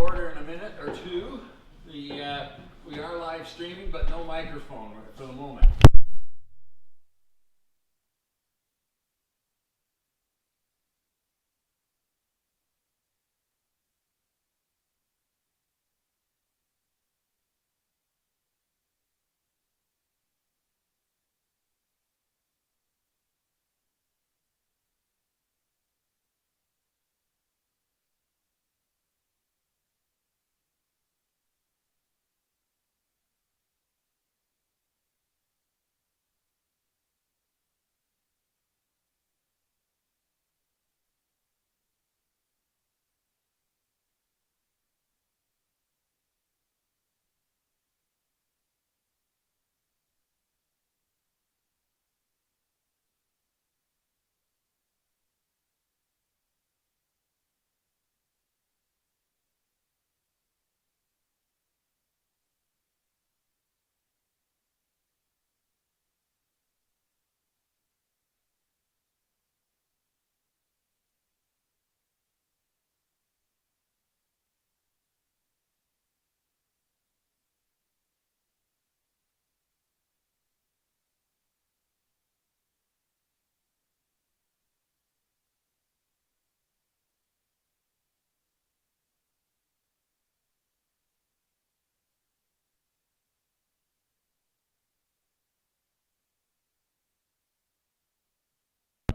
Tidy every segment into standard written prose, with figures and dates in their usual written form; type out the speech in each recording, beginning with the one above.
order in a minute or two. We are live streaming, but no microphone for the moment.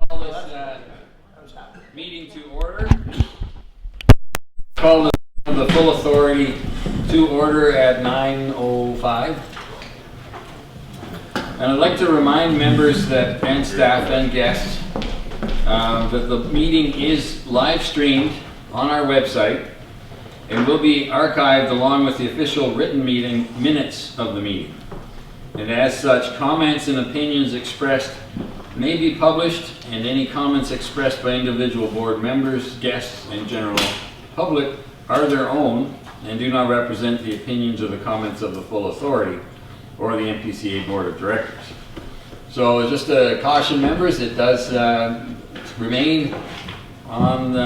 Call this meeting to order. Call the full authority to order at 9:05. And I'd like to remind members that, and staff and guests, that the meeting is live streamed on our website and will be archived along with the official written meeting minutes of the meeting. And as such, comments and opinions expressed may be published, and any comments expressed by individual board members, guests, and general public are their own and do not represent the opinions or the comments of the full authority or the NPCA board of directors. So just a caution, members, it does remain on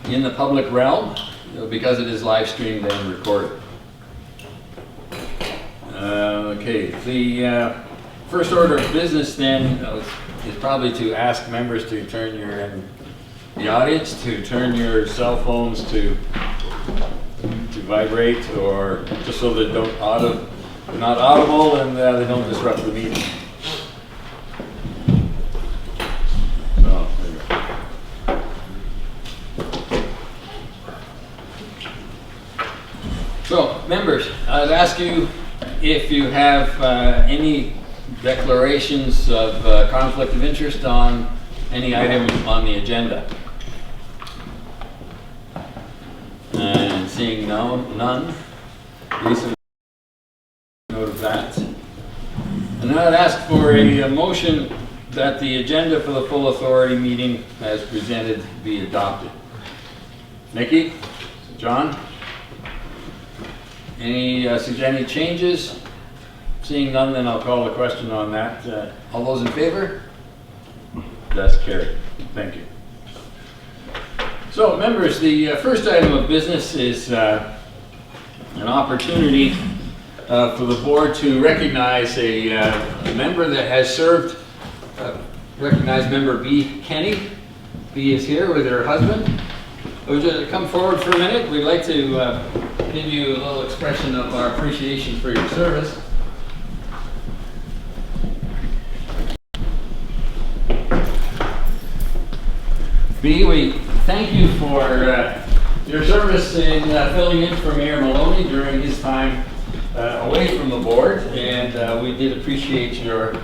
in the public realm because it is live streamed and recorded. Okay, the first order of business then is probably to ask members to turn the audience to turn your cell phones to vibrate, or just so they don't they're not audible and they don't disrupt the meeting. So, there you go. So, members, I'd ask you if you have any declarations of conflict of interest on any item on the agenda. And seeing none, Lisa, note of that. And then I'd ask for a motion that the agenda for the full authority meeting as presented be adopted. Nikki? John? Any changes? Seeing none, then I'll call the question on that. All those in favor? That's carried. Thank you. So, members, the first item of business is an opportunity for the board to recognize a member that has served. Recognize member B. Kenny. B is here with her husband. Would you come forward for a minute? We'd like to give you a little expression of our appreciation for your service. B, we thank you for your service in filling in for Mayor Maloney during his time away from the board, and we did appreciate your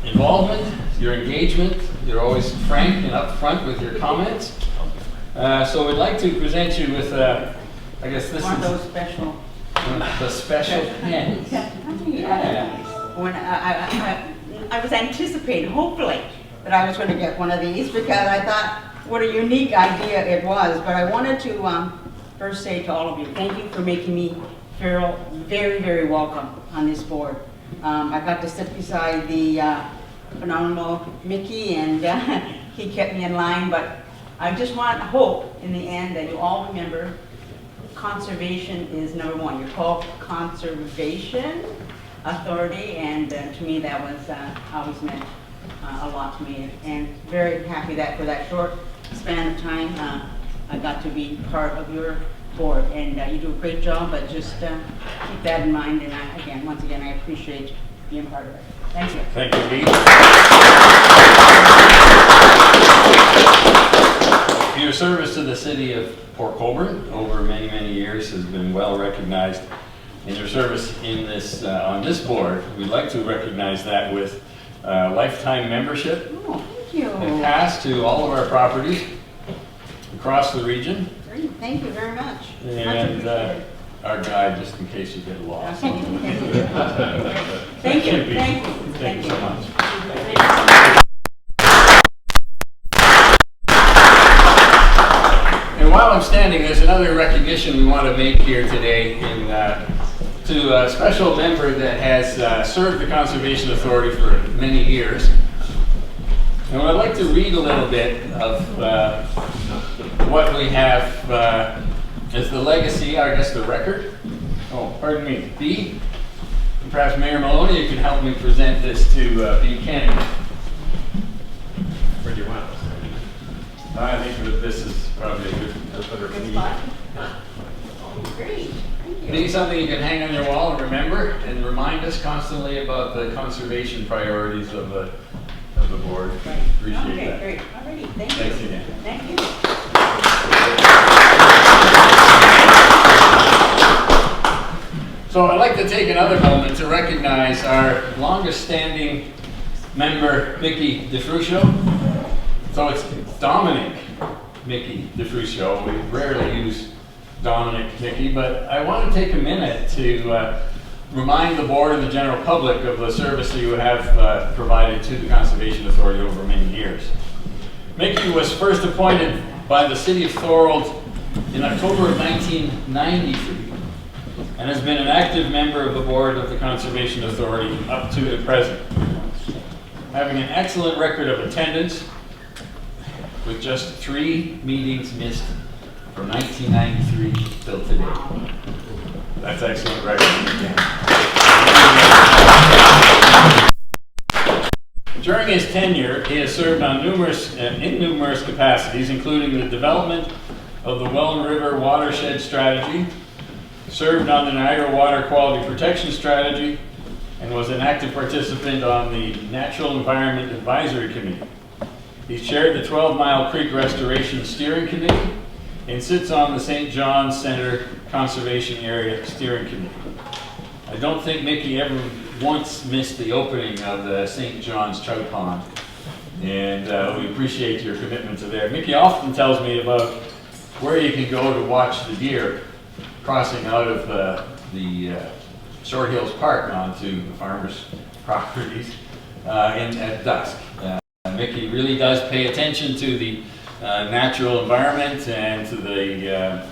involvement, your engagement. You're always frank and upfront with your comments. So we'd like to present you with, I guess this One is of those special. the special pens. Yeah. When I was anticipating, hopefully, that I was going to get one of these, because I thought what a unique idea it was. But I wanted to first say to all of you, thank you for making me feel very, very welcome on this board. I got to sit beside the phenomenal Mickey, and he kept me in line. But I just want to hope in the end that you all remember conservation is number one. You're called Conservation Authority, and to me that was always meant a lot to me, and very happy that for that short span of time I got to be part of your board, and you do a great job, but just keep that in mind, and once again, I appreciate being part of it. Thank you. Thank you, Dee. Your service to the city of Port Colborne over many, many years has been well recognized. In your service in this on this board, we'd like to recognize that with lifetime membership. Oh, thank you. And pass to all of our properties across the region. Great, thank you very much. And our guide, just in case you get lost. Thank you. Thank you. Thank you so much. And while I'm standing, there's another recognition we want to make here today to a special member that has served the Conservation Authority for many years. And I'd like to read a little bit of what we have as the legacy, I guess the record. Oh, pardon me, Dee. And perhaps Mayor Maloney, you can help me present this to B. Kennedy. Where do you want? I think that this is probably a good spot. Great. Maybe something you can hang on your wall and remember, and remind us constantly about the conservation priorities of the board. Right. Appreciate okay, that. Great. Alrighty. Thank you. Thanks again. Thank you. So I'd like to take another moment to recognize our longest standing member, Mickey DeFruscio. So it's Dominic Mickey DeFruscio. We rarely use Dominic Mickey, but I want to take a minute to remind the board and the general public of the service that you have provided to the Conservation Authority over many years. Mickey was first appointed by the city of Thorold in October of 1993 and has been an active member of the board of the Conservation Authority up to the present, having an excellent record of attendance with just 3 meetings missed from 1993 till today. That's excellent record. During his tenure, he has served on in numerous capacities, including the development of the Welland River Watershed Strategy, served on the Niagara Water Quality Protection Strategy, and was an active participant on the Natural Environment Advisory Committee. He chaired the 12 Mile Creek Restoration Steering Committee and sits on the St. John's Center Conservation Area Steering Committee. I don't think Mickey ever once missed the opening of the St. John's Trout Pond, and we appreciate your commitment to there. Mickey often tells me about where you can go to watch the deer crossing out of the Short Hills Park onto the farmers' properties at dusk. Mickey really does pay attention to the natural environment and to the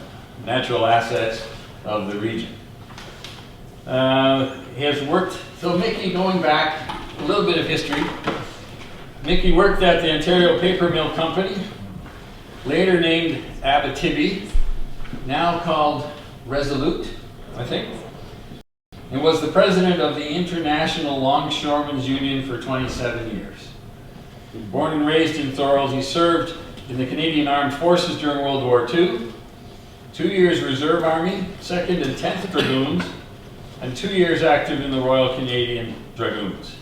natural assets of the region. He has worked, so Mickey, going back a little bit of history, Mickey worked at the Ontario Paper Mill Company, later named Abitibi, now called Resolute, I think, and was the president of the International Longshoremen's Union for 27 years. Born and raised in Thorold, he served in the Canadian Armed Forces during World War II, 2 years Reserve Army, 2nd and 10th Dragoons, and 2 years active in the Royal Canadian Dragoons.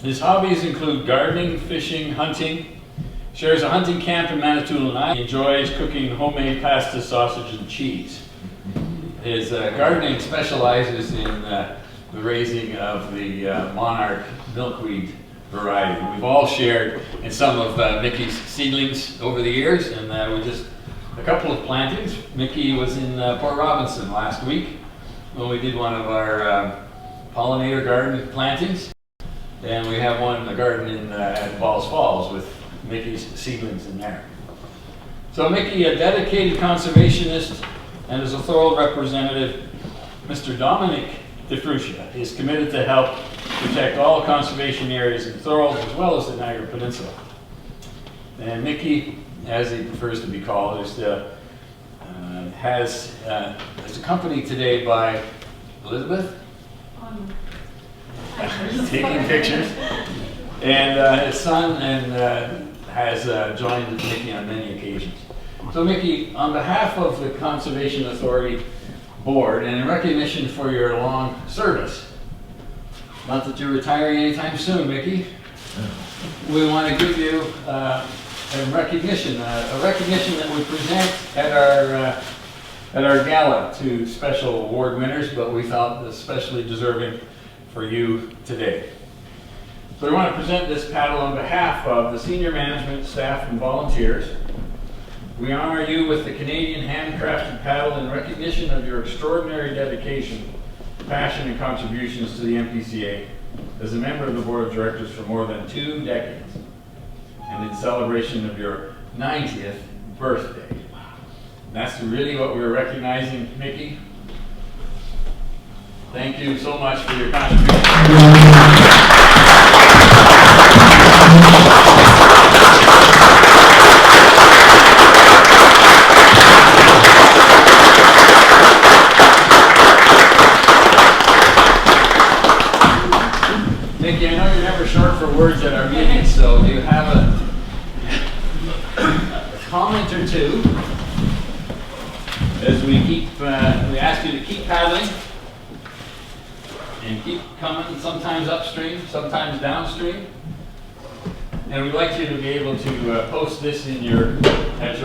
His hobbies include gardening, fishing, hunting, shares a hunting camp in Manitoulin Island, enjoys cooking homemade pasta, sausage, and cheese. His gardening specializes in the raising of the monarch milkweed variety. We've all shared in some of Mickey's seedlings over the years, and we just a couple of plantings. Mickey was in Port Robinson last week when we did one of our pollinator garden plantings, and we have one in the garden in at Balls Falls with Mickey's seedlings in there. So Mickey, a dedicated conservationist, and as a Thorold representative, Mr. Dominic DeFruscio is committed to help protect all conservation areas in Thorold as well as the Niagara Peninsula. And Mickey, as he prefers to be called, is is accompanied today by Elizabeth, taking pictures, and his son, and has joined Mickey on many occasions. So Mickey, on behalf of the Conservation Authority Board, and in recognition for your long service, not that you're retiring anytime soon, Mickey, we want to give you a recognition that we present at our gala to special award winners, but we felt especially deserving for you today. So we want to present this paddle on behalf of the senior management, staff, and volunteers. We honor you with the Canadian handcrafted paddle in recognition of your extraordinary dedication, passion, and contributions to the NPCA as a member of the board of directors for more than 2 decades, and in celebration of your 90th birthday. That's really what we're recognizing, Mickey. Thank you so much for your contribution. Mickey, I know you're never short for words at our meetings, so do you have a comment or two as we ask you to keep paddling and keep coming, sometimes upstream, sometimes downstream. And we'd like you to be able to post this at your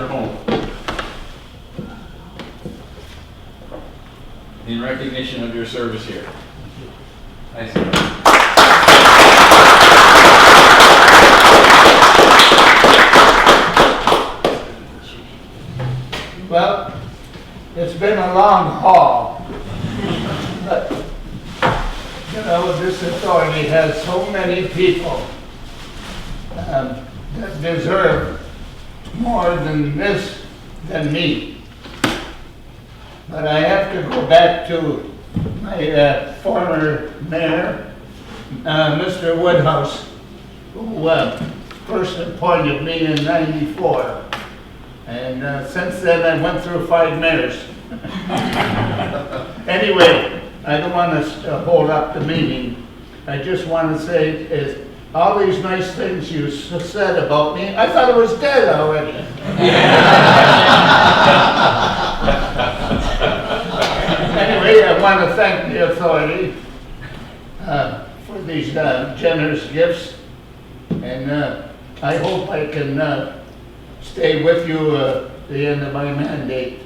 home in recognition of your service here. Thanks. Well, it's been a long haul, but you know, this authority has so many people that deserve more than me. But I have to go back to my former mayor, Mr. Woodhouse, who first appointed me in '94. And since then, I went through 5 mayors. Anyway, I don't want us to hold up the meeting. I just want to say is all these nice things you said about me, I thought it was dead already. Anyway, I want to thank the authority for these generous gifts. And I hope I can stay with you the end of my mandate.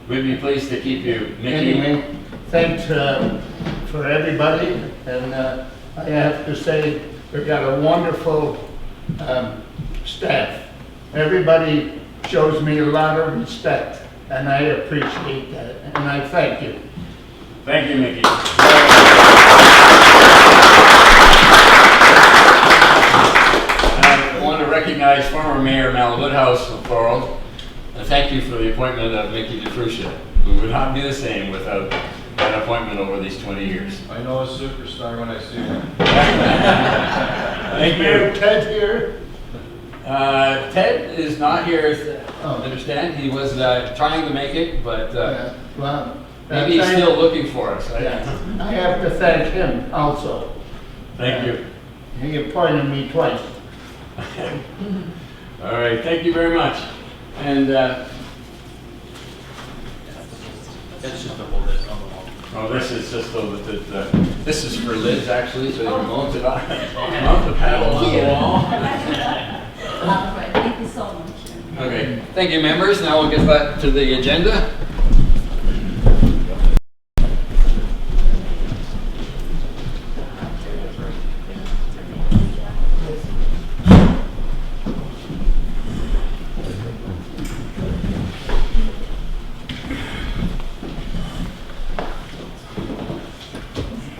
We'd be pleased to keep you, Mickey. Anyway, thanks for everybody, and I have to say we've got a wonderful staff. Everybody shows me a lot of respect, and I appreciate that, and I thank you. Thank you, Mickey. I want to recognize former Mayor Mal Woodhouse of Thorold. And thank you for the appointment of Mickey DeFrucia. We would not be the same without that appointment over these 20 years. I know a superstar when I see one. Thank you. Ted here? Ted is not here, I understand. He was trying to make it, but Well, maybe he's still looking for us. I have to thank him also. Thank you. He appointed me twice. All right, thank you very much. And That's just to hold it on the wall. oh, this is just so that this is for Liz actually, so you can mount it on, mount the paddle on the wall. Thank you so much. Okay, thank you, members. Now we'll get back to the agenda.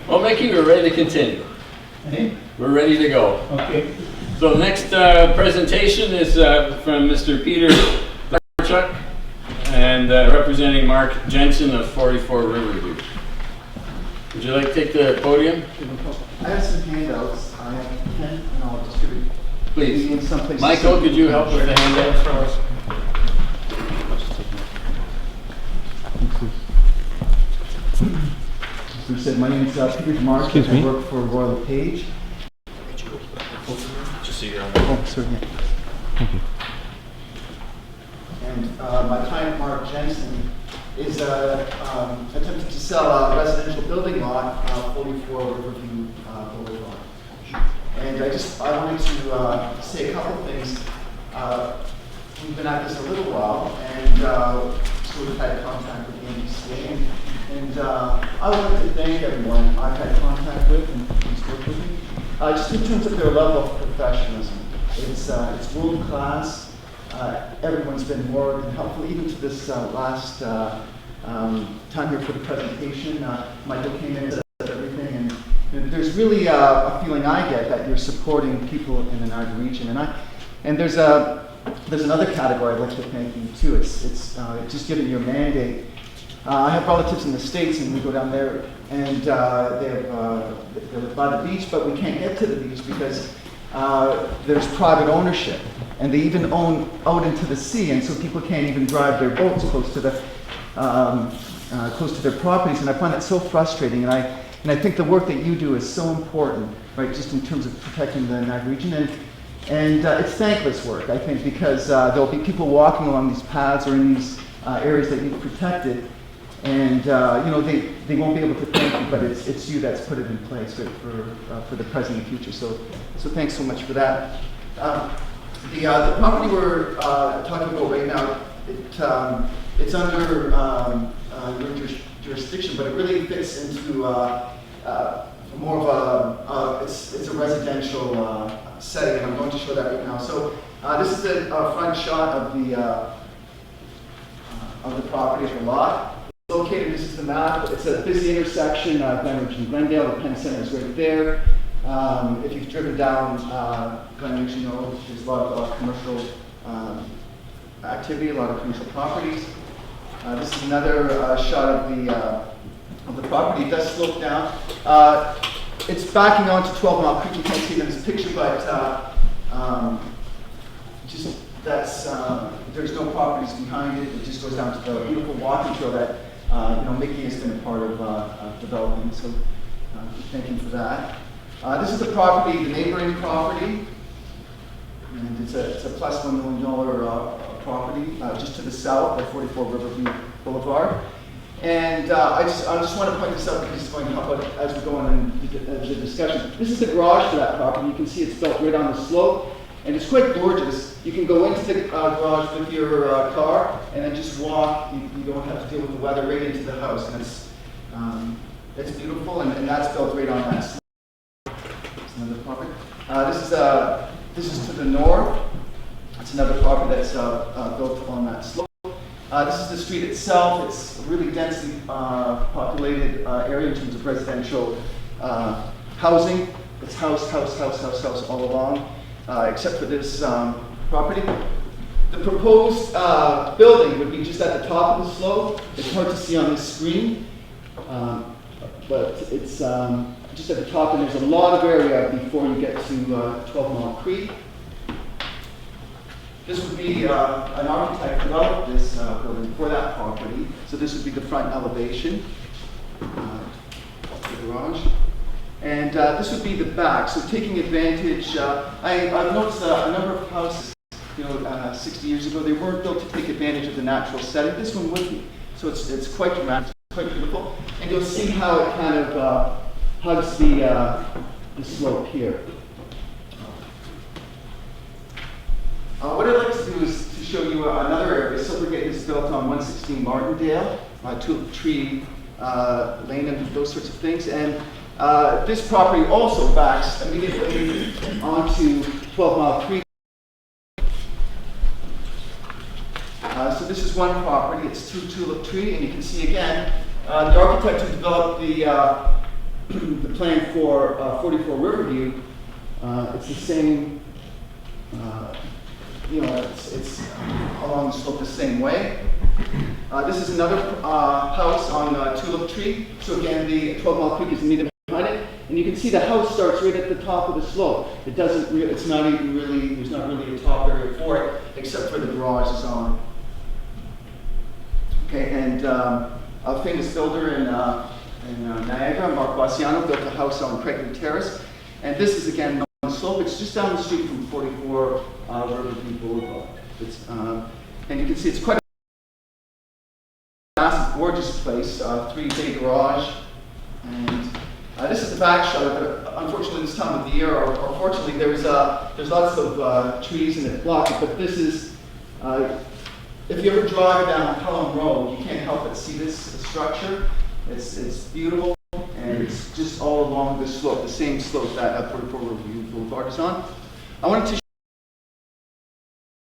Well, Mickey, we're ready to continue. Hey? We're ready to go. Okay. So the next presentation is from Mr. Peter Chuck and representing Mark Jensen of 44 Riverview. Would you like to take the podium? I have some handouts. I have a pen and I'll distribute. Please. In some places. Michael, could you help with the handouts for us? Bruce said, my name is Peter Mark. Excuse me. I work for Royal LePage. Just so you're on. Oh, sorry. Yeah. And my client, Mark Jensen, is attempting to sell a residential building lot, 44 Riverview Boulevard. And I wanted to say a couple things. We've been at this a little while, and so we've had contact with the NPCA. And I would like to thank everyone I've had contact with and who's worked with me, just in terms of their level of professionalism. It's world class. Everyone's been more than helpful, even to this last time here for the presentation. Michael came in and said everything, and there's really a feeling I get that you're supporting people in the Niagara region. And there's another category I'd like to thank you too. It's just giving you a mandate. I have relatives in the States, and we go down there, and they live by the beach, but we can't get to the beach because there's private ownership, and they even own out into the sea, and so people can't even drive their boats close to their properties, and I find that so frustrating. And I think the work that you do is so important, right? Just in terms of protecting the Niagara region, and it's thankless work, I think, because there'll be people walking along these paths or in these areas that you've protected, and they won't be able to thank you, but it's you that's put it in place for the present and future. So thanks so much for that. The property we're talking about right now, it's under your jurisdiction, but it really fits into more of it's a residential setting, and I'm going to show that right now. So this is the front shot of the property of the lot. Located, this is the map. It's a busy intersection, Glenridge and Glendale. The Penn Center is right there. If you've driven down Glenridge, you know there's a lot of commercial activity, a lot of commercial properties. This is another shot of the property. It does slope down. It's backing onto 12 Mile Creek. You can't see it in this picture, but just that's there's no properties behind it. It just goes down to the beautiful walking trail that Mickey has been a part of developing. So thank you for that. This is the property, the neighboring property, and it's a plus $1 million property just to the south at 44 Riverview Boulevard. And I just want to point this out because it's going to help out as we go on in the discussion. This is the garage for that property. You can see it's built right on the slope, and it's quite gorgeous. You can go into the garage with your car and then just walk. You don't have to deal with the weather right into the house, and it's beautiful, and that's built right on that slope. That's another property. This is to the north. It's another property that's built on that slope. This is the street itself. It's a really densely populated area in terms of residential housing. It's house all along, except for this property. The proposed building would be just at the top of the slope. It's hard to see on this screen, but it's just at the top, and there's a lot of area before you get to 12 Mile Creek. This would be an architect developed this building for that property. So this would be the front elevation of the garage. And this would be the back. So taking advantage, I've noticed a number of houses, 60 years ago, they weren't built to take advantage of the natural setting. This one would be. So it's quite dramatic, quite beautiful. And you'll see how it kind of hugs the slope here. What I'd like to do is to show you another area. Silvergate is built on 116 Martindale, Tulip Tree Lane, and those sorts of things. And this property also backs immediately onto 12 Mile Creek. So this is one property. It's through Tulip Tree, and you can see again the architect who developed the plan for 44 Riverview. It's the same. It's along the slope the same way. This is another house on Tulip Tree. So again, the 12 Mile Creek is immediately behind it, and you can see the house starts right at the top of the slope. It doesn't. It's not even really. There's not really a top area for it, except for the garage is on. Okay, and a famous builder and in Niagara. Mark Bassiano built a house on Craigland Terrace. And this is again on the slope. It's just down the street from 44 Riverview Boulevard. And you can see it's quite a massive, gorgeous place, 3-bay garage. And this is the back shot of it. Unfortunately, this time of the year, or fortunately, there's lots of trees and it block it. But this is, if you ever drive down Pelham Road, you can't help but see this structure. It's beautiful, and it's just all along this slope, the same slope that 44 Riverview Boulevard is on. I wanted to show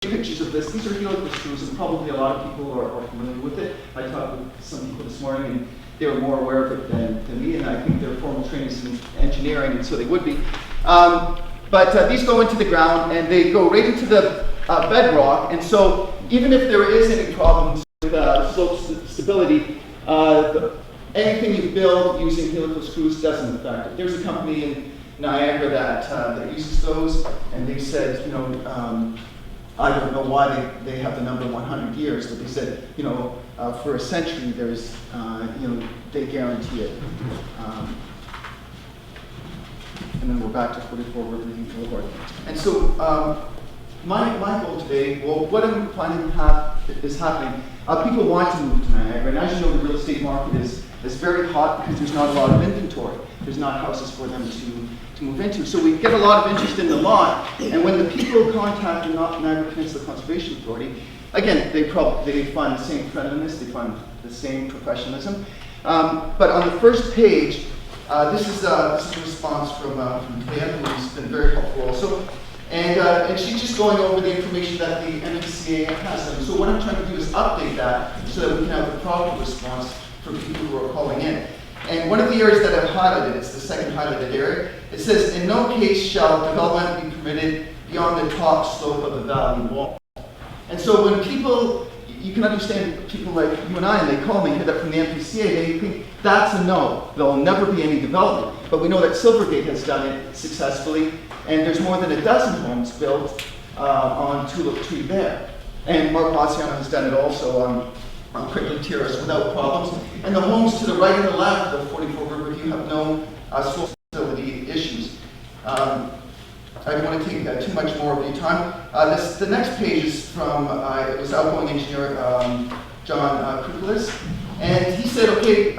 you pictures of this. These are helical screws, and probably a lot of people are familiar with it. I talked with some people this morning, and they were more aware of it than me, and I think they're formal trainings in engineering, and so they would be. But these go into the ground, and they go right into the bedrock, and so even if there is any problems with slope stability, anything you build using helical screws doesn't affect it. There's a company in Niagara that uses those, and they said, you know, I don't know why they have the number 100 years, but they said, you know, for a century, there's, you know, they guarantee it. And then we're back to 44 Riverview Boulevard. And so my goal today, well, what I'm planning is happening. People want to move to Niagara, and as you know, the real estate market is very hot because there's not a lot of inventory. There's not houses for them to move into. So we get a lot of interest in the lot, and when the people contact the Niagara Peninsula Conservation Authority, again, they find the same friendliness, they find the same professionalism. But on the first page, this is a response from Dan, who's been very helpful also. And she's just going over the information that the NPCA has. And so what I'm trying to do is update that so that we can have the proper response for people who are calling in. And one of the areas that I've highlighted, it's the second highlighted area, it says, in no case shall development be permitted beyond the top slope of the valley wall. And so when people, you can understand people like you and I, and they call me, hear that from the NPCA, they think that's a no. There'll never be any development. But we know that Silvergate has done it successfully, and there's more than a dozen homes built on Tulip Tree there. And Mark Bassiano has done it also on Craigland Terrace without problems. And the homes to the right and the left of 44 Riverview have no slope stability issues. I don't want to take too much more of your time. The next page is from, it was outgoing engineer John Krupelis. And he said, okay,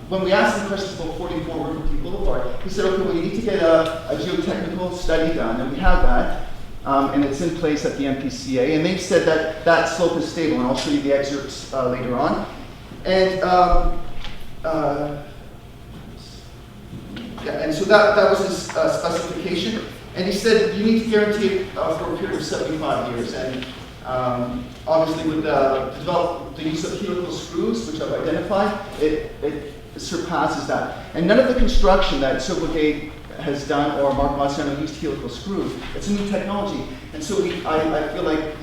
when we asked him questions about 44 Riverview Boulevard, he said, okay, well, you need to get a geotechnical study done, and we have that. And it's in place at the NPCA, and they've said that that slope is stable, and I'll show you the excerpts later on. And yeah, and so that was his specification. And he said you need to guarantee it for a period of 75 years. And obviously, with the use of helical screws, which I've identified, it surpasses that. And none of the construction that Silvergate has done, or Mark Bassiano used helical screws. It's a new technology, and so I feel like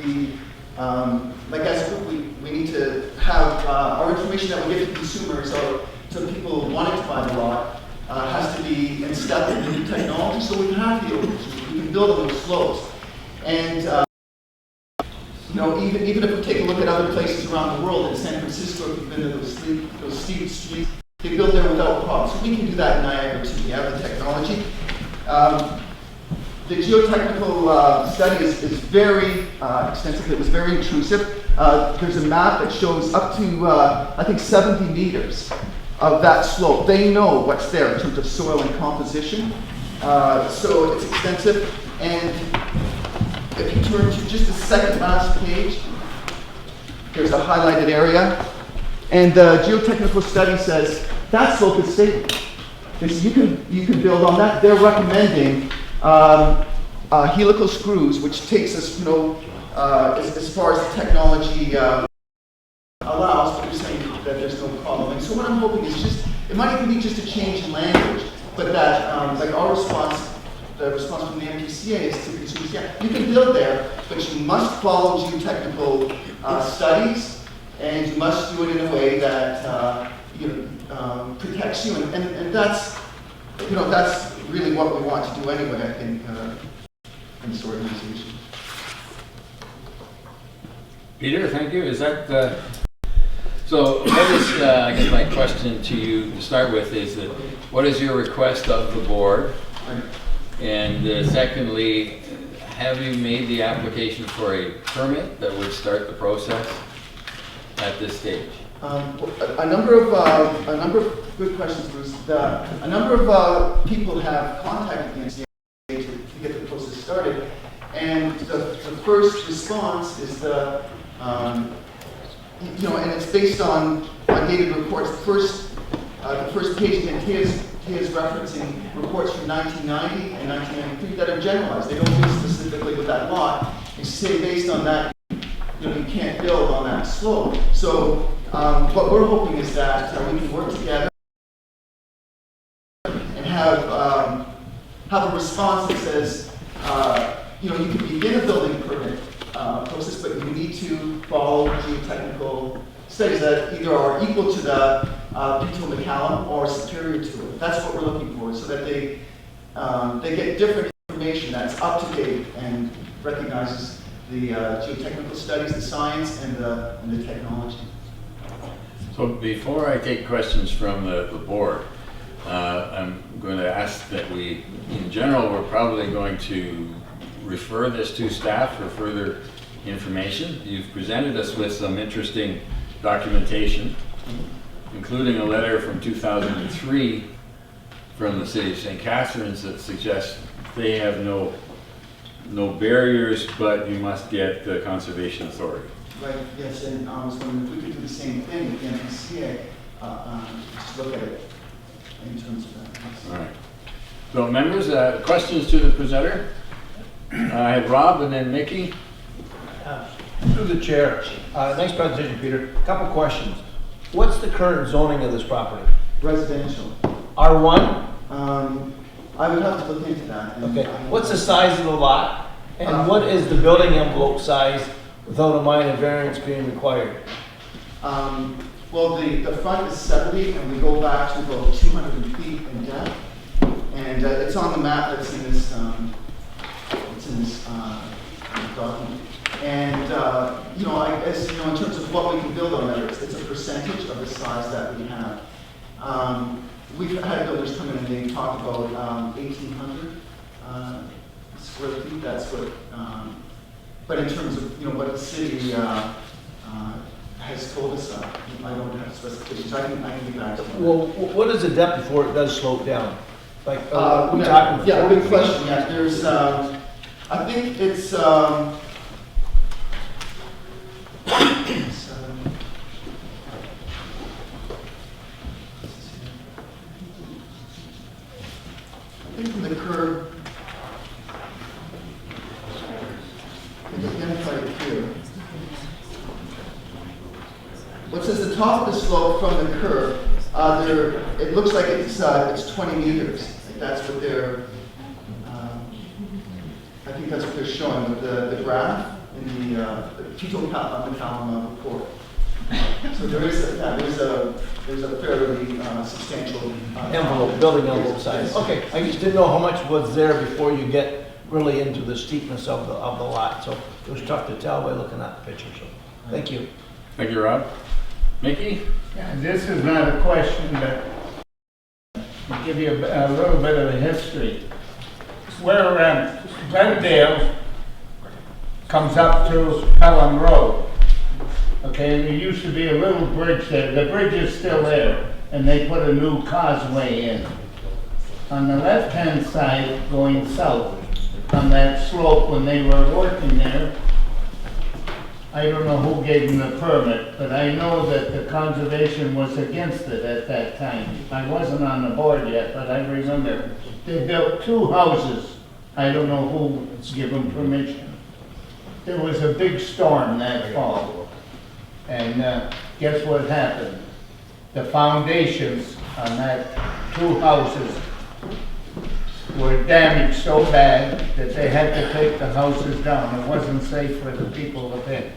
like as a group, we need to have our information that we give to consumers or to people wanting to buy the lot has to be in step with the new technology. So we have helical screws. We can build on those slopes, and you know, even if we take a look at other places around the world, in San Francisco, if you've been to those steep streets. They build there without problems. So we can do that in Niagara too. We have the technology. The geotechnical study is very extensive. It was very intrusive. There's a map that shows up to, I think, 70 meters of that slope. They know what's there in terms of soil and composition. So it's extensive. And if you turn to just the second last page, there's a highlighted area. And the geotechnical study says that slope is stable. You can build on that. They're recommending helical screws, which takes us, you know, as far as the technology allows. But they're saying that there's no problem. And so what I'm hoping is just, it might even be just a change in language, but that like our response, the response from the NPCA is to consumers, yeah, you can build there, but you must follow geotechnical studies. And you must do it in a way that protects you, and that's, you know, that's really what we want to do anyway. I think in this organization. Peter, thank you. Is that So what is, I guess my question to you to start with is that, what is your request of the board? And secondly, have you made the application for a permit that would start the process at this stage? A number of good questions, Bruce. A number of people have contacted the NPCA to get the process started, and the first response is the and it's based on dated reports. The first page, and he is referencing reports from 1990 and 1993 that are generalized. They don't deal specifically with that lot. They say based on that, you can't build on that slope. So what we're hoping is that we can work together and have a response that says, you can begin a building permit process, but you need to follow geotechnical studies that either are equal to the P2 McCallum or superior to it. That's what we're looking for, so that they get different information that's up to date and recognizes the geotechnical studies, the science, and the technology. So before I take questions from the board, I'm going to ask that we, in general, we're probably going to refer this to staff for further information. You've presented us with some interesting documentation, including a letter from 2003 from the city of St. Catharines that suggests they have no barriers, but you must get the Conservation Authority. Right, yes, and I was wondering if we could do the same thing with the NPCA, just look at it in terms of that. All right. So members, questions to the presenter? I have Rob and then Mickey. Through the chair. Nice presentation, Peter. Couple questions. What's the current zoning of this property? Residential. R1? I would have to look into that. And Okay. What's the size of the lot? And what is the building envelope size without a minor variance being required? Well, the front is 70, and we go back to about 200 feet in depth. And it's on the map that's in this, document. And, I guess, in terms of what we can build on there, it's a percentage of the size that we have. We've had builders come in and they talk about 1,800 square feet. That's what, but in terms of, what the city has told us, I don't have specifications. I can get back to you. Well, what is the depth before it does slope down? Like, we're talking yeah, 40 good feet? question. Yeah, there's, I think it's, I think from the curb, I can identify it here. What says the top of the slope from the curb, it looks like it's 20 meters. That's what they're, I think that's what they're showing with the graph in the P2 McCallum report. So there's a fairly substantial Building envelope size. Okay, I just didn't know how much was there before you get really into the steepness of the lot. So it was tough to tell by looking at the picture. So thank you. Thank you, Rob. Mickey? Yeah, this is not a question, but I'll give you a little bit of a history. Where Glendale comes up to Pelham Road. Okay, and there used to be a little bridge there. The bridge is still there, and they put a new causeway in. On the left-hand side, going south, on that slope when they were working there, I don't know who gave them the permit, but I know that the conservation was against it at that time. I wasn't on the board yet, but I remember they built 2 houses. I don't know who gave them permission. There was a big storm that fall. And guess what happened? The foundations on that 2 houses were damaged so bad that they had to take the houses down. It wasn't safe for the people within.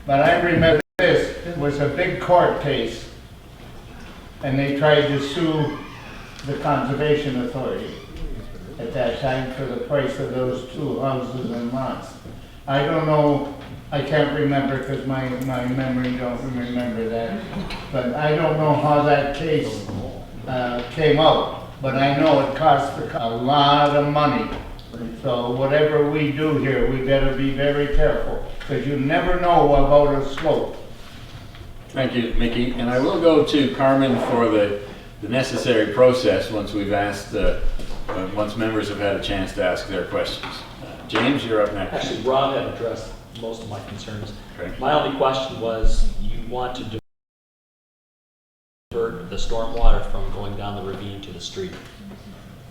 But I remember this, it was a big court case, and they tried to sue the Conservation Authority at that time for the price of those 2 houses and lots. I don't know I can't remember because my memory don't remember that. But I don't know how that case came out, but I know it cost a lot of money. So whatever we do here, we better be very careful, because you never know about a slope. Thank you, Mickey. And I will go to Carmen for the necessary process once we've asked, once members have had a chance to ask their questions. James, you're up next. Actually, Rob had addressed most of my concerns. Okay. My only question was, you want to divert the stormwater from going down the ravine to the street.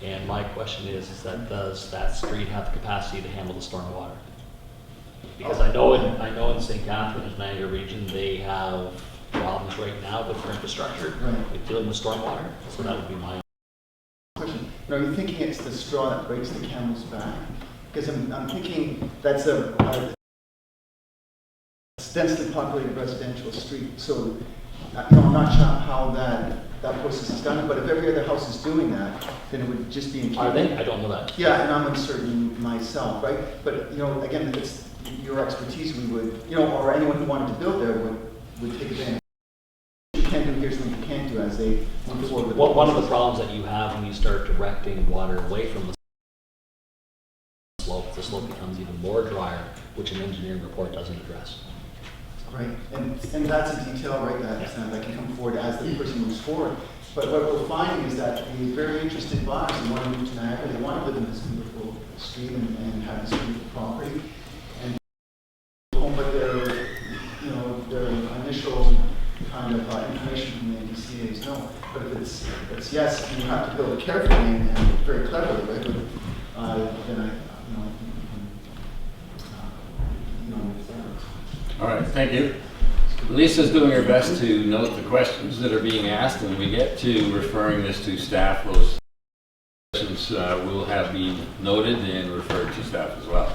And my question is that does that street have the capacity to handle the stormwater? Because I know in St. Catharines, Niagara region, they have problems right now with their infrastructure, with dealing with stormwater. So that would be my Question. Are you thinking it's the straw that breaks the camel's back? Because I'm thinking that's a densely populated residential street. So I'm not sure how that process is done, but if every other house is doing that, then it would just be in keeping. Are they? I don't know that. Yeah, and I'm uncertain myself, right? But, again, it's your expertise we would, or anyone who wanted to build there would take advantage. What you can do, here's what you can't do as they move forward with One of the problems that you have when you start directing water away from the slope becomes even more drier, which an engineering report doesn't address. Right, and that's a detail, right, that can come forward as the person moves forward. But what we're finding is that the very interested buyers, they want to move to Niagara, they want to live in this beautiful street and have this beautiful property. And but their initial kind of information from the NPCA is no. But if it's yes, and you have to build it carefully and very cleverly, right? Then All right, thank you. Lisa's doing her best to note the questions that are being asked, and when we get to referring this to staff, those questions will have been noted and referred to staff as well.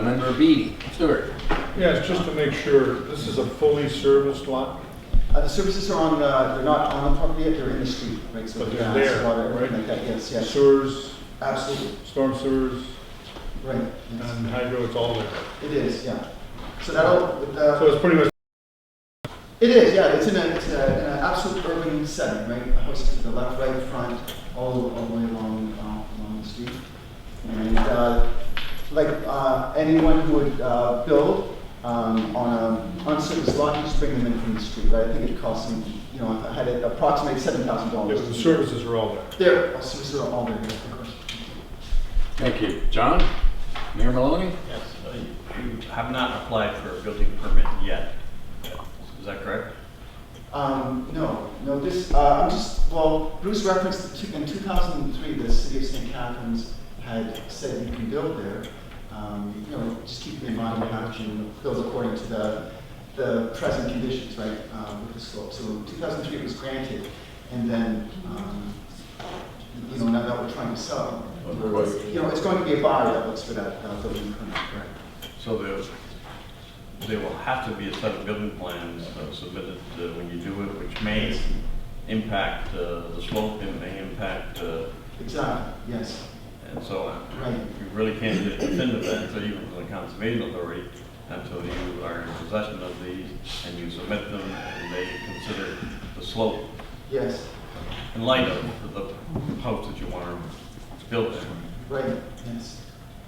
Member Beatty, Stewart. Yes, just to make sure, this is a fully serviced lot? the services are they're not on the property yet, they're in the street, right? So But they're gas, there, water, right? everything like that, yes. Sewers, Absolutely, storm sewers, right. Yes. and hydro, it's all there. It is, yeah. So that'll, So it's pretty much, it is, yeah, it's in an absolute urban setting, right? A house to the left, right, front, all the way along the street. And anyone who would build on an unserviced lot, you just bring them in from the street, right? I think it costs them, I had it approximate $7,000. yeah, the services are all there. There, services are all there, yes, of course. Thank you. John? Mayor Maloney? Yes, you have not applied for a building permit yet. Is that correct? No, this, Bruce referenced in 2003, the city of St. Catharines had said you can build there. Just keep in mind you have to build according to the present conditions, right, with the slope. So in 2003 it was granted, and then, now that we're trying to sell, it's going to be a buyer that looks for that building permit, correct? So there will have to be a set of building plans submitted when you do it, which may impact the slope, it may impact. Exactly, yes. And so Right. you really can't get a definitive answer even from the Conservation Authority until you are in possession of these and you submit them and they consider the slope Yes, in light of the house that you want to build there. right, yes.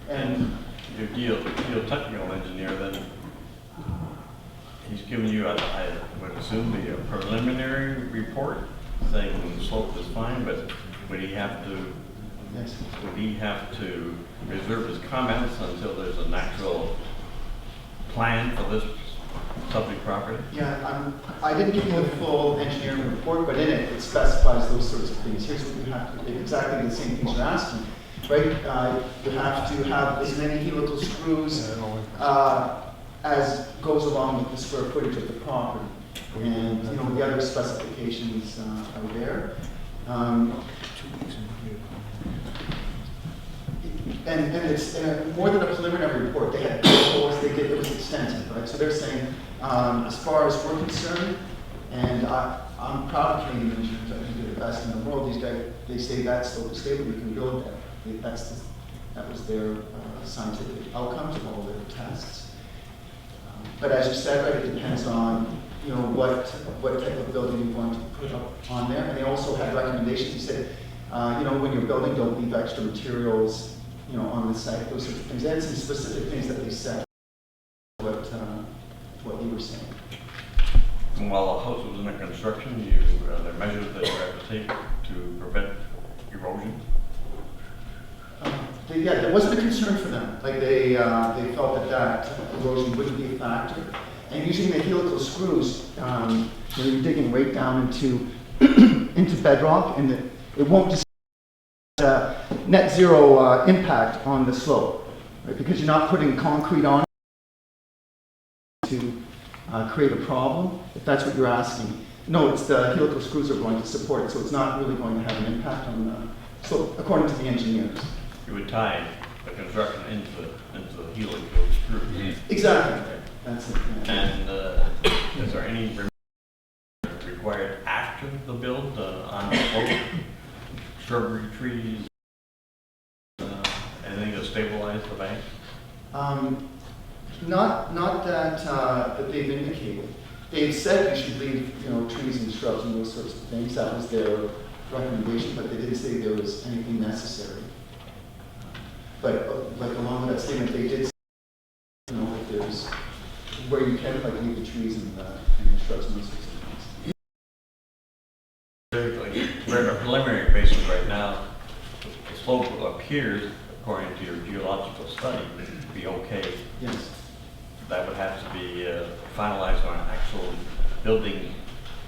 And Your geotechnical engineer, then he's giving you, I would assume, a preliminary report saying the slope is fine, but would he have to reserve his comments until there's an actual plan for this subject property? yeah, I didn't give you the full engineering report, but in it, it specifies those sorts of things. Here's what you have to do, exactly the same things you're asking, right? You have to have as many helical screws as goes along with the square footage of the property. And, the other specifications are there. And it's more than a preliminary report. They had reports, it was extensive, right? So they're saying, as far as we're concerned, and I'm proud of Canadian engineers, I think they're the best in the world. These guys, they say that slope is stable, you can build that. That was their scientific outcomes of all their tests. But as you said, right, it depends on, you know, what type of building you want to put up on there. And they also had recommendations. He said, you know, when you're building, don't leave extra materials, you know, on the site, those sorts of things. They had some specific things that they said, what you were saying. And while the house was under construction, there are measures that you have to take to prevent erosion? Yeah, there wasn't a concern for them. Like they felt that erosion wouldn't be a factor. And using the helical screws, you're digging right down into into bedrock, and it won't just net zero impact on the slope, right? Because you're not putting concrete on to create a problem, if that's what you're asking. No, it's the helical screws are going to support it, so it's not really going to have an impact on the slope, according to the engineers. You would tie the construction into the helical screw. Mm-hmm. Exactly. That's it. Yeah. And is there any required after the build on the slope? Shrubbery, trees, anything to stabilize the bank? Not that they've indicated. They've said you should leave, you know, trees and shrubs and those sorts of things. That was their recommendation, but they didn't say there was anything necessary. But like along with that statement, they did say, you know, if there's where you can, like, leave the trees and the shrubs and those sorts of things. We're on a preliminary basis right now. The slope appears, according to your geological study, to be okay. Yes. That would have to be finalized on an actual building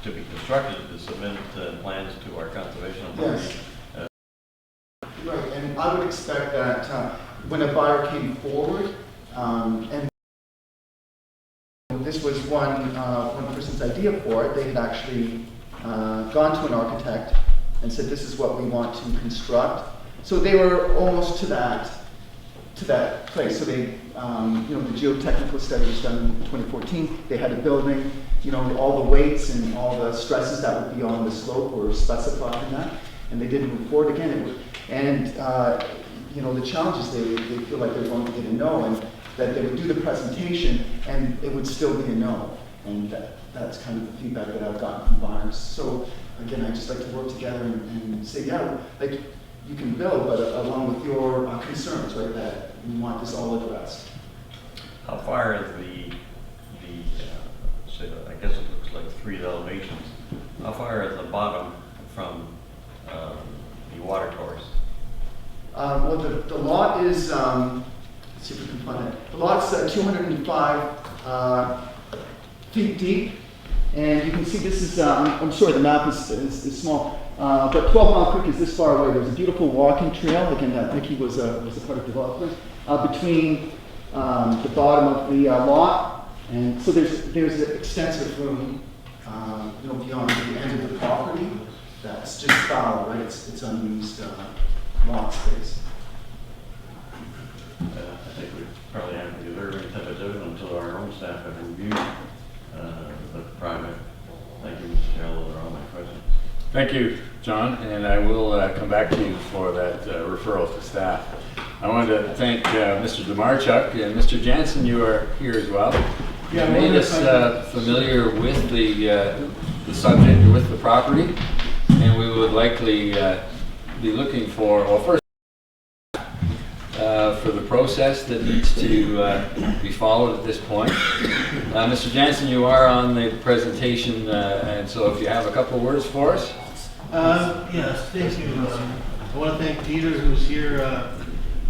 to be constructed to submit plans to our conservation authority. Yes. Right, and I would expect that when a buyer came forward, and this was one person's idea for it, they had actually gone to an architect and said, this is what we want to construct. So they were almost to that place. So they, you know, the geotechnical study was done in 2014. They had a building, you know, all the weights and all the stresses that would be on the slope were specified in that, and they didn't move forward again. You know, the challenges, they feel like they're going to get a no, and that they would do the presentation and it would still be a no. And that's kind of the feedback that I've gotten from buyers. So again, I just like to work together and say, yeah, like you can build, but along with your concerns, right, that you want this all addressed. How far is I guess it looks like 3 elevations. How far is the bottom from the water course? Well, the lot is, let's see if we can find it. The lot's 205 feet deep, and you can see this is, I'm sorry, the map is small, but 12 Mile Creek is this far away. There's a beautiful walking trail, again, that Mickey was a part of development, between the bottom of the lot, and so there's extensive room, you know, beyond the end of the property. That's just foul, right? It's unused lot space. I think we probably have to give every type of judgment until our own staff have reviewed the project. Thank you, Mr. Chair. Those are all my questions. Thank you, John, and I will come back to you for that referral to staff. I wanted to thank Mr. Demarchuk and Mr. Jansen. You are here as well. You made us familiar with the subject, with the property, and we would likely be looking for, well, first, for the process that needs to be followed at this point. Mr. Jansen, you are on the presentation, and so if you have a couple of words for us. Yes, thank you. I want to thank Peter, who's here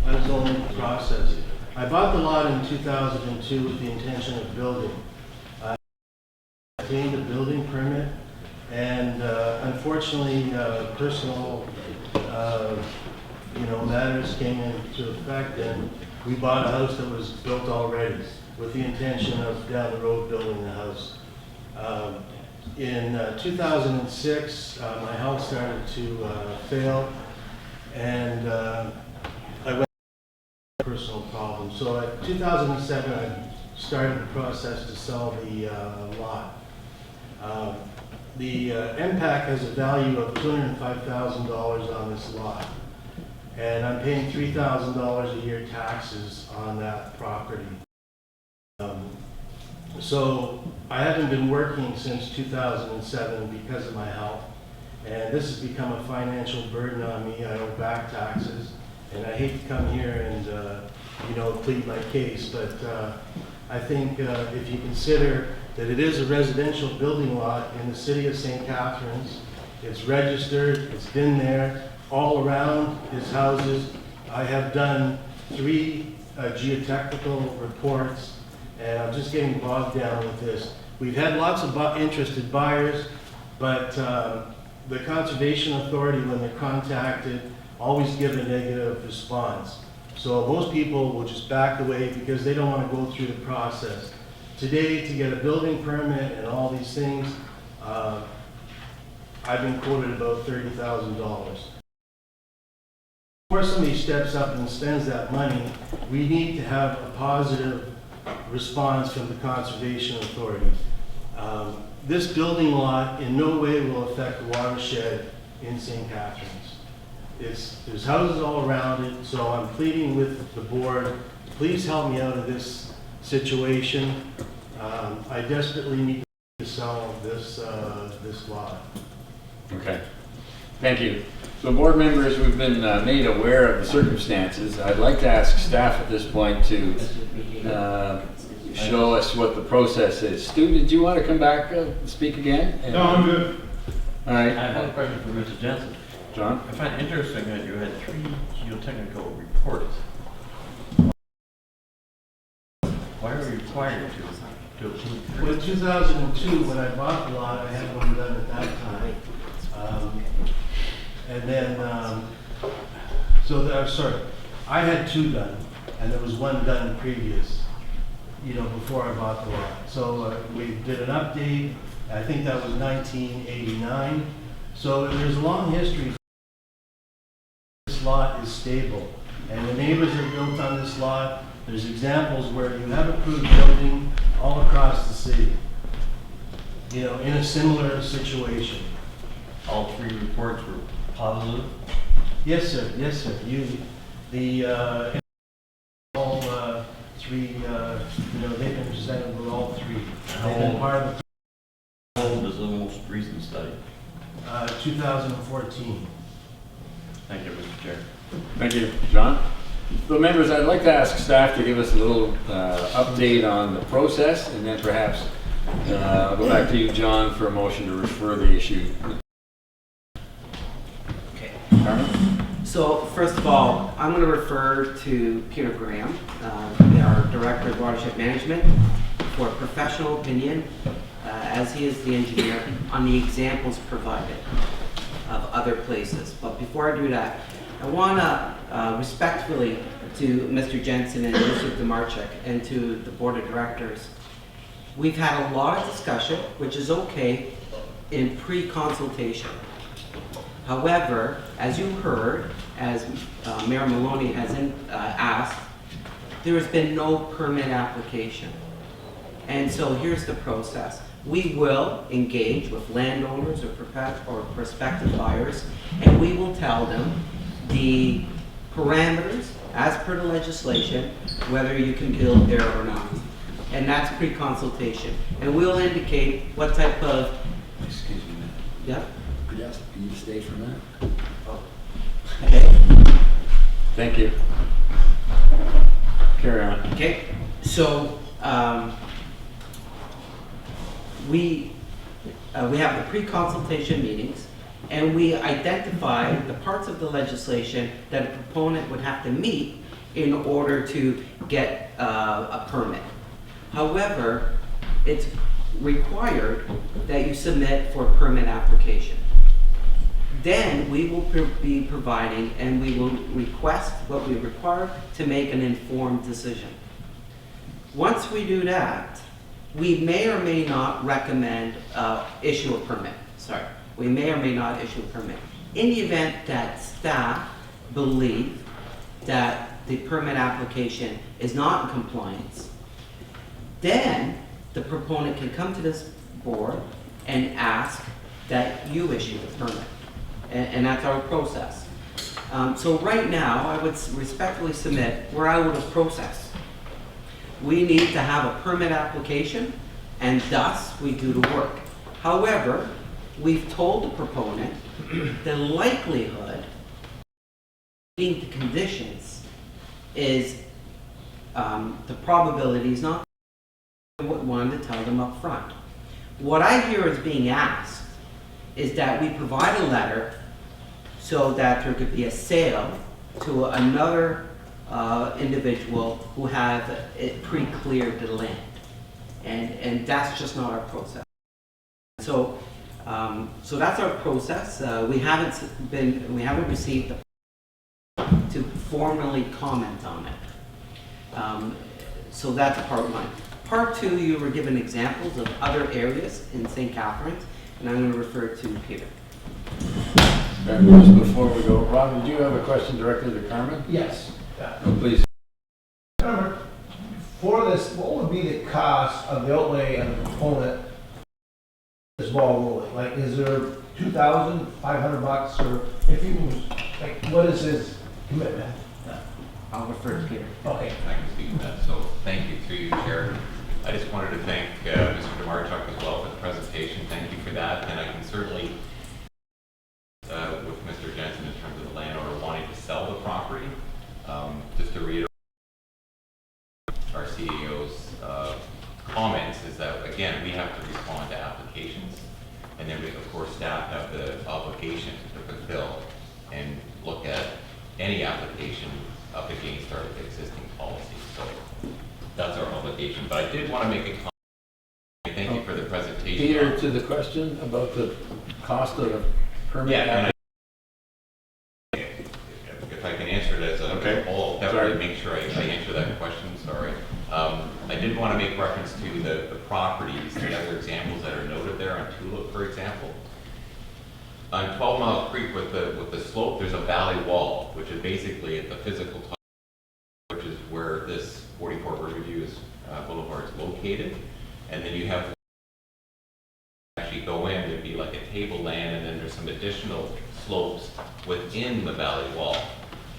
on his own process. I bought the lot in 2002 with the intention of building. I obtained a building permit, and unfortunately, personal matters came into effect, and we bought a house that was built already with the intention of down the road building the house. In 2006, my health started to fail, and I went through personal problems. So in 2007, I started the process to sell the lot. The MPAC has a value of $205,000 on this lot, and I'm paying $3,000 a year taxes on that property. So I haven't been working since 2007 because of my health, and this has become a financial burden on me. I owe back taxes, and I hate to come here and, plead my case, but I think if you consider that it is a residential building lot in the city of St. Catharines, it's registered, it's been there, all around is houses. I have done 3 geotechnical reports, and I'm just getting bogged down with this. We've had lots of interested buyers, but the Conservation Authority, when they're contacted, always give a negative response. So most people will just back away because they don't want to go through the process. Today, to get a building permit and all these things, I've been quoted about $30,000. Before somebody steps up and spends that money, we need to have a positive response from the Conservation Authority. This building lot in no way will affect the watershed in St. Catharines. There's houses all around it, so I'm pleading with the board, please help me out of this situation. I desperately need to sell this lot. Okay, thank you. So board members, we've been made aware of the circumstances. I'd like to ask staff at this point to show us what the process is. Stu, did you want to come back and speak again? No, I'm good. All right. I have a question for Mr. Jensen. John? I find it interesting that you had 3 geotechnical reports. Why are you required to obtain 3? Well, in 2002, when I bought the lot, I had one done at that time. And then, I had 2 done, and there was 1 done previous, before I bought the lot. So we did an update, I think that was 1989. So there's a long history. This lot is stable, and the neighbors are built on this lot. There's examples where you have approved building all across the city, in a similar situation. All 3 reports were positive? Yes, sir. Yes, sir. All 3, they've been presented with all 3. They've been part of How old is the most recent study? the 2014. Thank you, Mr. Chair. Thank you, John. So members, I'd like to ask staff to give us a little update on the process, and then perhaps I'll go back to you, John, for a motion to refer the issue. Okay. Carmen? So first of all, I'm going to refer to Peter Graham, our Director of Watershed Management, for a professional opinion, as he is the engineer, on the examples provided of other places. But before I do that, I want to respectfully to Mr. Jensen and Mr. Demarchik and to the Board of Directors, we've had a lot of discussion, which is okay, in pre-consultation. However, as you heard, as Mayor Maloney has asked, there has been no permit application. And so here's the process. We will engage with landowners or prospective buyers, and we will tell them the parameters, as per the legislation, whether you can build there or not. And that's pre-consultation. And we'll indicate what type of... Excuse me. Yeah? Could you stay for a minute? Okay. Thank you. Carry on. Okay. So we have the pre-consultation meetings, and we identify the parts of the legislation that a proponent would have to meet in order to get a permit. However, it's required that you submit for a permit application. Then we will be providing, and we will request what we require to make an informed decision. Once we do that, we may or may not recommend issue a permit. Sorry, we may or may not issue a permit. In the event that staff believe that the permit application is not in compliance, then the proponent can come to this board and ask that you issue the permit. And that's our process. So right now, I would respectfully submit we're out of process. We need to have a permit application and thus we do the work. However, we've told the proponent the likelihood meeting the conditions is the probability is not what we wanted to tell them up front. What I hear is being asked is that we provide a letter so that there could be a sale to another individual who has it pre-cleared the land. And that's just not our process. So, so that's our process. We haven't received to formally comment on it. So that's part one. Part two, you were given examples of other areas in St. Catharines, and I'm going to refer to Peter. Just before we go, Rob, did you have a question directly to Carmen? Yes. Oh, please. Carmen, for this, what would be the cost of the outlay and the component this ball rolling? Like, is there $2,500 or if he was, like, what is his commitment? I'll refer to Peter. Okay. I can speak to that. So thank you through you, Chair. I just wanted to thank Mr. DeMarchuk as well for the presentation. Thank you for that. And I can certainly, with Mr. Jensen in terms of the landowner wanting to sell the property, just to reiterate our CEO's comments is that, again, we have to respond to applications. And then we, of course, staff have the obligation to fulfill and look at any application up against our existing policies. So that's our obligation. But I did want to make a comment. Thank you for the presentation. Peter, to the question about the cost of a permit. Yeah, and if I can answer it as a whole, definitely make sure I answer that question. Sorry. I did want to make reference to the properties, the other examples that are noted there on Tulip, for example. On 12 Mile Creek with the slope, there's a valley wall, which is basically at the physical top, which is where this 44 Riverview Boulevard is located. And then you have actually go in, there'd be like a tableland, and then there's some additional slopes within the valley wall,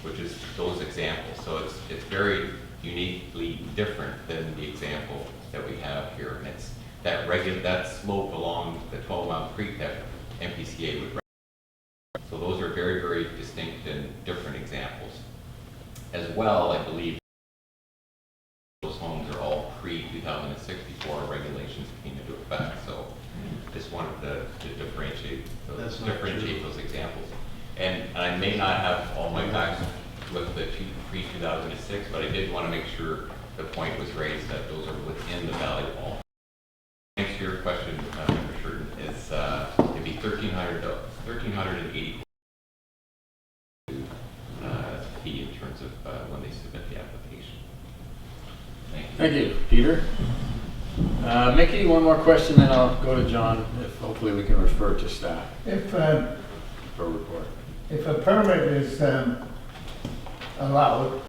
which is those examples. So it's very uniquely different than the example that we have here. And it's that slope along the 12 Mile Creek that NPCA would. So those are very, very distinct and different examples. As well, I believe those homes are all pre-2006 before our regulations came into effect. So just wanted to differentiate those examples. And I may not have all my facts with the pre-2006, but I did want to make sure the point was raised that those are within the valley wall. Thanks for your question, Member Shurton. It'd be $1,380 fee in terms of when they submit the application. Thank you, Peter. Mickey, one more question, then I'll go to John. If hopefully we can refer to staff for a report. If a permit is allowed,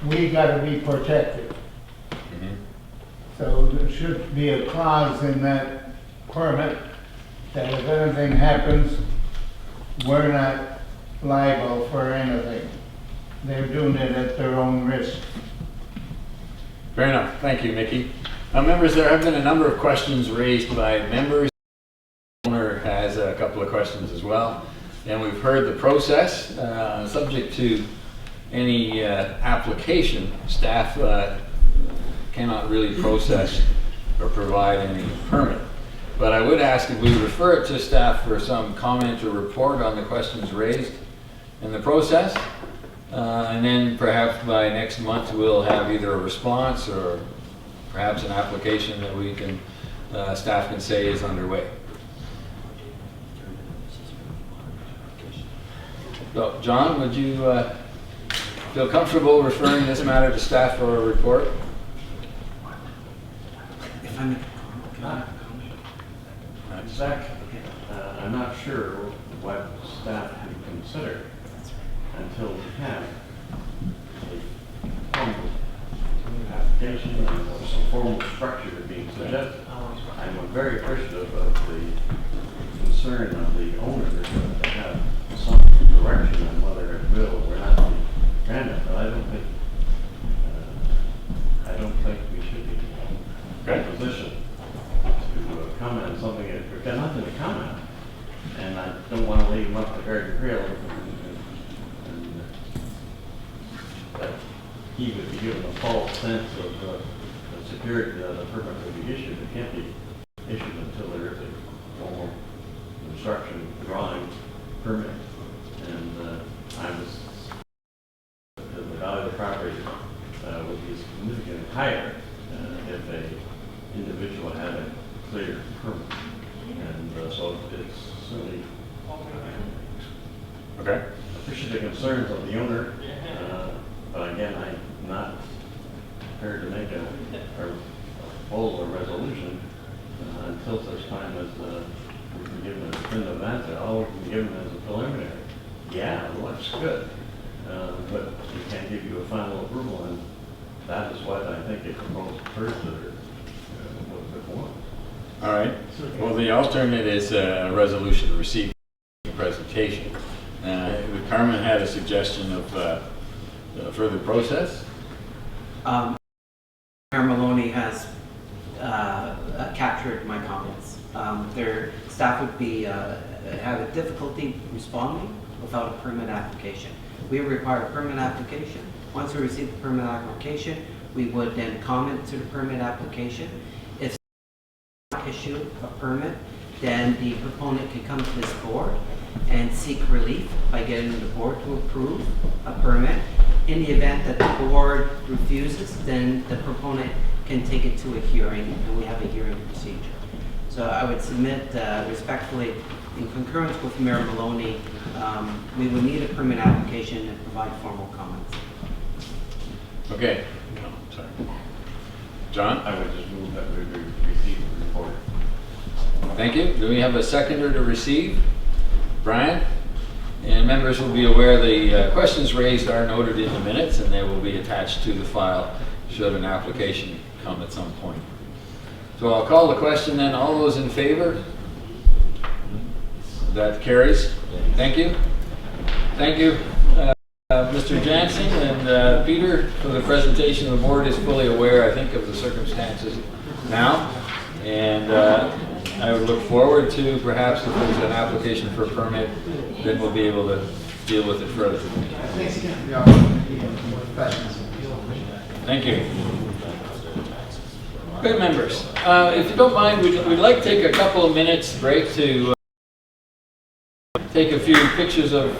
we got to be protected. So there should be a clause in that permit that if anything happens, we're not liable for anything. They're doing it at their own risk. Fair enough. Thank you, Mickey. Members, there have been a number of questions raised by members. The owner has a couple of questions as well. And we've heard the process. Subject to any application, staff cannot really process or provide any permit. But I would ask if we refer it to staff for some comment or report on the questions raised in the process. And then perhaps by next month we'll have either a response or perhaps an application that we can, staff can say is underway. So, John, would you feel comfortable referring this matter to staff for a report? If I'm Zach, I'm not sure what staff can consider until we have a formal application or some formal structure being suggested. I'm very appreciative of the concern of the owner to have some direction on whether it will or not be granted, but I don't think we should be Okay. position to comment on something that we've got nothing to comment on. And I don't want to leave him up to Garden Grill and that he would be given a false sense of the security that a permit will be issued. It can't be issued until there is a formal construction drawing permit. And I was, the value of the property would be significantly higher if a individual had a clear permit. And so it's certainly Okay. appreciate the concerns of the owner, but again, I'm not prepared to make a proposal or resolution until such time as we can give them a definitive answer. All we can give them is a preliminary. Yeah, it looks good, but we can't give you a final approval, and that is what I think a proposal first or would want. All right. Well, the alternate is a resolution received presentation. Carmen had a suggestion of further process. Mayor Maloney has captured my comments. Their staff would be have a difficulty responding without a permit application. We require a permit application. Once we receive the permit application, we would then comment to the permit application. If issue a permit, then the proponent can come to this board and seek relief by getting the board to approve a permit. In the event that the board refuses, then the proponent can take it to a hearing, and we have a hearing procedure. So I would submit respectfully, in concurrence with Mayor Maloney, we would need a permit application and provide formal comments. Okay. No, sorry. John? I would just move that we receive the report. Thank you. Do we have a seconder to receive? Brian? And members will be aware the questions raised are noted in the minutes, and they will be attached to the file should an application come at some point. So I'll call the question then. All those in favor? That carries. Thank you. Thank you, Mr. Jansen and Peter, for the presentation. The board is fully aware, I think, of the circumstances now. And I would look forward to perhaps if there's an application for a permit, then we'll be able to deal with it further. Thank you. Good members. If you don't mind, we'd like to take a couple of minutes break to take a few pictures of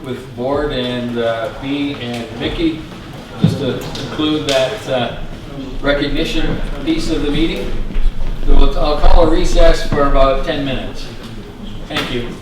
with board and B and Mickey, just to conclude that recognition piece of the meeting. So I'll call a recess for about 10 minutes. Thank you.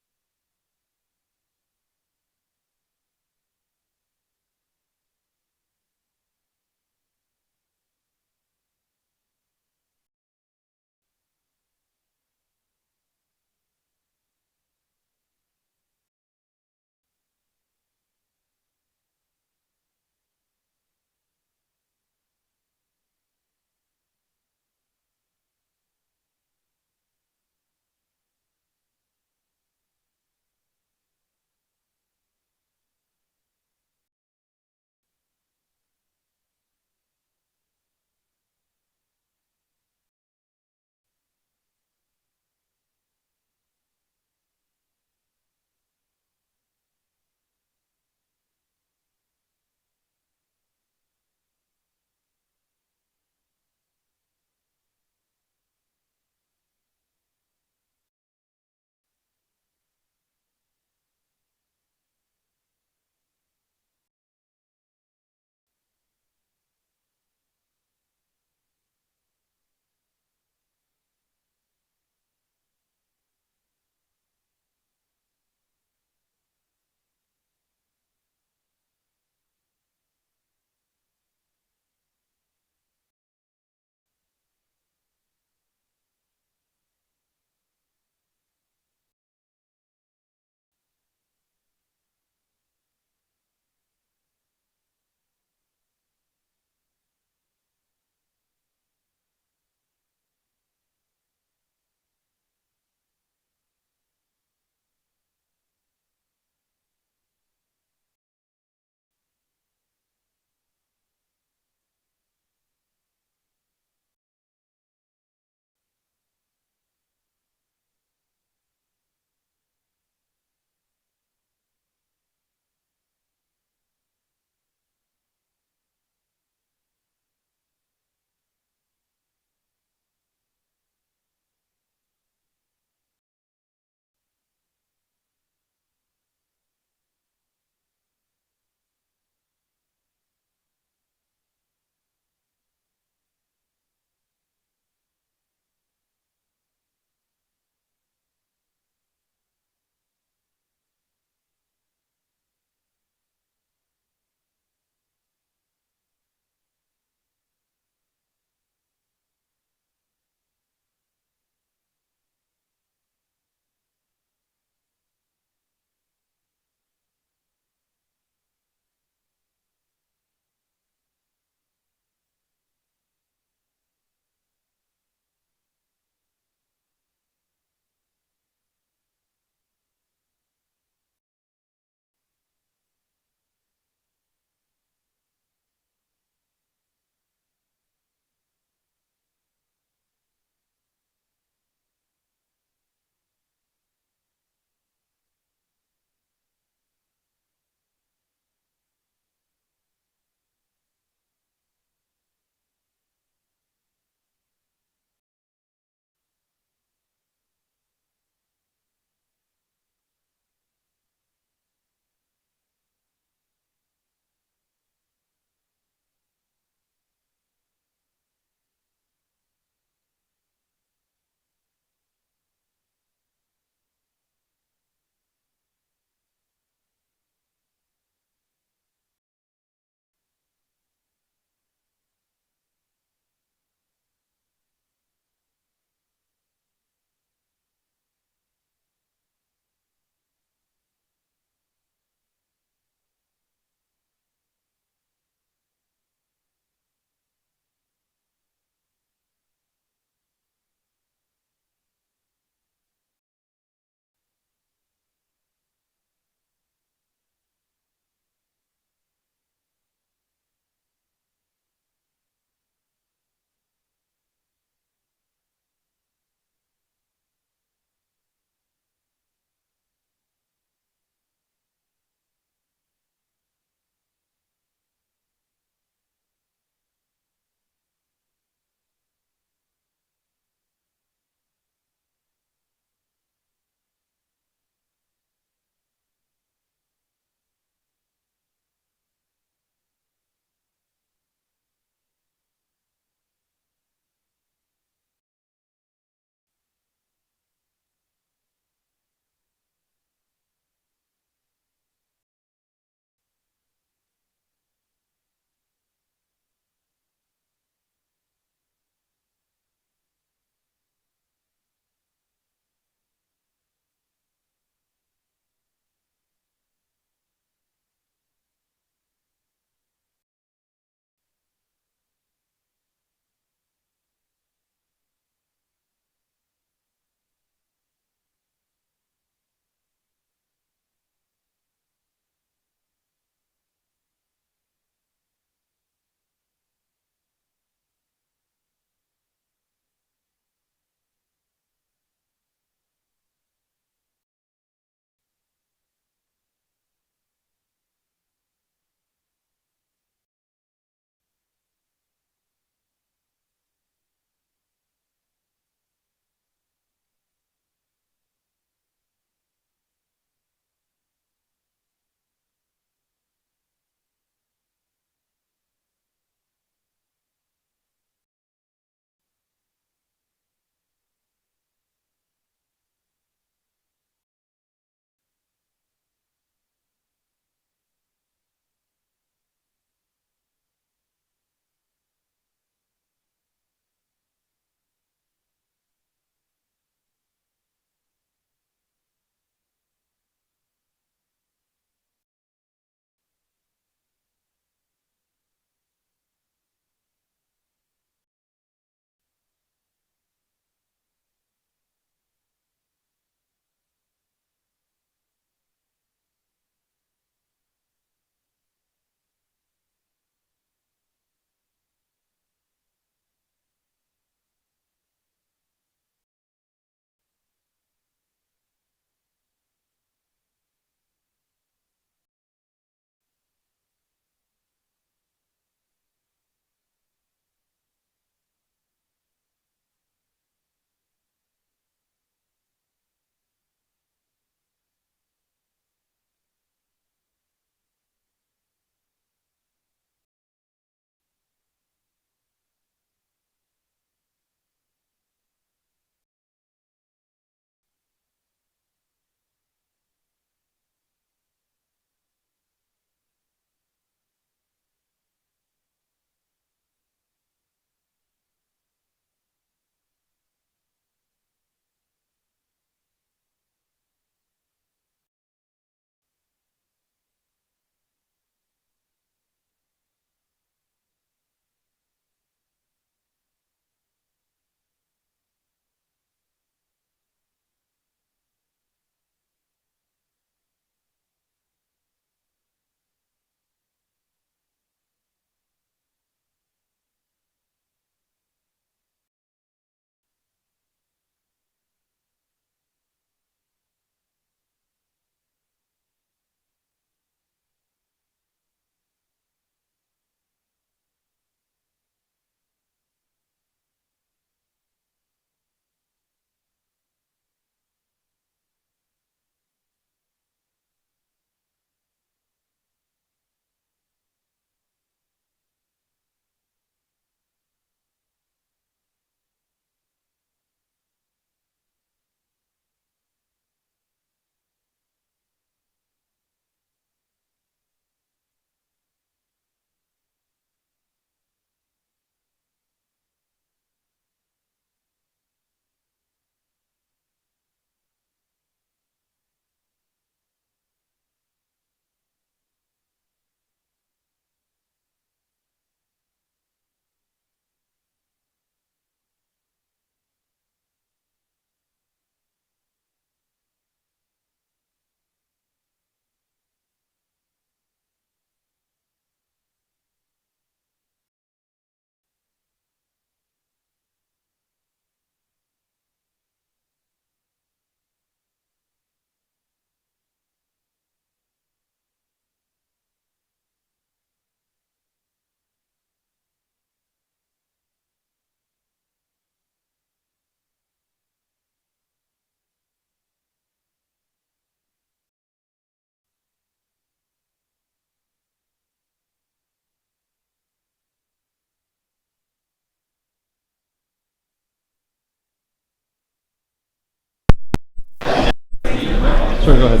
Sure, go ahead.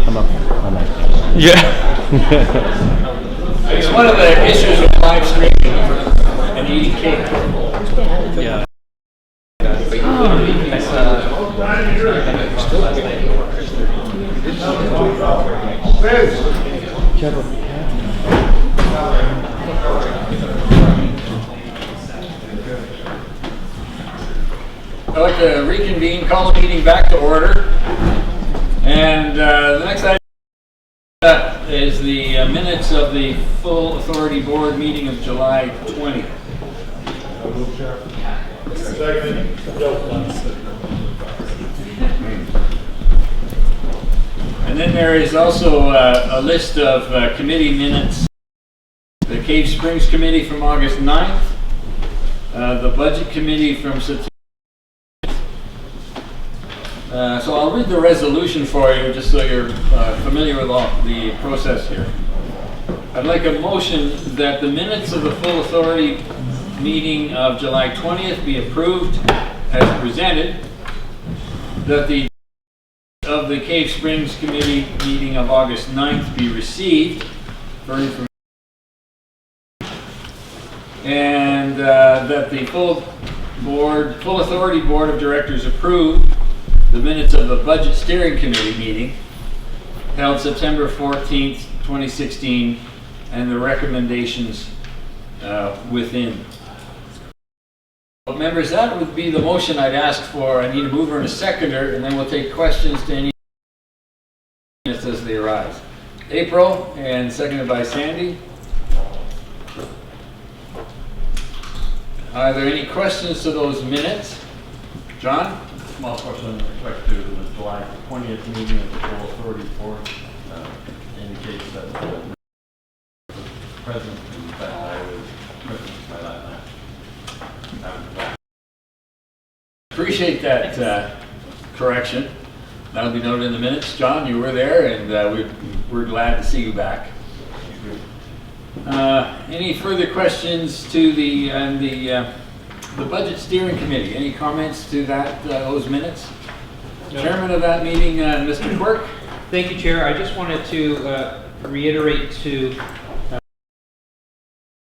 Come up. It's one of the issues with live streaming and eating cake. Yeah. I'd like to reconvene, call the meeting back to order. And the next item is the minutes of the full authority board meeting of July 20th. And then there is also a list of committee minutes. The Cave Springs Committee from August 9th, the Budget Committee from September. So I'll read the resolution for you just so you're familiar with the process here. I'd like a motion that the minutes of the full authority meeting of July 20th be approved as presented, that the of the Cave Springs Committee meeting of August 9th be received for information, and that the full authority board of directors approve the minutes of the Budget Steering Committee meeting held September 14th, 2016, and the recommendations within. Well, members, that would be the motion I'd ask for. I need a mover and a seconder, and then we'll take questions to any minutes as they arise. April, and seconded by Sandy. Are there any questions to those minutes? John? Small question with respect to the July 20th meeting of the full authority board indicates that the president, in fact, I was present by that night. Appreciate that correction. That'll be noted in the minutes. John, you were there, and we're glad to see you back. Any further questions to the Budget Steering Committee? Any comments to that those minutes? No. Chairman of that meeting, Mr. Quirk. Thank you, Chair. I just wanted to reiterate to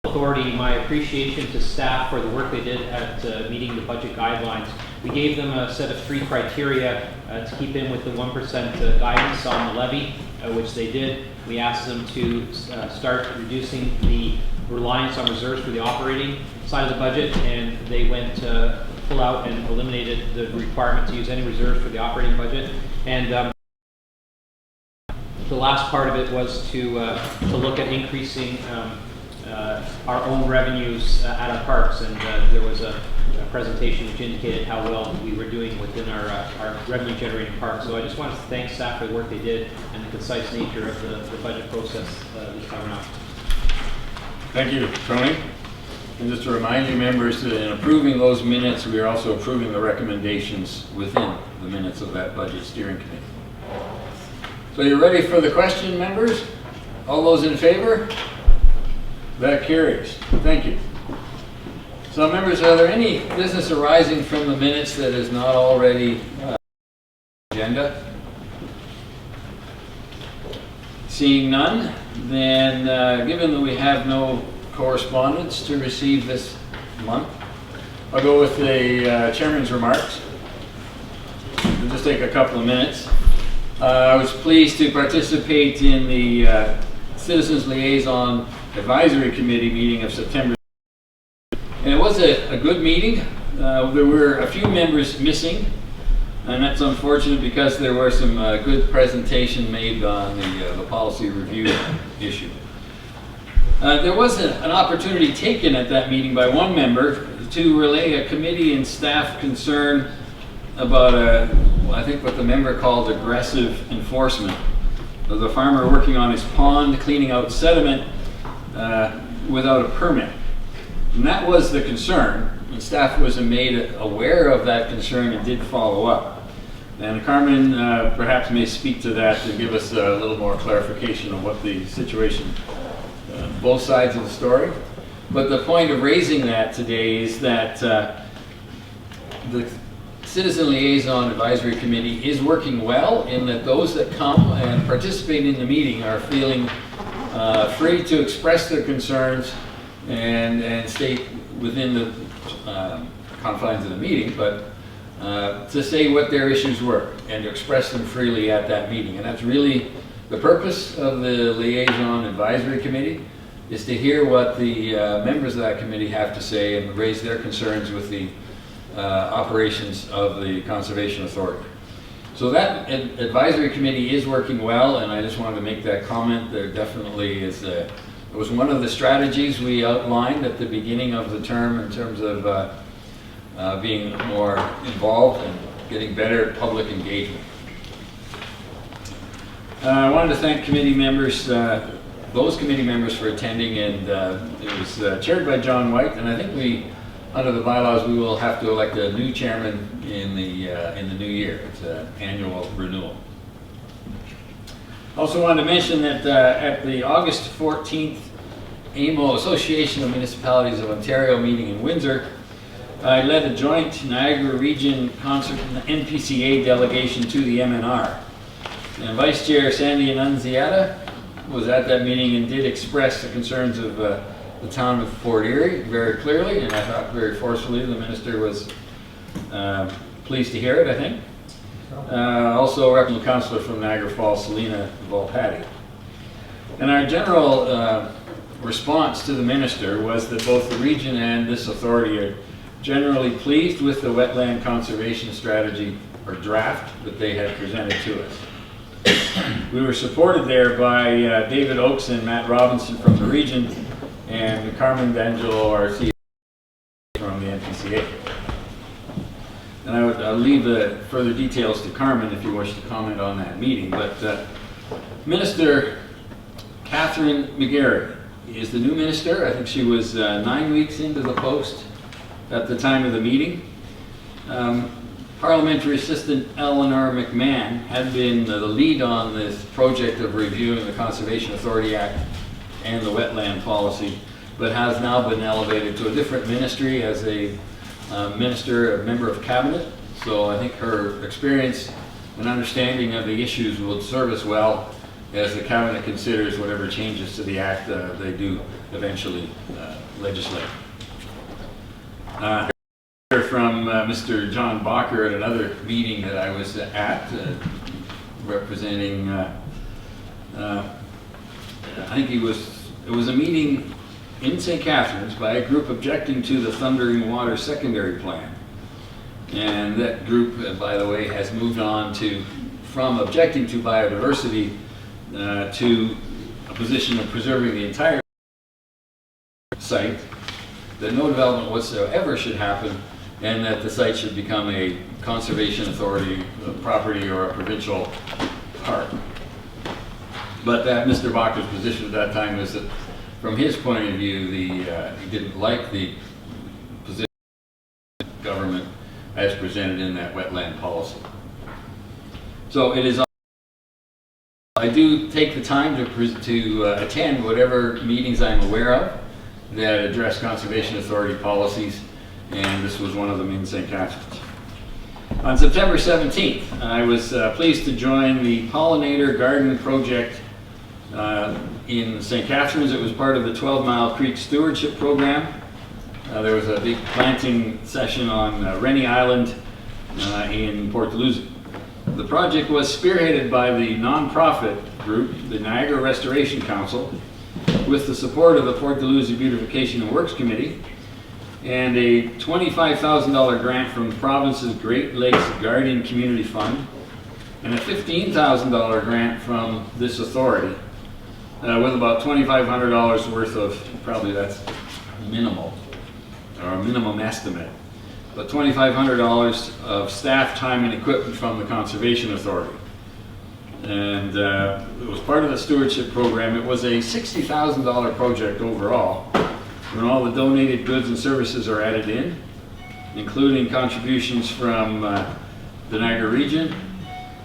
authority my appreciation to staff for the work they did at meeting the budget guidelines. We gave them a set of 3 criteria to keep in with the 1% guidance on the levy, which they did. We asked them to start reducing the reliance on reserves for the operating side of the budget, and they went full out and eliminated the requirement to use any reserves for the operating budget. And the last part of it was to look at increasing our own revenues at our parks, and there was a presentation which indicated how well we were doing within our revenue generating parks. So I just wanted to thank staff for the work they did and the concise nature of the budget process this time around. Thank you, Tony. And just to remind you, members, that in approving those minutes, we are also approving the recommendations within the minutes of that Budget Steering Committee. So you're ready for the question, members? All those in favor? That carries. Thank you. So, members, are there any business arising from the minutes that is not already agenda? Seeing none, then given that we have no correspondence to receive this month, I'll go with the chairman's remarks. It'll just take a couple of minutes. I was pleased to participate in the Citizens Liaison Advisory Committee meeting of September. And it was a good meeting. There were a few members missing, and that's unfortunate because there were some good presentation made on the policy review issue. There was an opportunity taken at that meeting by one member to relay a committee and staff concern about I think what the member called aggressive enforcement of the farmer working on his pond, cleaning out sediment without a permit. And that was the concern, and staff was made aware of that concern and did follow up. And Carmen perhaps may speak to that to give us a little more clarification on what the situation, both sides of the story. But the point of raising that today is that the Citizen Liaison Advisory Committee is working well in that those that come and participate in the meeting are feeling free to express their concerns and stay within the confines of the meeting, but to say what their issues were and to express them freely at that meeting. And that's really the purpose of the Liaison Advisory Committee, is to hear what the members of that committee have to say and raise their concerns with the operations of the Conservation Authority. So that advisory committee is working well, and I just wanted to make that comment. There definitely is it was one of the strategies we outlined at the beginning of the term in terms of being more involved and getting better public engagement. I wanted to thank committee members, those committee members for attending, and it was chaired by John White, and I think under the bylaws, we will have to elect a new chairman in the new year. It's an annual renewal. Also wanted to mention that at the August 14th AMO, Association of Municipalities of Ontario meeting in Windsor, I led a joint Niagara Region NPCA delegation to the MNR. And Vice Chair Sandy Annunziata was at that meeting and did express the concerns of the town of Fort Erie very clearly, and I thought very forcefully. The minister was pleased to hear it, I think. Also, Representative Councillor from Niagara Falls, Selena Volpatti. And our general response to the minister was that both the region and this authority are generally pleased with the wetland conservation strategy or draft that they had presented to us. We were supported there by David Oakes and Matt Robinson from the region, and Carmen D'Angelo, our CEO from the NPCA. And I'll leave the further details to Carmen if you wish to comment on that meeting. But Minister Catherine McGarry is the new minister. I think she was 9 weeks into the post at the time of the meeting. Parliamentary Assistant Eleanor McMahon had been the lead on this project of reviewing the Conservation Authority Act and the wetland policy, but has now been elevated to a different ministry as a minister, a member of cabinet. So I think her experience and understanding of the issues will serve us well as the cabinet considers whatever changes to the act they do eventually legislate. From Mr. John Bacher at another meeting that I was at, representing, I think it was a meeting in St. Catharines by a group objecting to the Thundering Water Secondary Plan. And that group, by the way, has moved on from objecting to biodiversity to a position of preserving the entire site, that no development whatsoever should happen, and that the site should become a conservation authority property or a provincial park. But that Mr. Bacher's position at that time was that, from his point of view, he didn't like the position of the government as presented in that wetland policy. So it is. I do take the time to attend whatever meetings I'm aware of that address Conservation Authority policies, and this was one of them in St. Catharines. On September 17th, I was pleased to join the Pollinator Garden Project in St. Catharines. It was part of the 12 Mile Creek Stewardship Program. There was a big planting session on Rennie Island in Port Dalhousie. The project was spearheaded by the nonprofit group, the Niagara Restoration Council, with the support of the Port Dalhousie Beautification and Works Committee, and a $25,000 grant from the province's Great Lakes Guardian Community Fund, and a $15,000 grant from this authority, with about $2,500 worth of, probably that's minimal, or a minimum estimate, but $2,500 of staff time and equipment from the Conservation Authority. And it was part of the stewardship program. It was a $60,000 project overall, when all the donated goods and services are added in, including contributions from the Niagara region,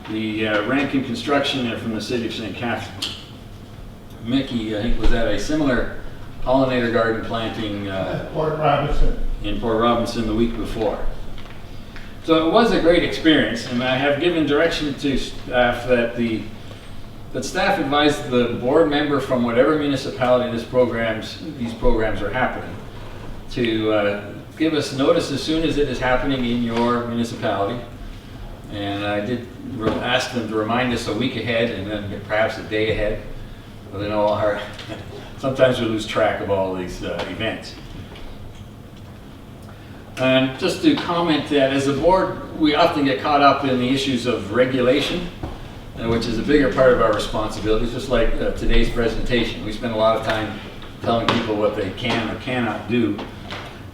the Rankin Construction, and from the city of St. Catharines. Mickey, I think, was at a similar pollinator garden planting Port Robinson. in Port Robinson the week before. So it was a great experience, and I have given direction to staff that staff advised the board member from whatever municipality these programs are happening to give us notice as soon as it is happening in your municipality. And I did ask them to remind us a week ahead and then perhaps a day ahead. But you know, sometimes we lose track of all these events. And just to comment that as a board, we often get caught up in the issues of regulation, which is a bigger part of our responsibilities, just like today's presentation. We spend a lot of time telling people what they can or cannot do.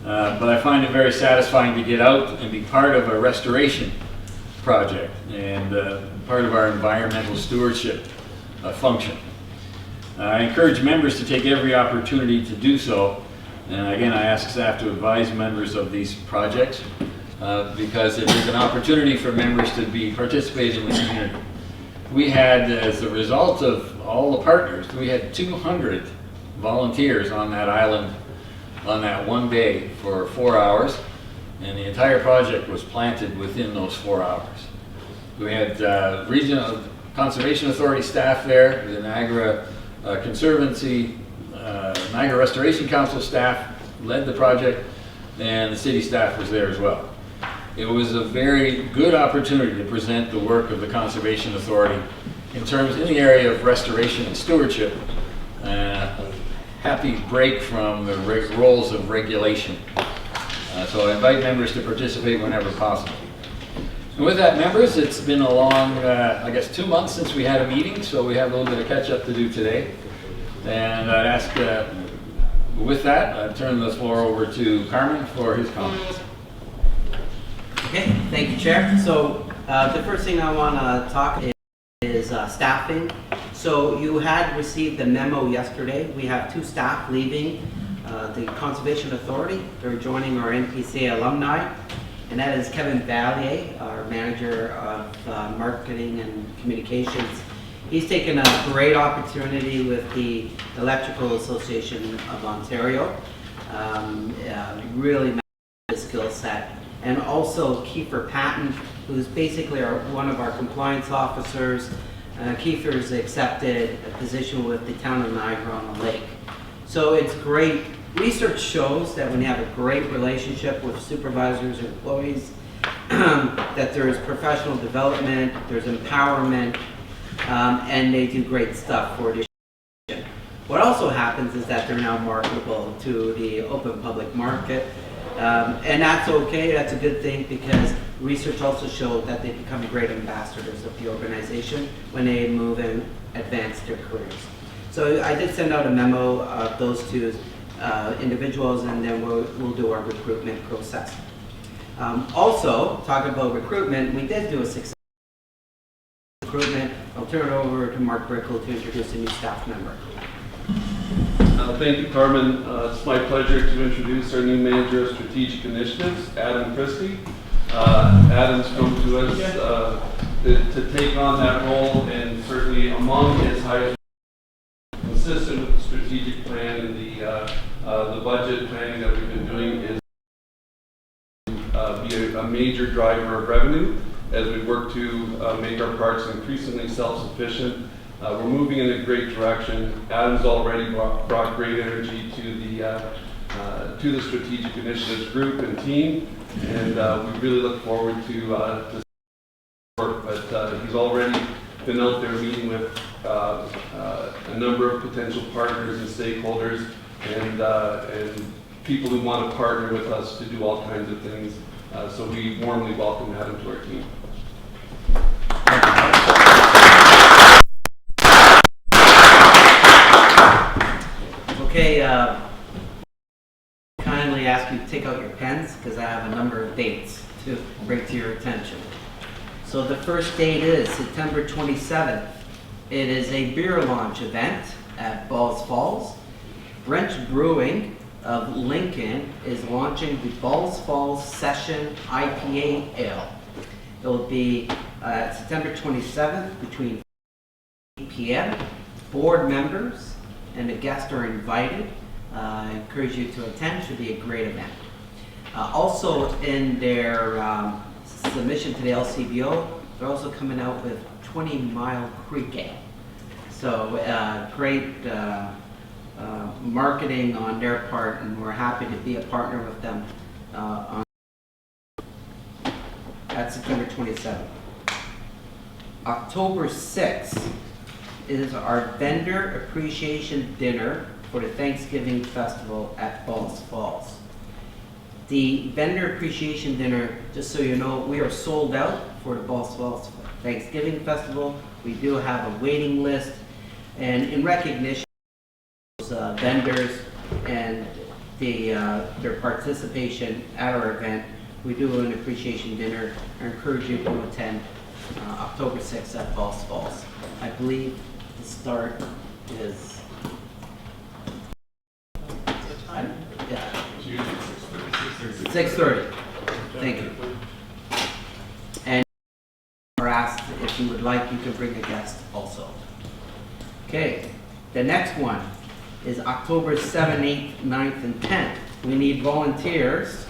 But I find it very satisfying to get out and be part of a restoration project and part of our environmental stewardship function. I encourage members to take every opportunity to do so. And again, I ask staff to advise members of these projects because it is an opportunity for members to be participating in the community. We had, as a result of all the partners, we had 200 volunteers on that island on that one day for 4 hours, and the entire project was planted within those 4 hours. We had Regional Conservation Authority staff there, the Niagara Conservancy, Niagara Restoration Council staff led the project, and the city staff was there as well. It was a very good opportunity to present the work of the Conservation Authority in the area of restoration and stewardship. A happy break from the roles of regulation. So I invite members to participate whenever possible. And with that, members, it's been a long, I guess 2 months since we had a meeting, so we have a little bit of catch up to do today. And I'd ask, with that, I'd turn the floor over to Carmen for his comments. Okay, thank you, Chair. So the first thing I want to talk is staffing. So you had received the memo yesterday. We have 2 staff leaving the Conservation Authority. They're joining our NPCA alumni, and that is Kevin Vallier, our Manager of Marketing and Communications. He's taken a great opportunity with the Electrical Association of Ontario. Really his skill set. And also Kiefer Patton, who's basically one of our compliance officers. Kiefer's accepted a position with the town of Niagara on the Lake. So it's great. Research shows that when you have a great relationship with supervisors and employees, that there is professional development, there's empowerment, and they do great stuff for the organization. What also happens is that they're now marketable to the open public market. And that's okay, that's a good thing, because research also showed that they become great ambassadors of the organization when they move and advance their careers. So I did send out a memo of those 2 individuals, and then we'll do our recruitment process. Also, talking about recruitment, we did do a successful recruitment. I'll turn it over to Mark Brickle to introduce a new staff member. Thank you, Carmen. It's my pleasure to introduce our new Manager of Strategic Initiatives, Adam Christie. Adam's come to us to take on that role, and certainly among his highest, consistent with the strategic plan and the budget planning that we've been doing, is be a major driver of revenue as we work to make our parks increasingly self-sufficient. We're moving in a great direction. Adam's already brought great energy to the strategic initiatives group and team, and we really look forward to work. But he's already been out there meeting with a number of potential partners and stakeholders, and people who want to partner with us to do all kinds of things. So we warmly welcome Adam to our team. Okay, kindly ask you to take out your pens, because I have a number of dates to bring to your attention. So the first date is September 27th. It is a beer launch event at Balls Falls. Brent Brewing of Lincoln is launching the Balls Falls Session IPA Ale. It will be September 27th between 8 p.m. Board members and the guests are invited. I encourage you to attend. It should be a great event. Also in their submission to the LCBO. They're also coming out with 20 Mile Creek Ale. So great marketing on their part, and we're happy to be a partner with them at September 27th. October 6th is our vendor appreciation dinner for the Thanksgiving festival at Falls Falls. The vendor appreciation dinner, just so you know, we are sold out for the Falls Falls Thanksgiving festival. We do have a waiting list, and in recognition of those vendors and their participation at our event, we do an appreciation dinner. I encourage you to attend October 6th at Falls Falls. I believe the start is 6:30. Thank you. And are asked if you would like, you can bring a guest also. Okay, the next one is October 7th, 8th, 9th, and 10th. We need volunteers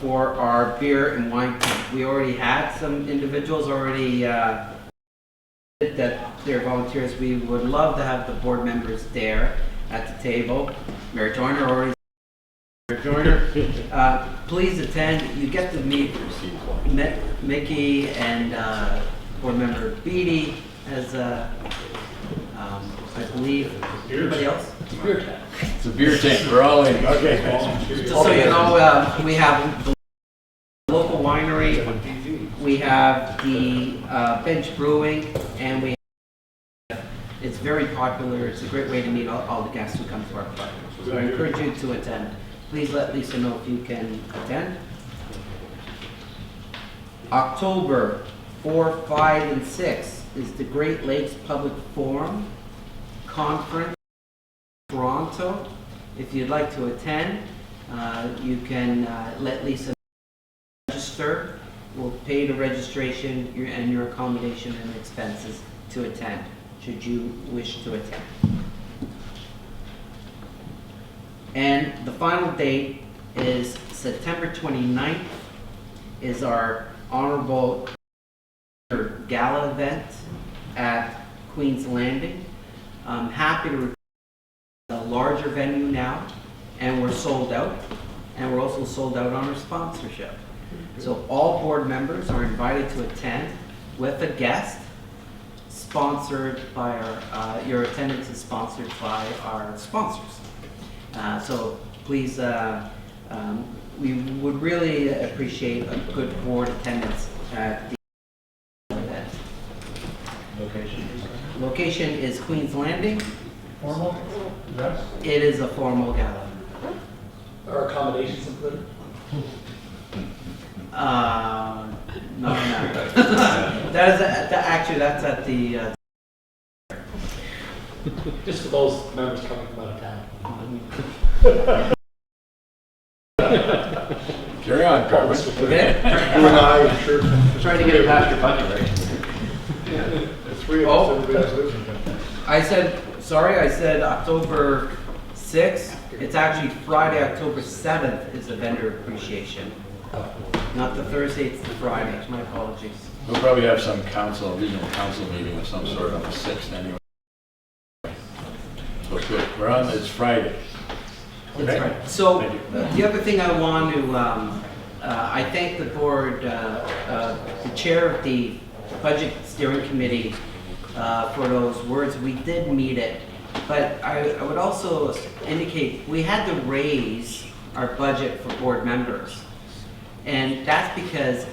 for our beer and wine tent. We already had some individuals already that they're volunteers. We would love to have the board members there at the table. Mayor Joyner already. Mayor Joyner, please attend. You get to meet Mickey and board member Beatty as I believe. Anybody else? It's a beer tent. We're all in. Okay. Just so you know, we have the local winery, we have the Bench Brewing, and it's very popular. It's a great way to meet all the guests who come to our park. So I encourage you to attend. Please let Lisa know if you can attend. October 4, 5, and 6 is the Great Lakes Public Forum Conference in Toronto. If you'd like to attend, you can let Lisa register. We'll pay the registration and your accommodation and expenses to attend, should you wish to attend. And the final date is September 29th, is our Honorable Gala event at Queen's Landing. I'm happy to report a larger venue now, and we're sold out, and we're also sold out on our sponsorship. So all board members are invited to attend with a guest, sponsored by your attendance is sponsored by our sponsors. So please, we would really appreciate a good board attendance at the event. Location is Queen's Landing. Formal? Yes? It is a formal gala. Are accommodations included? No. That is actually that's at the. Just for those members coming from out of town. Carry on, Carmen. Okay. You and I, I'm sure. Trying to get it past your budget, right? The three of us, everybody's losing. I said October 6th. It's actually Friday, October 7th is the vendor appreciation. Not the Thursday, it's the Friday. My apologies. We'll probably have some regional council meeting of some sort on the 6th anyway. So good. We're on, it's Friday. That's right. So the other thing I want to, I thank the board, the chair of the budget steering committee for those words. We did meet it, but I would also indicate we had to raise our budget for board members. And that's because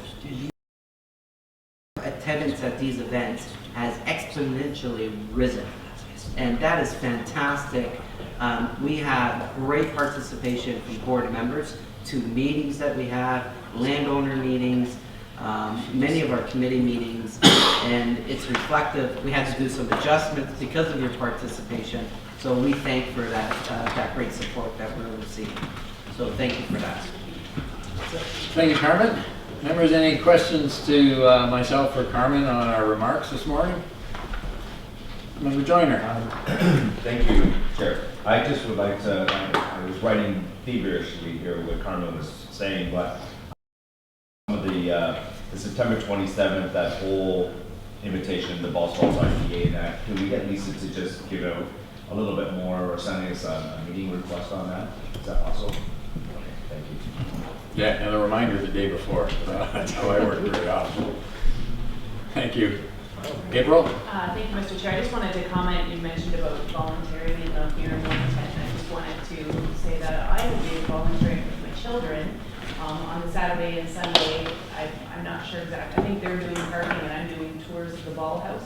attendance at these events has exponentially risen. And that is fantastic. We have great participation from board members to meetings that we have, landowner meetings, many of our committee meetings, and it's reflective. We had to do some adjustments because of your participation, so we thank for that great support that we're receiving. So thank you for that. Thank you, Carmen. Members, any questions to myself or Carmen on our remarks this morning? Member Joyner. Thank you, Chair. I just would like to, I was writing feverishly here what Carmen was saying, but some of the the September 27th, that whole invitation, the Ball Sports IPA, and that, can we get Lisa to just give out a little bit more or send us a meeting request on that? Is that possible? Okay, thank you. Yeah, and a reminder the day before. That's how I work very often. Thank you. April? Thank you, Mr. Chair. I just wanted to comment, you mentioned about volunteering in the Beer and Wine tent. I just wanted to say that I will be volunteering with my children on the Saturday and Sunday. I'm not sure exactly. I think they're doing parking and I'm doing tours of the ball house.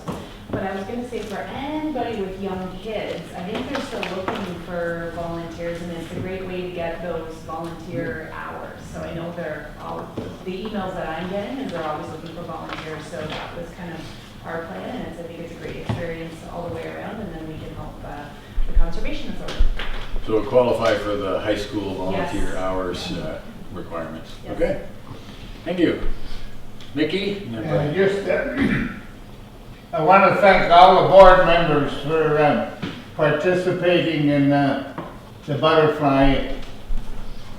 But I was going to say for anybody with young kids, I think they're still looking for volunteers, and it's a great way to get those volunteer hours. So I know the emails that I'm getting is they're always looking for volunteers. So that was kind of our plan, and I think it's a great experience all the way around, and then we can help the conservation authority. So it qualify for the high school volunteer Yes. hours requirements. Yes. Okay, thank you. Mickey? I want to thank all the board members for participating in the butterfly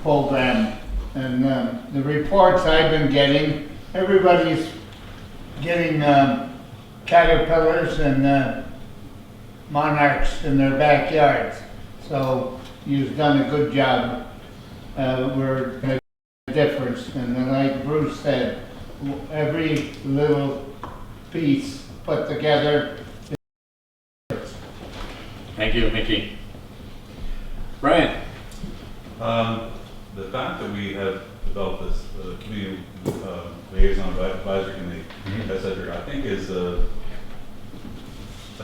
program. And the reports I've been getting, everybody's getting caterpillars and monarchs in their backyards. So you've done a good job. We're going to make a difference. And then like Bruce said, every little piece put together. Thank you, Mickey. Brian? The fact that we have developed this community liaison advisory committee, etc., I think is a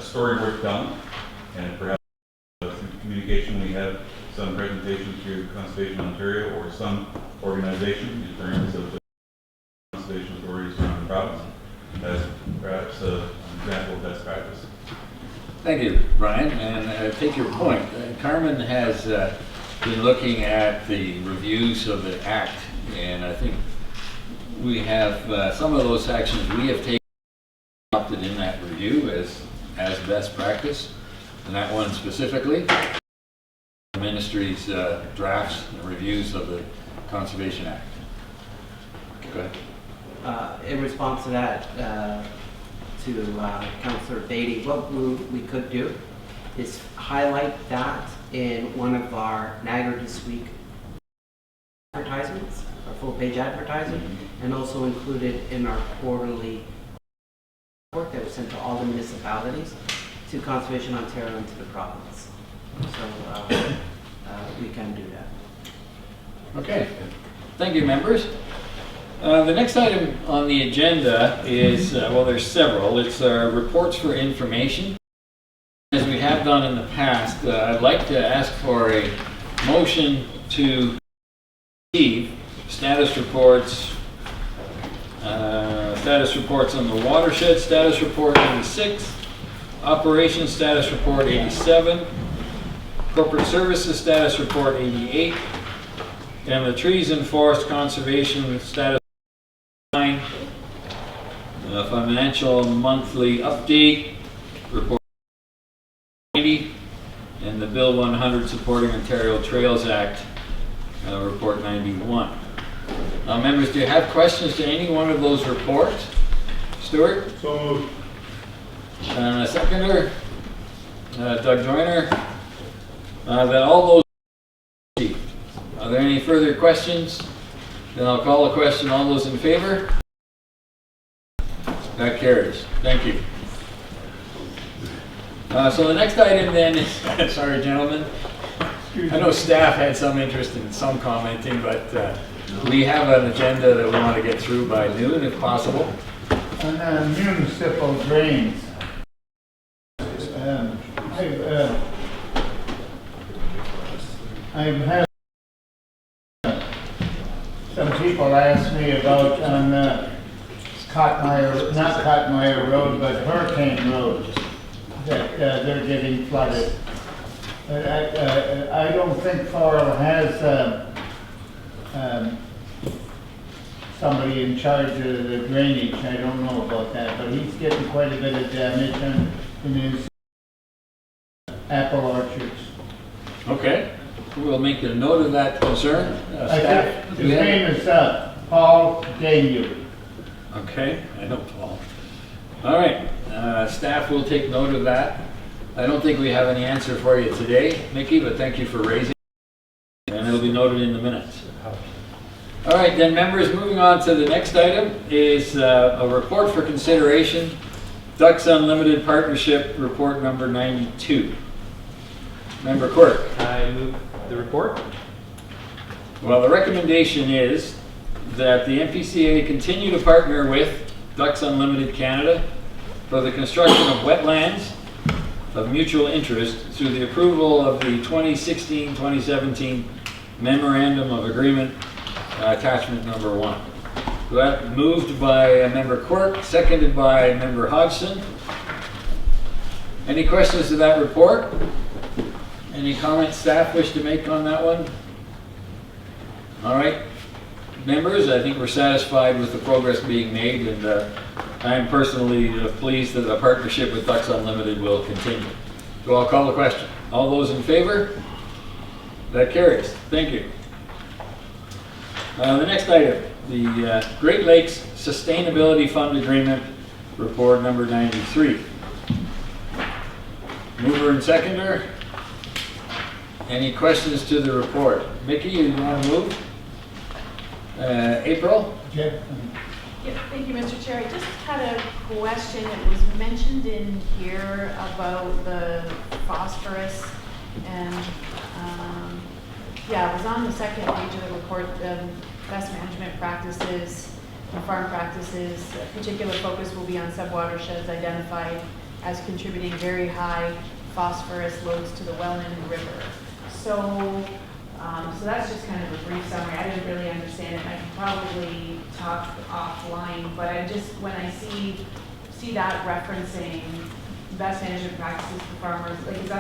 story worth telling, and perhaps through communication we have some presentation through Conservation Ontario or some organization in terms of the conservation authorities around the province as perhaps an example of best practice. Thank you, Brian, and I take your point. Carmen has been looking at the reviews of the Act, and I think we have some of those actions we have taken adopted in that review as best practice, and that one specifically, the Ministry's drafts and reviews of the Conservation Act. Go ahead. In response to that, to Councillor Beatty, what we could do is highlight that in one of our Niagara This Week advertisements, our full page advertising, and also include it in our quarterly report that was sent to all the municipalities, to Conservation Ontario, and to the province. So we can do that. Okay, thank you, members. The next item on the agenda is, well, there's several. It's reports for information. As we have done in the past, I'd like to ask for a motion to receive status reports on the watershed, status report 86, operations status report 87, corporate services status report 88, and the trees and forest conservation status 9, financial monthly update report 90, and the Bill 100 supporting Ontario Trails Act report 91. Members, do you have questions to any one of those reports? Stuart? So moved. And a seconder, Doug Joyner. Then all those. Are there any further questions? Then I'll call a question. All those in favor? That carries. Thank you. So the next item then is, sorry gentlemen, I know staff had some interest in some commenting, but we have an agenda that we want to get through by noon if possible. On municipal drains, I've had some people ask me about on not Cottonmire Road, but Hurricane Road, that they're getting flooded. I don't think Farrell has somebody in charge of the drainage. I don't know about that, but he's getting quite a bit of damage in his apple orchards. Okay, we'll make a note of that concern. His name is Paul Daniel. Okay, I know Paul. All right, staff will take note of that. I don't think we have any answer for you today, Mickey, but thank you for raising it, and it'll be noted in the minutes. All right, then members, moving on to the next item is a report for consideration, Ducks Unlimited Partnership Report number 92. Member Quirk. I move the report. Well, the recommendation is that the NPCA continue to partner with Ducks Unlimited Canada for the construction of wetlands of mutual interest through the approval of the 2016-2017 Memorandum of Agreement, attachment number 1. So that moved by member Quirk, seconded by member Hodgson. Any questions to that report? Any comments staff wish to make on that one? All right, members, I think we're satisfied with the progress being made, and I am personally pleased that the partnership with Ducks Unlimited will continue. So I'll call the question. All those in favor? That carries. Thank you. The next item, the Great Lakes Sustainability Fund Agreement, report number 93. Mover and seconder. Any questions to the report? Mickey, you want to move? April? Yeah, thank you, Mr. Chair. I just had a question. It was mentioned in here about the phosphorus, and yeah, it was on the second page of the report, best management practices and farm practices. A particular focus will be on subwatersheds identified as contributing very high phosphorus loads to the Welland River. So that's just kind of a brief summary. I didn't really understand it, and I can probably talk offline, but I just, when I see that referencing best management practices for farmers, like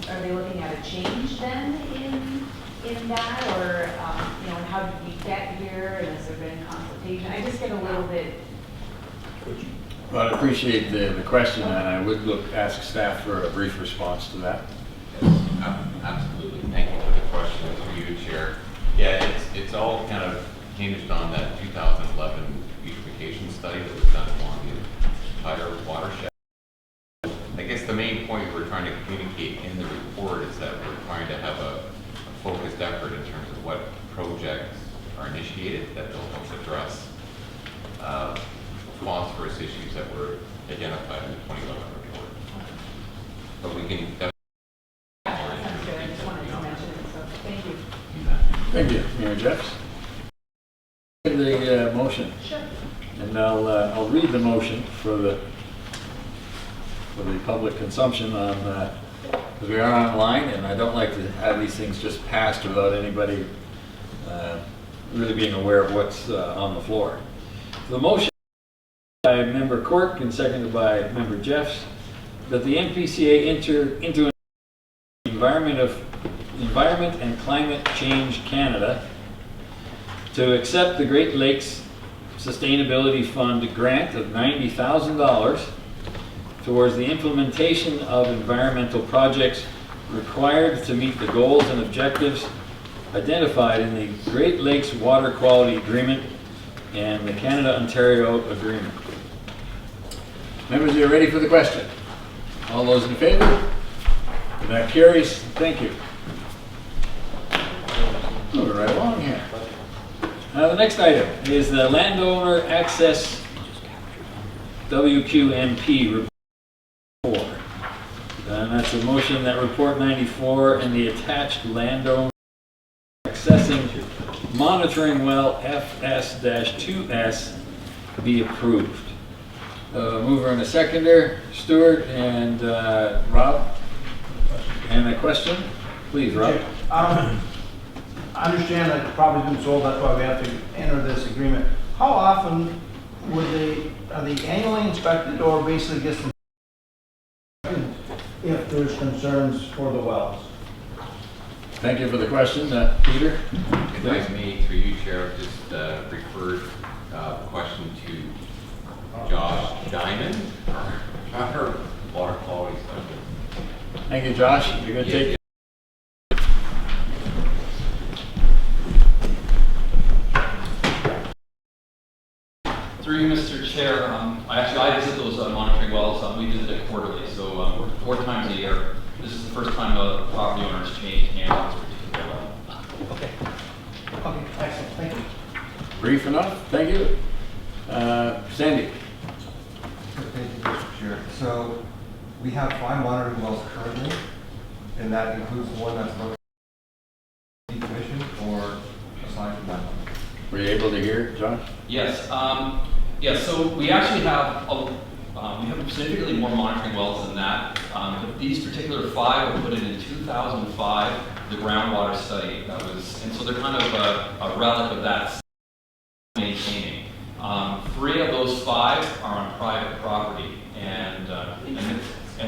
are they looking at a change then in that, or you know, and how did we get here, and has there been consultation? I just get a little bit. Well, I appreciate the question, and I would ask staff for a brief response to that. Absolutely. Thank you for the question. Through you, Chair. Yeah, it's all kind of hinged on that 2011 beautification study that was done along the entire watershed. I guess the main point we're trying to communicate in the report is that we're trying to have a focused effort in terms of what projects are initiated that will help address phosphorus issues that were identified in the 2011 report. But we can definitely. Thank you, Mayor Jeffs. The motion. Sure. And I'll read the motion for the public consumption on because we are online, and I don't like to have these things just passed without anybody really being aware of what's on the floor. The motion by member Quirk and seconded by member Jeffs that the NPCA enter into an Environment and Climate Change Canada to accept the Great Lakes Sustainability Fund grant of $90,000 towards the implementation of environmental projects required to meet the goals and objectives identified in the Great Lakes Water Quality Agreement and the Canada-Ontario Agreement. Members, are you ready for the question? All those in favor? That carries. Thank you. Moving right along here. The next item is the Landowner Access WQMP Report 4. And that's a motion that Report 94 and the attached Landowner Accessing Monitoring Well FS-2S be approved. Mover and a seconder, Stuart and Rob. And a question? Please, Rob. I understand that it's probably been sold, that's why we have to enter this agreement. How often are they annually inspected, or basically just if there's concerns for the wells? Thank you for the question. Peter? If I may, through you, Chair, just referred the question to Josh Diamond, our water quality specialist. Thank you, Josh. You're going to take Through you, Mr. 4 times a year. This is the first time a property owner has changed hands on this particular well. Okay. Okay, excellent, thank you. Brief enough, thank you. Sandy? Thank you, Mr. Chair. So we have 5 monitoring wells currently, and that includes the one that's about to be decommissioned, or aside from that one? Were you able to hear, John? Yes. Yes. So we actually have we have significantly more monitoring wells than that. But these particular 5 were put in 2005, the groundwater study that was, and so they're kind of a relic of that maintaining. 3 of those 5 are on private property, and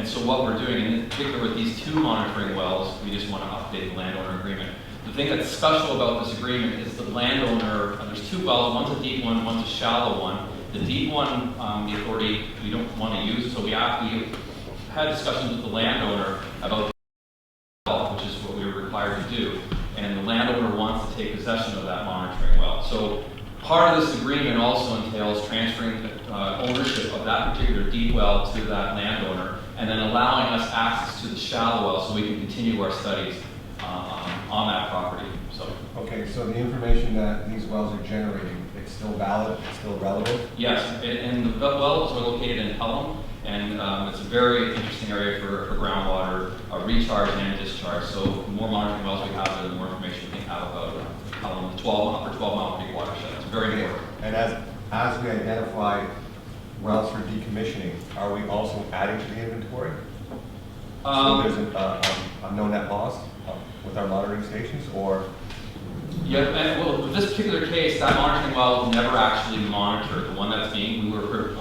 so what we're doing, in particular with these 2 monitoring wells, we just want to update the landowner agreement. The thing that's special about this agreement is the landowner, there's 2 wells, one's a deep one, one's a shallow one. The deep one, the authority, we don't want to use, so we had discussions with the landowner about the well, which is what we were required to do, and the landowner wants to take possession of that monitoring well. So part of this agreement also entails transferring ownership of that particular deep well to that landowner, and then allowing us access to the shallow well so we can continue our studies on that property. So. Okay, so the information that these wells are generating, it's still valid, it's still relevant? Yes, and the wells are located in Pelham, and it's a very interesting area for groundwater recharge and discharge. So the more monitoring wells we have, the more information we can have about Pelham, the 12-mile peak watershed. It's very important. And as we identify wells for decommissioning, are we also adding to the inventory? So there's a no net loss with our monitoring stations, or? Yeah, and well, with this particular case, that monitoring well was never actually monitored. The one that's being, we were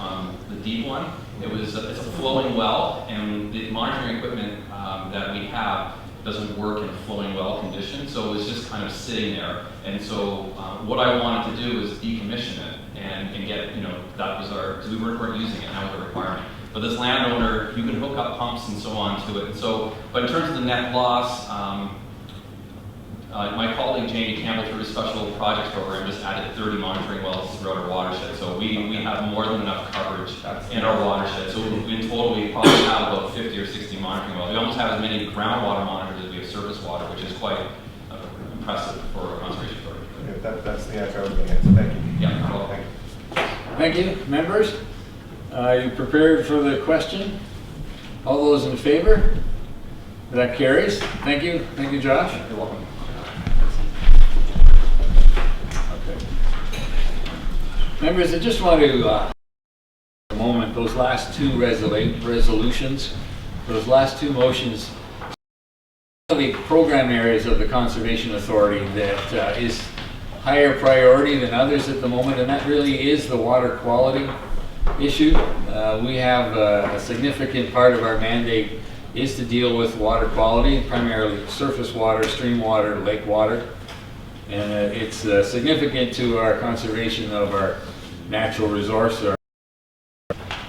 the deep one. It's a flowing well, and the monitoring equipment that we have doesn't work in a flowing well condition, so it was just kind of sitting there. And so what I wanted to do was decommission it and get, that was because we weren't using it, and that was a requirement. But this landowner, you can hook up pumps and so on to it. And so, but in terms of the net loss, my colleague Jamie Campbell, through his special projects program, just added 30 monitoring wells throughout our watershed. So we have more than enough coverage in our watershed. So in total, we probably have about 50 or 60 monitoring wells. We almost have as many groundwater monitors as we have surface water, which is quite impressive for a conservation authority. Yeah, that's the answer I was going to answer. Thank you. Yeah, well, thank you. Thank you. Members, are you prepared for the question? All those in favor? That carries. Thank you. Thank you, Josh. you're welcome. Okay. Members, I just want to a moment, those last 2 resolutions, those last 2 motions, the program areas of the Conservation Authority that is higher priority than others at the moment, and that really is the water quality issue. We have a significant part of our mandate is to deal with water quality, primarily surface water, stream water, lake water. And it's significant to our conservation of our natural resource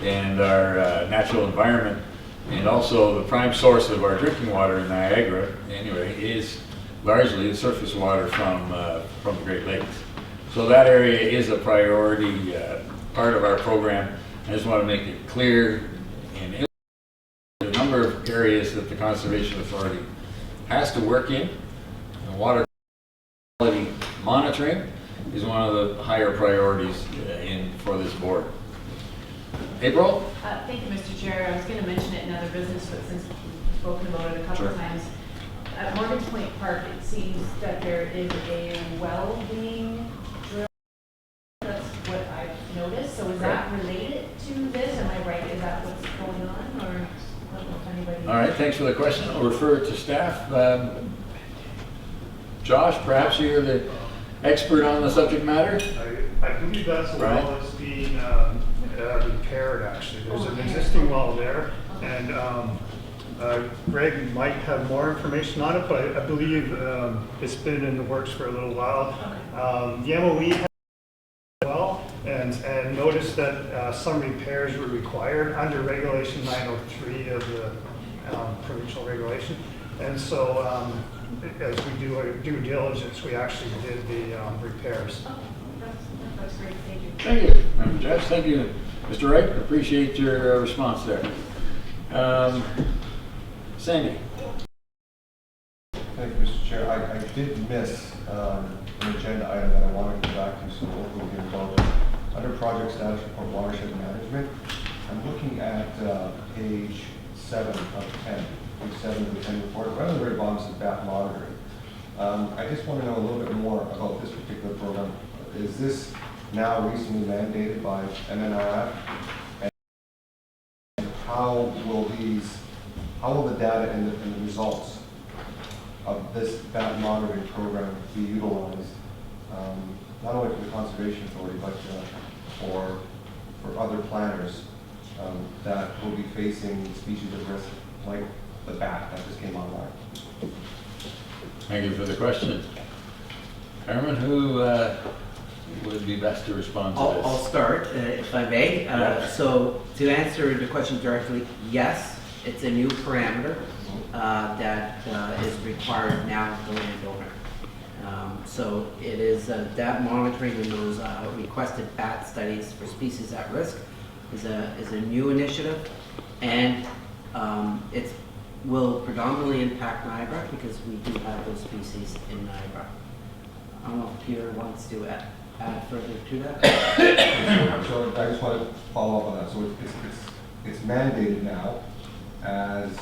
and our natural environment. And also the prime source of our drinking water in Niagara, anyway, is largely the surface water from the Great Lakes. So that area is a priority part of our program. I just want to make it clear in the number of areas that the Conservation Authority has to work in. And water quality monitoring is one of the higher priorities for this board. April? Thank you, Mr. Chair. I was going to mention it in other business, but since we've spoken about it a couple of times, at Morgan's Point Park, it seems that there is a well being drilled. That's what I've noticed. So is that related to this? Am I right? Is that what's going on? Or I don't know if anybody... All right, thanks for the question. I'll refer it to staff. Josh, perhaps you're the expert on the subject matter? I believe that's the well that's being repaired, actually. There's an existing well there, and Greg might have more information on it, but I believe it's been in the works for a little while. The MOE had well and noticed that some repairs were required under Regulation 903 of the provincial regulation. And so as we do our due diligence, we actually did the repairs. Oh, that's great. Thank you. Thank you, Member Josh. Thank you, Mr. Wright. Appreciate your response there. Sandy? Thank you, Mr. Chair. I did miss an agenda item that I wanted to go back to, so hopefully we'll get involved. Under project status report watershed management, I'm looking at page 7 of 10, page 7 of the 10 report. Right on the very bottom says BAT monitoring. I just want to know a little bit more about this particular program. Is this now recently mandated by MNRF? And how will the data and the results of this BAT monitoring program be utilized, not only for the Conservation Authority, but for other planners that will be facing species of risk like the bat that just came online? Thank you for the question. Carmen, who would be best to respond to this? I'll start, if I may. Yeah. So to answer the question directly, yes, it's a new parameter that is required now of the landowner. So it is that monitoring and those requested bat studies for species at risk is a new initiative, and it will predominantly impact Niagara because we do have those species in Niagara. I don't know if Peter wants to add further to that. So I just want to follow up on that. So it's mandated now as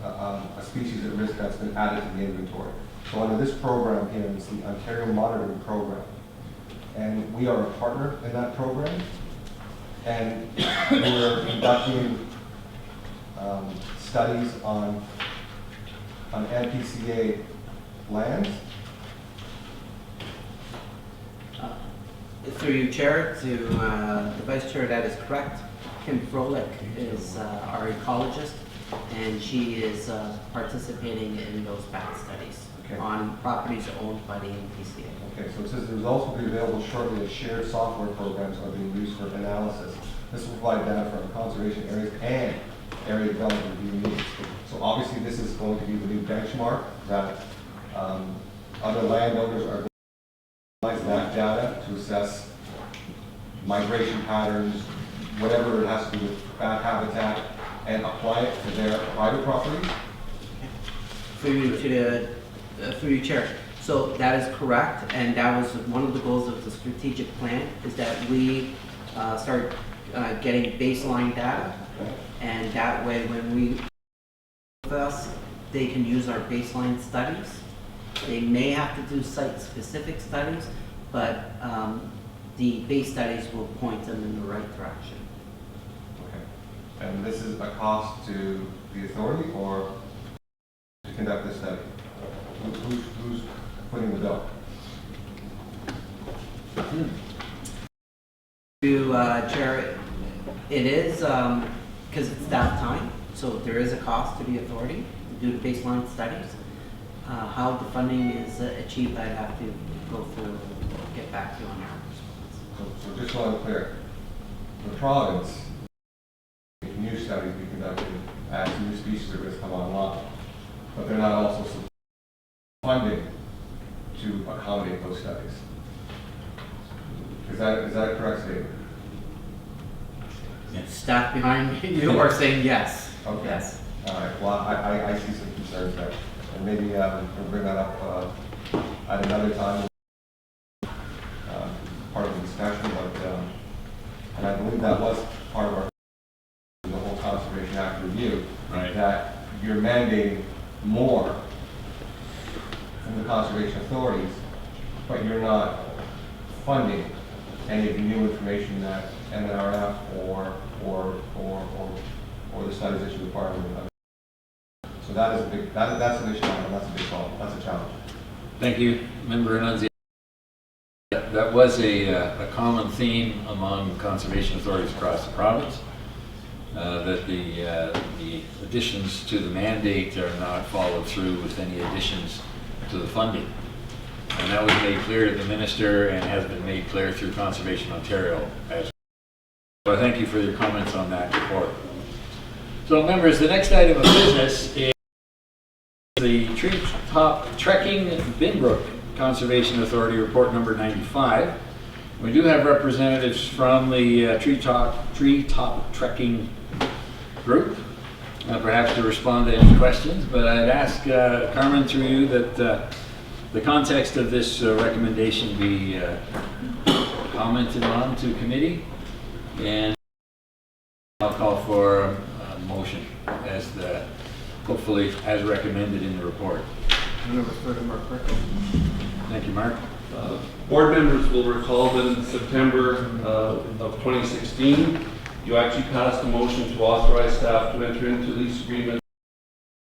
a species at risk that's been added to the inventory. So under this program here, it's the Ontario Monitoring Program. And we are a partner in that program. And we're conducting studies on NPCA lands. Through you, Chair, to the Vice Chair, that is correct. Kim Froelich is our ecologist, and she is participating in those bat studies on properties owned by the NPCA. Okay, so it says the results will be available shortly as shared software programs are being used for analysis. This will provide data from conservation areas and area development review needs. So obviously this is going to be the new benchmark that other landowners are going to utilize that data to assess migration patterns, whatever it has to do with bat habitat, and apply it to their private properties. Through you, Chair. So that is correct, and that was one of the goals of the strategic plan, is that we start getting baseline data, and that way when we with us, they can use our baseline studies. They may have to do site-specific studies, but the base studies will point them in the right direction. Okay. And this is a cost to the authority or to conduct this study? Who's putting the bill? To Chair, it is because it's staff time, so there is a cost to the authority to do the baseline studies. How the funding is achieved, I'd have to go through and get back to you on that response. So just so I'm clear, the province, new studies be conducted as new species of risk come online, but they're not also funding to accommodate those studies. Is that a correct statement? Staff behind you are saying yes. Okay. Yes. All right. Well, I see some concerns there, and maybe we'll bring that up at another time, part of the discussion. But and I believe that was part of the whole Conservation Act review, right? That you're mandating more from the conservation authorities, but you're not funding any of the new information that MNRF or the studies that you require. So that is a big, that's an issue, and that's a big problem. That's a challenge. Thank you, Member Annunziata. That was a common theme among conservation authorities across the province, that the additions to the mandate are not followed through with any additions to the funding. And that was made clear to the minister and has been made clear through Conservation Ontario as well. So I thank you for your comments on that report. So members, the next item of business is the Treetop Trekking Binbrook Conservation Authority Report number 95. We do have representatives from the Treetop Trekking Group. perhaps to respond to any questions, but I'd ask Carmen through you that the context of this recommendation be commented on to committee, and I'll call for a motion as hopefully as recommended in the report. I'm going to refer to Mark Brickle. Thank you, Mark. Board members will recall that in September of 2016, you actually passed a motion to authorize staff to enter into lease agreement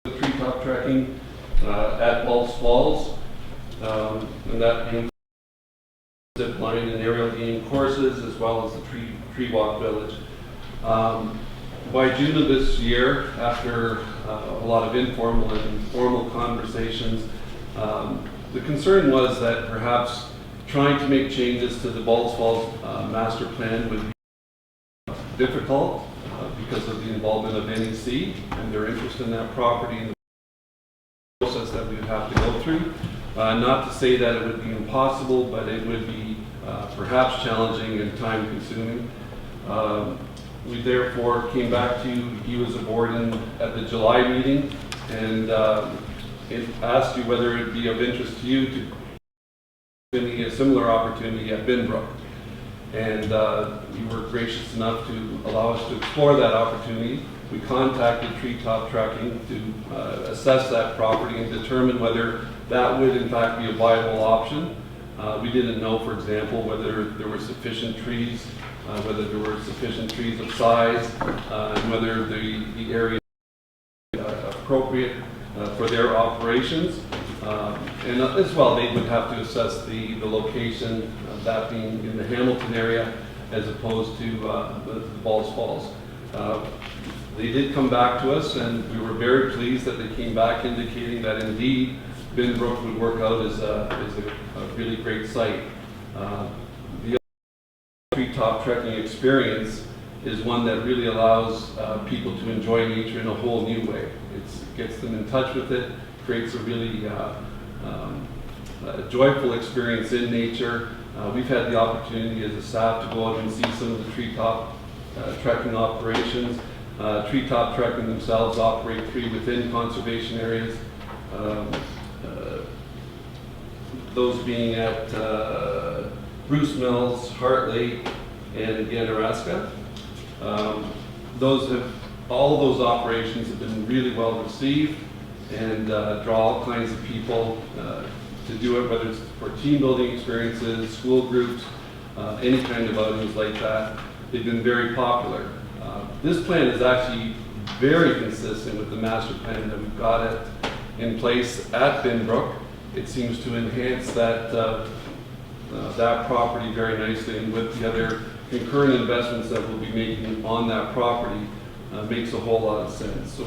with treetop trekking at Balls Falls, and that includes zip line and aerial game courses, as well as the tree walk village. By June of this year, after a lot of informal and formal conversations, the concern was that perhaps trying to make changes to the Balls Falls master plan would be difficult because of the involvement of NEC and their interest in that property and the process that we would have to go through. Not to say that it would be impossible, but it would be perhaps challenging and time consuming. We therefore came back to you as a board at the July meeting and asked you whether it would be of interest to you to any a similar opportunity at Binbrook. And you were gracious enough to allow us to explore that opportunity. We contacted Treetop Trekking to assess that property and determine whether that would in fact be a viable option. We didn't know, for example, whether there were sufficient trees, whether there were sufficient trees of size, and whether the area appropriate for their operations. And as well, they would have to assess the location, that being in the Hamilton area, as opposed to the Balls Falls. They did come back to us, and we were very pleased that they came back indicating that indeed Binbrook would work out as a really great site. The treetop trekking experience is one that really allows people to enjoy nature in a whole new way. It gets them in touch with it, creates a really joyful experience in nature. We've had the opportunity as a staff to go out and see some of the treetop trekking operations. Treetop trekking themselves operate 3 within conservation areas. Those being at Bruce Mills, Heart Lake, and Ganaraska. All those operations have been really well received and draw all kinds of people to do it, whether it's for team building experiences, school groups, any kind of outings like that. They've been very popular. This plan is actually very consistent with the master plan that we've got it in place at Binbrook. It seems to enhance that property very nicely, and with the other concurrent investments that we'll be making on that property, makes a whole lot of sense. So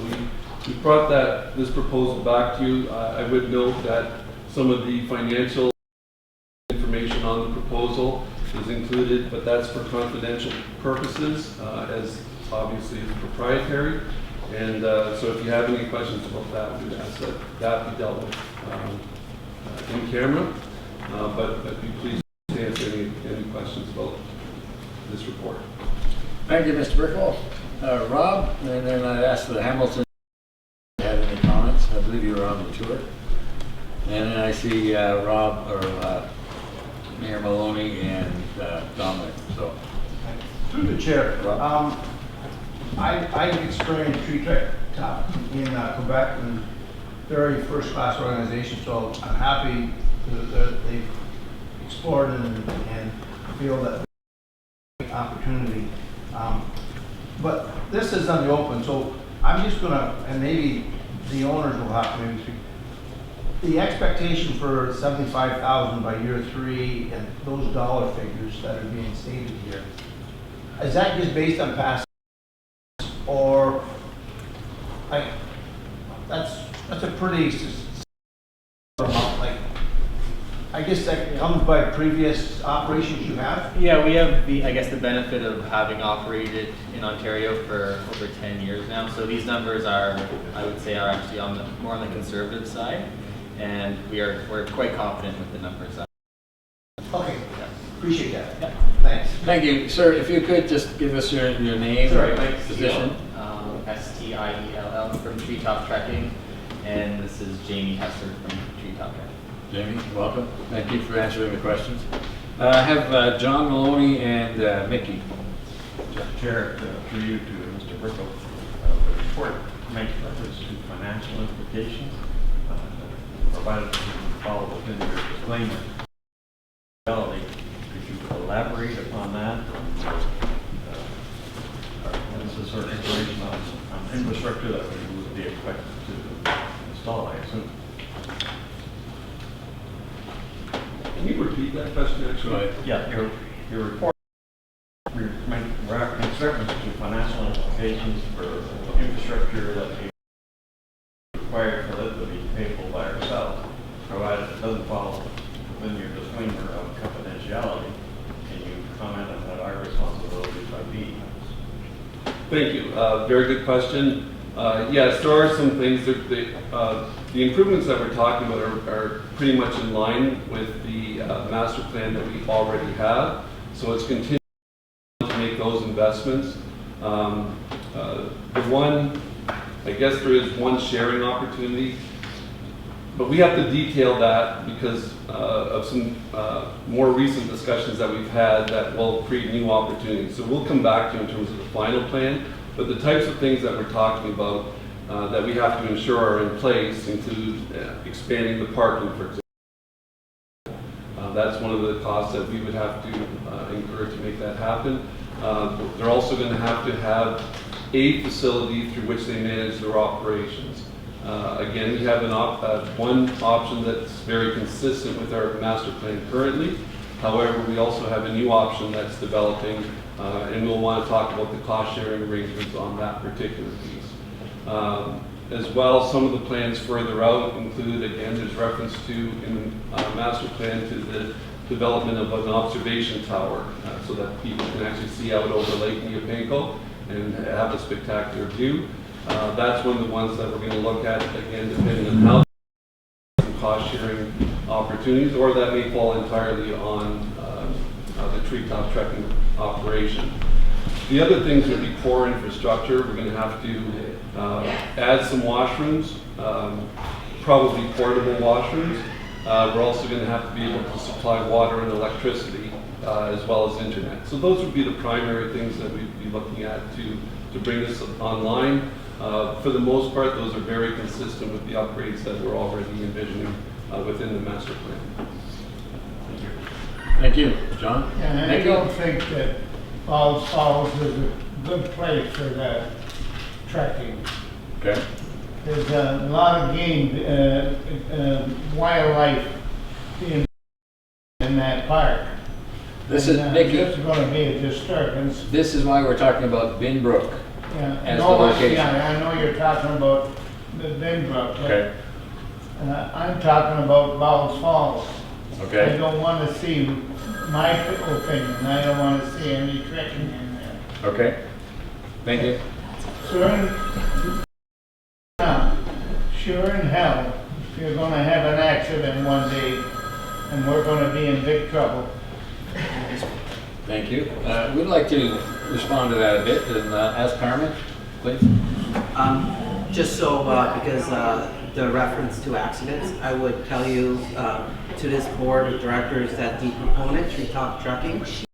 we brought this proposal back to you. I would note that some of the financial information on the proposal is included, but that's for confidential purposes, as obviously it's proprietary. And so if you have any questions about that, we would ask that that be dealt with in camera. But be pleased to answer any questions about this report. Thank you, Mr. Brickle. Rob, and then I'd ask the Hamilton if you had any comments. I believe you were on the tour. And then I see Rob, or Mayor Maloney and Dominic. So, through the chair, I've experienced tree top in Quebec, and very first class organization, so I'm happy that they've explored and feel that opportunity. But this is on the open, so I'm just gonna, and maybe the owners will have to maybe speak. The expectation for 75,000 by year 3 and those dollar figures that are being stated here, is that just based on past, or like that's a pretty amount, like I guess that comes by previous operations you have? Yeah, we have the benefit of having operated in Ontario for over 10 years now. So these numbers are, I would say, are actually more on the conservative side, and we're quite confident with the numbers. Okay, yeah. Appreciate that. Yeah. Thanks. Thank you, sir. If you could just give us your name, Sorry, or Mike position. STI IELL from Treetop Trekking, and this is Jamie Hester from Treetop Trekking. Jamie, welcome. Thank you for answering the questions. I have John Maloney and Mickey. Chair, through you to Mr. Brickle, the report makes reference to financial implications, provided you can follow within your disclaimer. Could you elaborate upon that? This is sort of information on infrastructure that we would be expected to install, I assume. Can you repeat that question actually? Yeah, your report makes reference to financial implications for infrastructure that is required for it to be payable by ourselves, provided it doesn't fall within your disclaimer of confidentiality. Can you comment on what our responsibilities might be? Thank you. Very good question. Yes, there are some things that the improvements that we're talking about are pretty much in line with the master plan that we already have. So it's continuing to make those investments. I guess there is one sharing opportunity, but we have to detail that because of some more recent discussions that we've had that will create new opportunities. So we'll come back to you in terms of the final plan, but the types of things that we're talking about that we have to ensure are in place include expanding the parking, for example. That's one of the costs that we would have to incur to make that happen. They're also going to have a facility through which they manage their operations. Again, we have one option that's very consistent with our master plan currently. However, we also have a new option that's developing, and we'll want to talk about the cost sharing arrangements on that particular piece. As well, some of the plans further out include, again, there's reference to in master plan to the development of an observation tower so that people can actually see out over Lake Neopanco and have a spectacular view. That's one of the ones that we're going to look at, again, depending on how cost sharing opportunities, or that may fall entirely on the treetop trekking operation. The other things would be core infrastructure. We're going to have to add some washrooms, probably portable washrooms. We're also going to have to be able to supply water and electricity as well as internet. So those would be the primary things that we'd be looking at to bring this online. For the most part, those are very consistent with the upgrades that we're already envisioning within the master plan. Thank you. Thank you, John. And I don't think that Falls is a good place for the trekking. Okay. There's a lot of game, wildlife in that park. This is Mickey. This is going to be a disturbance. This is why we're talking about Bin Brook as the No, location. yeah, I know you're talking about the Binbrook, but Okay. I'm talking about Bowles Falls. Okay. I don't want to see, my opinion, I don't want to see any trekking in there. Okay. Thank you. Sure in hell, you're going to have an accident one day, and we're going to be in big trouble. Thank you. We'd like to respond to that a bit and ask Carmen, please. Just so, because the reference to accidents, I would tell you to this board of directors that the proponent, Treetop Trucking, she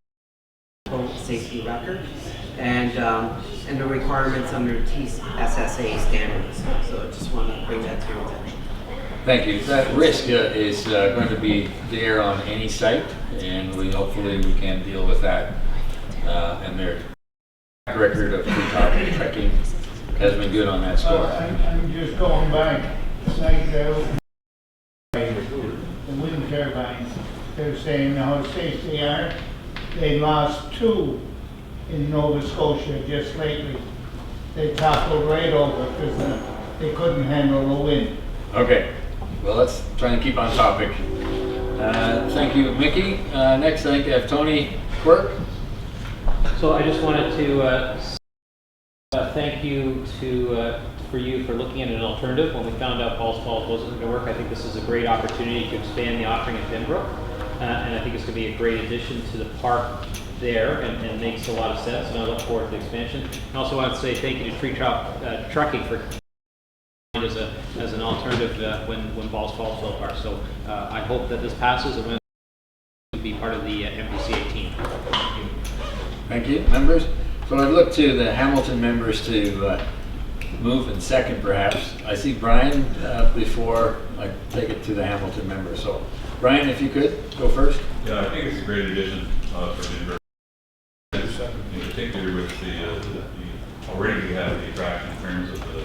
has a safety record and the requirements under TSSA standards. So I just want to bring that to your attention. Thank you. That risk is going to be there on any site, and hopefully we can deal with that. And their track record of treetop trekking has been good on that score. I'm just going back, like the wind turbines, they're saying how safe they are. They lost 2 in Nova Scotia just lately. They toppled right over because they couldn't handle the wind. Okay. Well, let's try and keep on topic. Thank you, Mickey. Next, I think I have Tony Quirk. So I just wanted to thank you for looking at an alternative. When we found out Falls wasn't going to work, I think this is a great opportunity to expand the offering at Binbrook, and I think it's going to be a great addition to the park there and makes a lot of sense, and I look forward to the expansion. And also want to say thank you to Tree Trucking for as an alternative when Balls Falls fell apart. So I hope that this passes and will be part of the NPCA team. Thank you, members. So I'd look to the Hamilton members to move and second, perhaps. I see Brian before I take it to the Hamilton members. So Brian, if you could go first. Yeah, I think it's a great addition for the in particular with the already we have the attraction in terms of the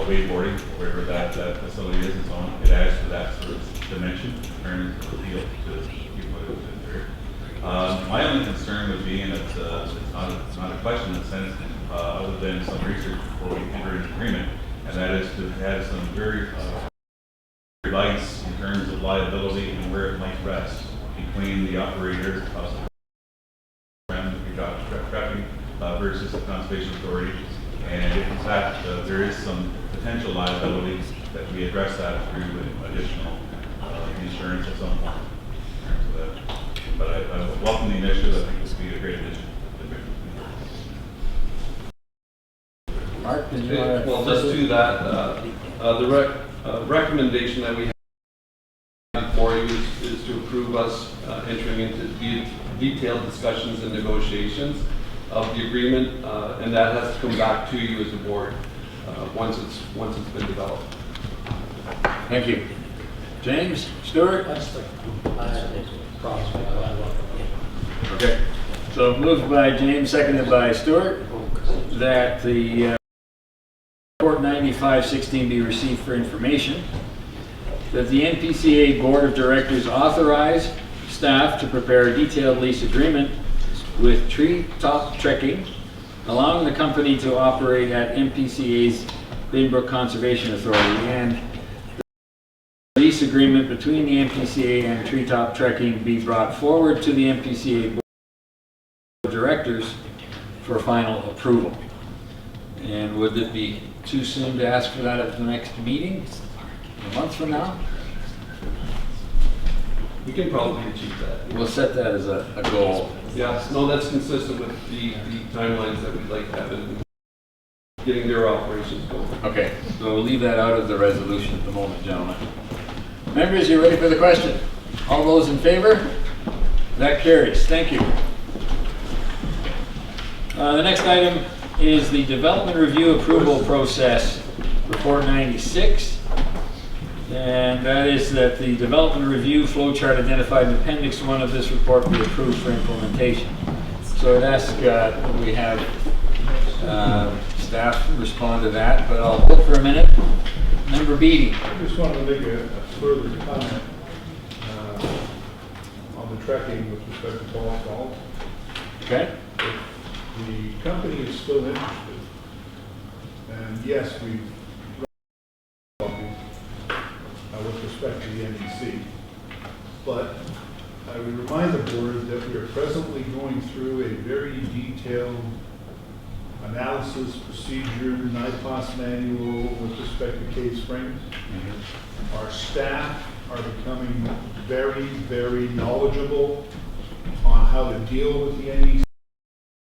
wakeboarding, wherever that facility is and so on. It adds to that sort of dimension in terms of appeal to people who live there. My only concern would be, and it's not a question in a sense, other than some research before we enter into agreement, and that is to have some very lights in terms of liability and where it might rest between the operator of the traffic versus the conservation authority. And if in fact there is some potential liability, that we address that through additional insurance at some point. But I welcome the initiative. I think this would be a great addition. Mark, did you well, just to that, the recommendation that we have for you is to approve us entering into detailed discussions and negotiations of the agreement, and that has to come back to you as a board once it's been developed. Thank you. James, Stuart? Okay. So moved by James, seconded by Stuart, that the Report 9516 be received for information, that the NPCA Board of Directors authorize staff to prepare a detailed lease agreement with Treetop Trekking, allowing the company to operate at NPCA's Binbrook Conservation Authority, and the lease agreement between the NPCA and Treetop Trekking be brought forward to the NPCA Board of Directors for final approval. And would it be too soon to ask for that at the next meeting, a month from now? We can probably achieve that. We'll set that as a goal. Yes, no, that's consistent with the timelines that we'd like to have in getting their operations going. Okay, so we'll leave that out of the resolution at the moment, gentlemen. Members, you ready for the question? All those in favor? That carries. Thank you. The next item is the development review approval process, Report 96. And that is that the development review flowchart identified in Appendix 1 of this report be approved for implementation. So I'd ask that we have staff respond to that, but I'll hold for a minute. Member Beattie. I just wanted to make a further comment on the trekking with respect to Balls Falls. Okay. If the company is still interested, and yes, we've with respect to the NEC, but I would remind the board that we are presently going through a very detailed analysis procedure, NIPOS manual with respect to Cave Springs. Our staff are becoming very, very knowledgeable on how to deal with the NEC,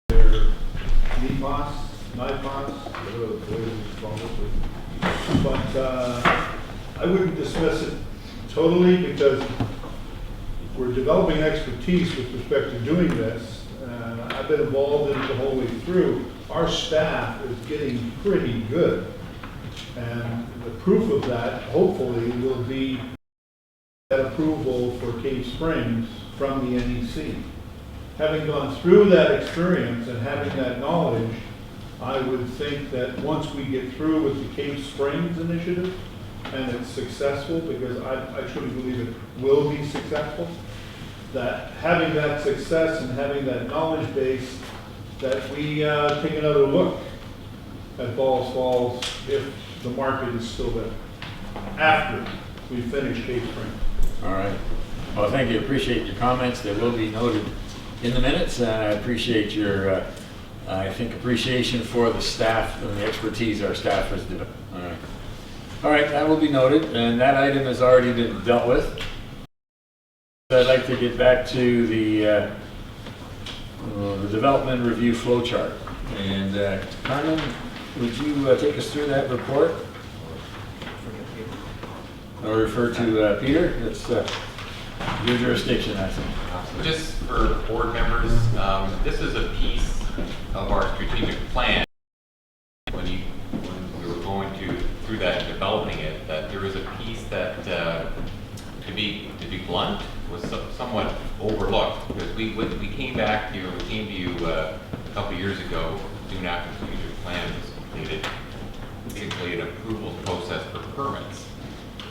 their NIPOS, whatever the way it's called. But I wouldn't dismiss it totally, because we're developing expertise with respect to doing this. I've been involved in it the whole way through. Our staff is getting pretty good. And the proof of that, hopefully, will be that approval for Cave Springs from the NEC. Having gone through that experience and having that knowledge, I would think that once we get through with the Cave Springs initiative, and it's successful, because I truly believe it will be successful, that having that success and having that knowledge base, that we take another look at Balls Falls if the market is still there, after we finish Cave Springs. All right. Well, thank you. Appreciate your comments. They will be noted in the minutes. I appreciate your, I think, appreciation for the staff and the expertise our staff has developed. All right. All right, that will be noted, and that item has already been dealt with. I'd like to get back to the the development review flow chart. And Carmen, would you take us through that report? I'll refer to Peter. That's your jurisdiction, I think. Just for board members, this is a piece of our strategic plan. When we were going through that and developing it, that there was a piece that, to be blunt, was somewhat overlooked, because we came back to you, we came to you a couple years ago, soon after the strategic plan was completed, basically an approval process for permits.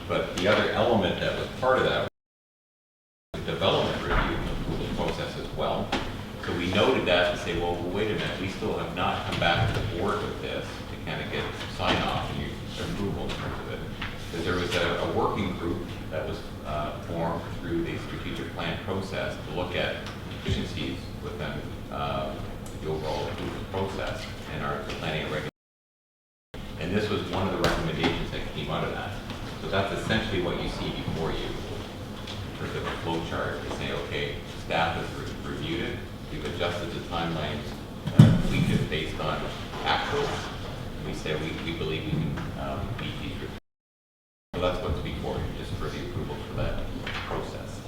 But the other element that was part of that was the development review approval process as well. So we noted that to say, well, wait a minute, we still have not come back to the board with this to kind of get sign off and approval in terms of it. Because there was a working group that was formed through the strategic plan process to look at efficiencies within the overall approval process and our planning and regulation. And this was one of the recommendations that came out of that. So that's essentially what you see before you for the flow chart to say, okay, staff has reviewed it, we've adjusted the timelines, tweaked it based on actuals. We say we believe we can meet these requirements. So that's what's before you, just for the approval for that process.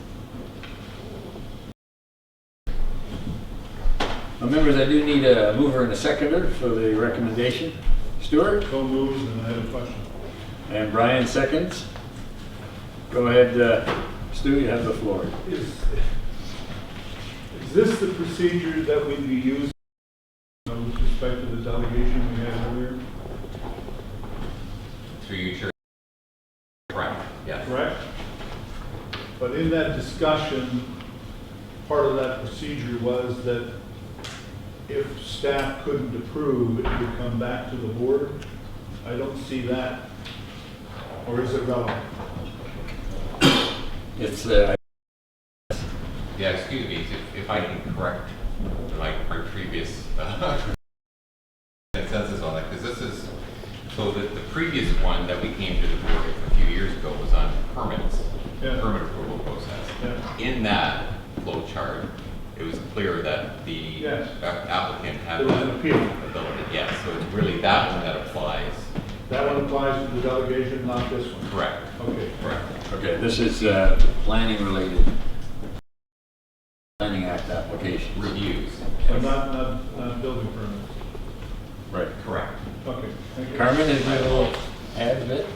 Well, members, I do need a mover and a seconder for the recommendation. Stuart? So moved, and I have a question. And Brian seconds. Go ahead, Stu, you have the floor. Is this the procedure that we'd be using with respect to the delegation we had earlier? Through you, Chair. Correct. Yes. Correct? But in that discussion, part of that procedure was that if staff couldn't approve, it would come back to the board. I don't see that. Or is it relevant? It's yeah, excuse me, if I can correct my previous consensus on that, because this is, so the previous one that we came to the board a few years ago was on permits, permit approval process. Yeah. In that flow chart, it was clear that the applicant had that ability. Yes, so it's really that one that applies. That one applies to the delegation, not this one? Correct. Okay. Correct. okay. This is planning related. Planning Act application. Reviews. So not building permits? Right. Correct. Okay. Thank you. Carmen, is there a little add a bit?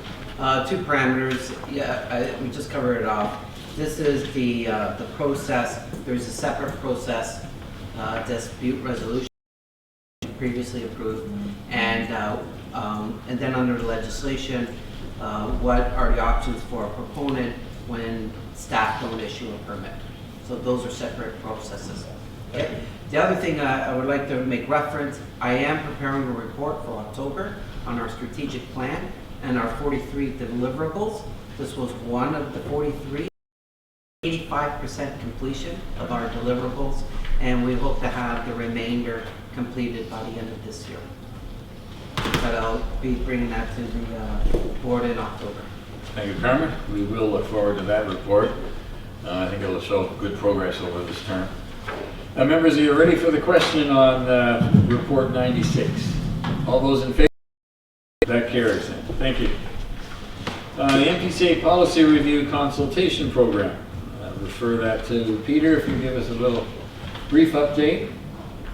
Two parameters. Yeah, we just covered it off. This is the process. There's a separate process, dispute resolution previously approved, and then under the legislation, what are the options for a proponent when staff don't issue a permit? So those are separate processes. Okay. The other thing I would like to make reference, I am preparing a report for October on our strategic plan and our 43 deliverables. This was one of the 43. 85% completion of our deliverables, and we hope to have the remainder completed by the end of this year. But I'll be bringing that to the board in October. Thank you, Carmen. We will look forward to that report. I think it'll show good progress over this term. Members, are you ready for the question on Report 96? All those in favor? That carries it. Thank you. The NPCA Policy Review Consultation Program. I'll refer that to Peter if you give us a little brief update.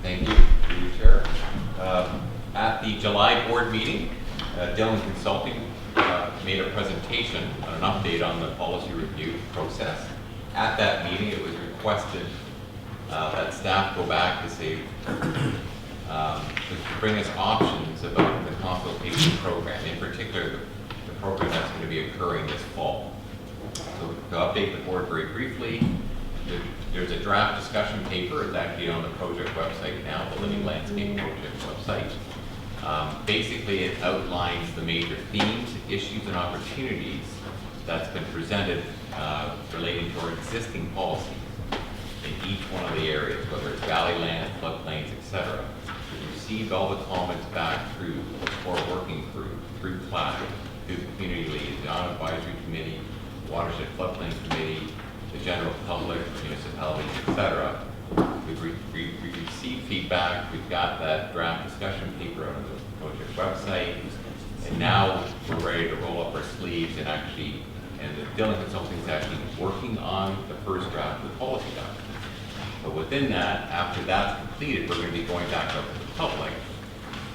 Thank you, Chair. At the July board meeting, Dillon Consulting made a presentation on an update on the policy review process. At that meeting, it was requested that staff go back to say, to bring us options about the consultation program, in particular the program that's going to be occurring this fall. So to update the board very briefly, there's a draft discussion paper. It's actually on the project website now, the Living Landscape Project website. Basically, it outlines the major themes, issues, and opportunities that's been presented relating to our existing policies in each one of the areas, whether it's valley land, floodplains, etc. We've received all the comments back through the core working group, through CLAC, through the community lead, the advisory committee, watershed floodplain committee, the general public, municipalities, etc. We've feedback. We've got that draft discussion paper on the project website. And now we're ready to roll up our sleeves and actually, and the Dillon Consulting is actually working on the first draft of the policy document. But within that, after that's completed, we're going to be going back up to the public.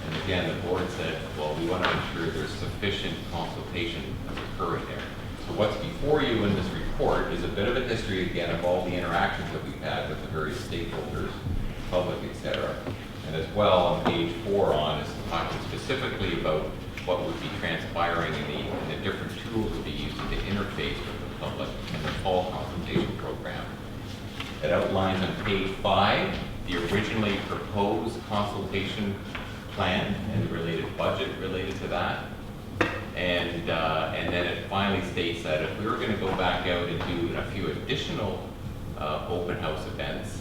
And again, the board said, well, we want to ensure there's sufficient consultation occurring there. So what's before you in this report is a bit of a history, again, of all the interactions that we've had with the various stakeholders, public, etc. And as well, on page 4 on is talking specifically about what would be transpiring in the different tools we'll be using to interface with the public in the fall consultation program. It outlines on page 5 the originally proposed consultation plan and the related budget related to that. And then it finally states that if we were going to go back out and do a few additional open house events,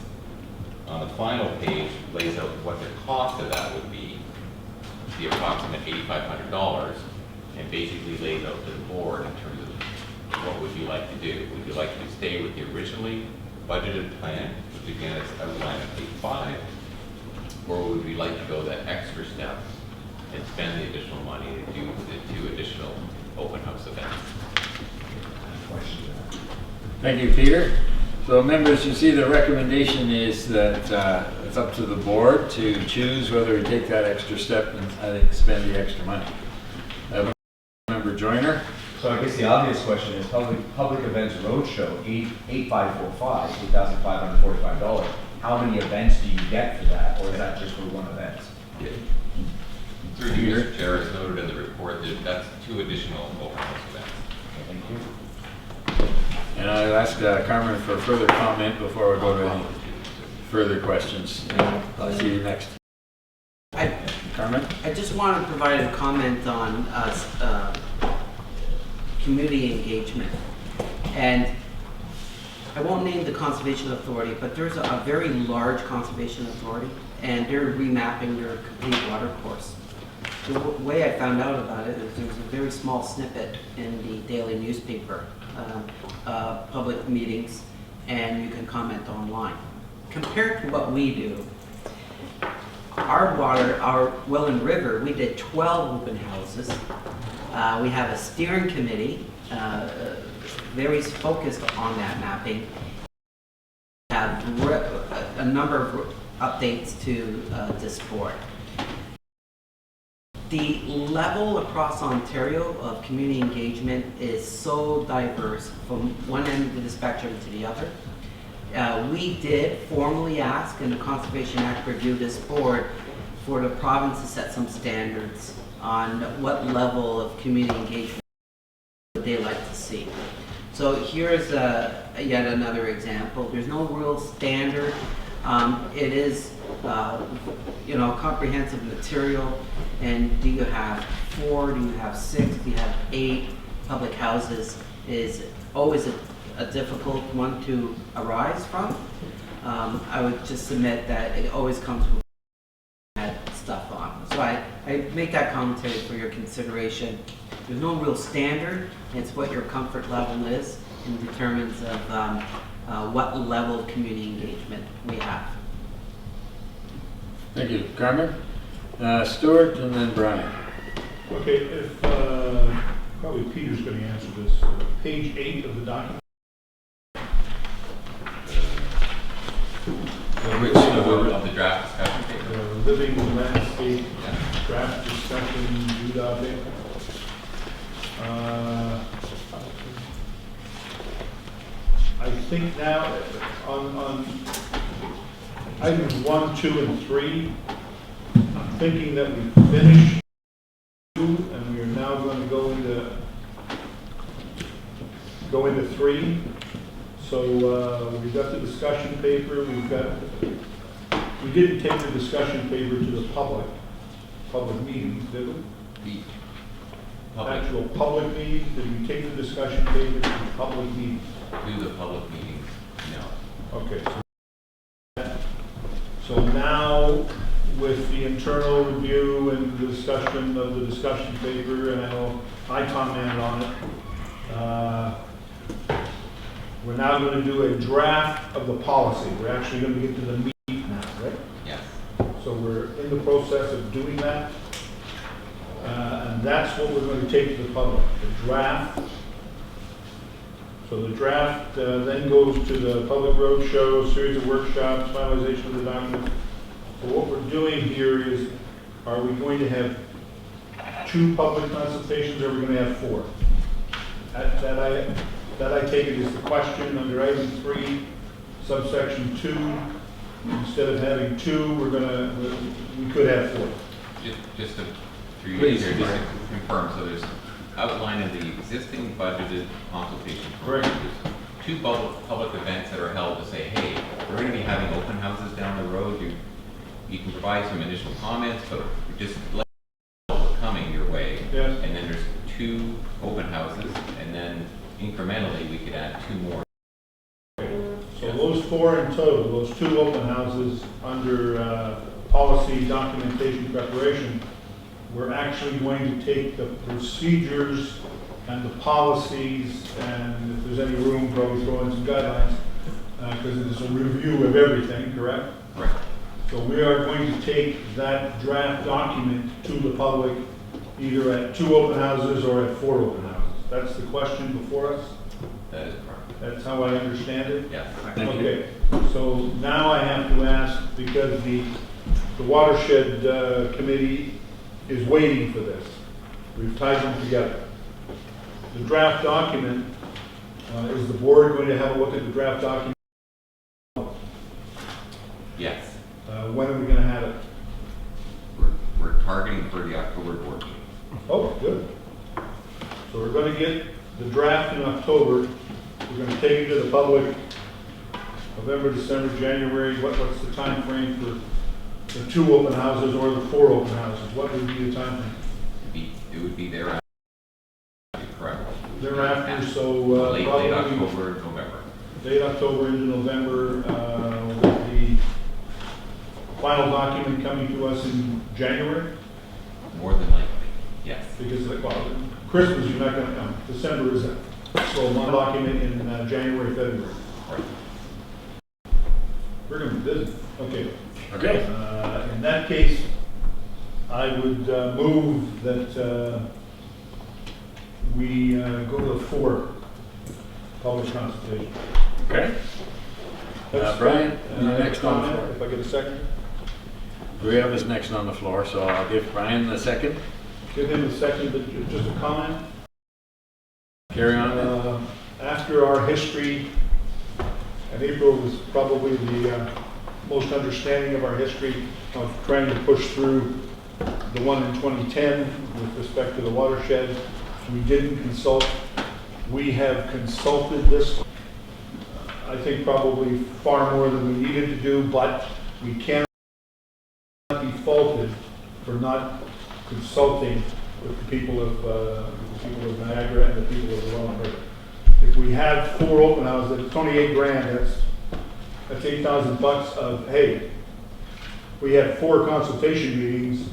on the final page lays out what the cost of that would be, the approximate $8,500, and basically lays out to the board in terms of what would you like to do. Would you like to stay with the originally budgeted plan, which again is outlined on page 5, or would we like to go that extra step and spend the additional money to do the 2 additional open house events? Thank you, Peter. So members, you see the recommendation is that it's up to the board to choose whether to take that extra step and I think spend the extra money. Member Joyner. So I guess the obvious question is public events roadshow, $8,545. How many events do you get for that, or is that just for one event? Yeah. Through you, Mr. Chair, as noted in the report, that's 2 additional open house events. Thank you. And I'll ask Carmen for further comment before we go to any further questions. I'll see you next. Carmen? I just want to provide a comment on community engagement. And I won't name the Conservation Authority, but there's a very large Conservation Authority, and they're remapping their complete water course. The way I found out about it is there was a very small snippet in the daily newspaper, public meetings, and you can comment online. Compared to what we do, our Welland River, we did 12 open houses. We have a steering committee, very focused on that mapping. We have a number of updates to this board. The level across Ontario of community engagement is so diverse from one end of the spectrum to the other. We did formally ask in the Conservation Act review this board for the province to set some standards on what level of community engagement they like to see. So here's yet another example. There's no real standard. It is comprehensive material. And do you have 4? Do you have 6? Do you have 8? Public houses is always a difficult one to arise from. I would just submit that it always comes with stuff on. So I make that commentary for your consideration. There's no real standard. It's what your comfort level is and determines of what level of community engagement we have. Thank you. Carmen? Stuart and then Brian. Okay, if probably Peter's going to answer this. Page 8 of the document. Which of the draft discussion paper? Living landscape draft discussion due update. I think now on items 1, 2, and 3. I'm thinking that we finished 2 and we are now going to go into 3. So we've got the discussion paper. We didn't take the discussion paper to the public meetings, did we? Actual public meetings. Did we take the discussion paper to the public meetings? Do the public meetings? No. Okay. So now, with the internal review and the discussion of the discussion paper, and I know I commented on it, we're now going to do a draft of the policy. We're actually going to get to the meat now, right? Yes. So we're in the process of doing that. And that's what we're going to take to the public, the draft. So the draft then goes to the public road show, series of workshops, finalization of the documents. So what we're doing here is, are we going to have 2 public consultations, or are we going to have 4? That I take it is the question under item 3, subsection 2. Instead of having 2, we could have 4. Just to, through you here, just to confirm, so there's outline of the existing budgeted consultation. Correct. There's 2 public events that are held to say, hey, we're going to be having open houses down the road. You can provide some initial comments, but just let what's coming your way. Yes. And then there's 2 open houses, and then incrementally we could add 2 more. So those 4 in total, those 2 open houses under policy documentation preparation, we're actually going to take the procedures and the policies, and if there's any room, probably throw in some guidelines, because it is a review of everything, correct? Right. So we are going to take that draft document to the public, either at 2 open houses or at 4 open houses. That's the question before us? That is correct. That's how I understand it? Yes. Okay, so now I have to ask, because the watershed committee is waiting for this. We've tied them together. The draft document, is the board going to have a look at the draft document? Yes. When are we going to have it? We're targeting for the October board meeting. Oh, good. So we're going to get the draft in October. We're going to take it to the public November, December, January. What's the time frame for the 2 open houses or the 4 open houses? What would be the time frame? It would be thereafter. Correct. Thereafter, so late October, November. Late October into November, with the final document coming to us in January? More than likely, yes. Because, well, Christmas, you're not going to come. December is it. So one document in January, February. Right. We're going to be busy. Okay. Okay. In that case, I would move that we go to the 4 public consultation. Okay. Brian, you're next on the comment, floor. if I get a second. Graham is next on the floor, so I'll give Brian the second. Give him a second, but just a comment. Carry on then. After our history, and April was probably the most understanding of our history of trying to push through the one in 2010 with respect to the watershed. We didn't consult. We have consulted this, I think probably far more than we needed to do, but we cannot be faulted for not consulting with the people of Niagara and the people of the Welland River. If we have 4 open houses, it's $28 grand. That's $8,000 of, hey, we had 4 consultation meetings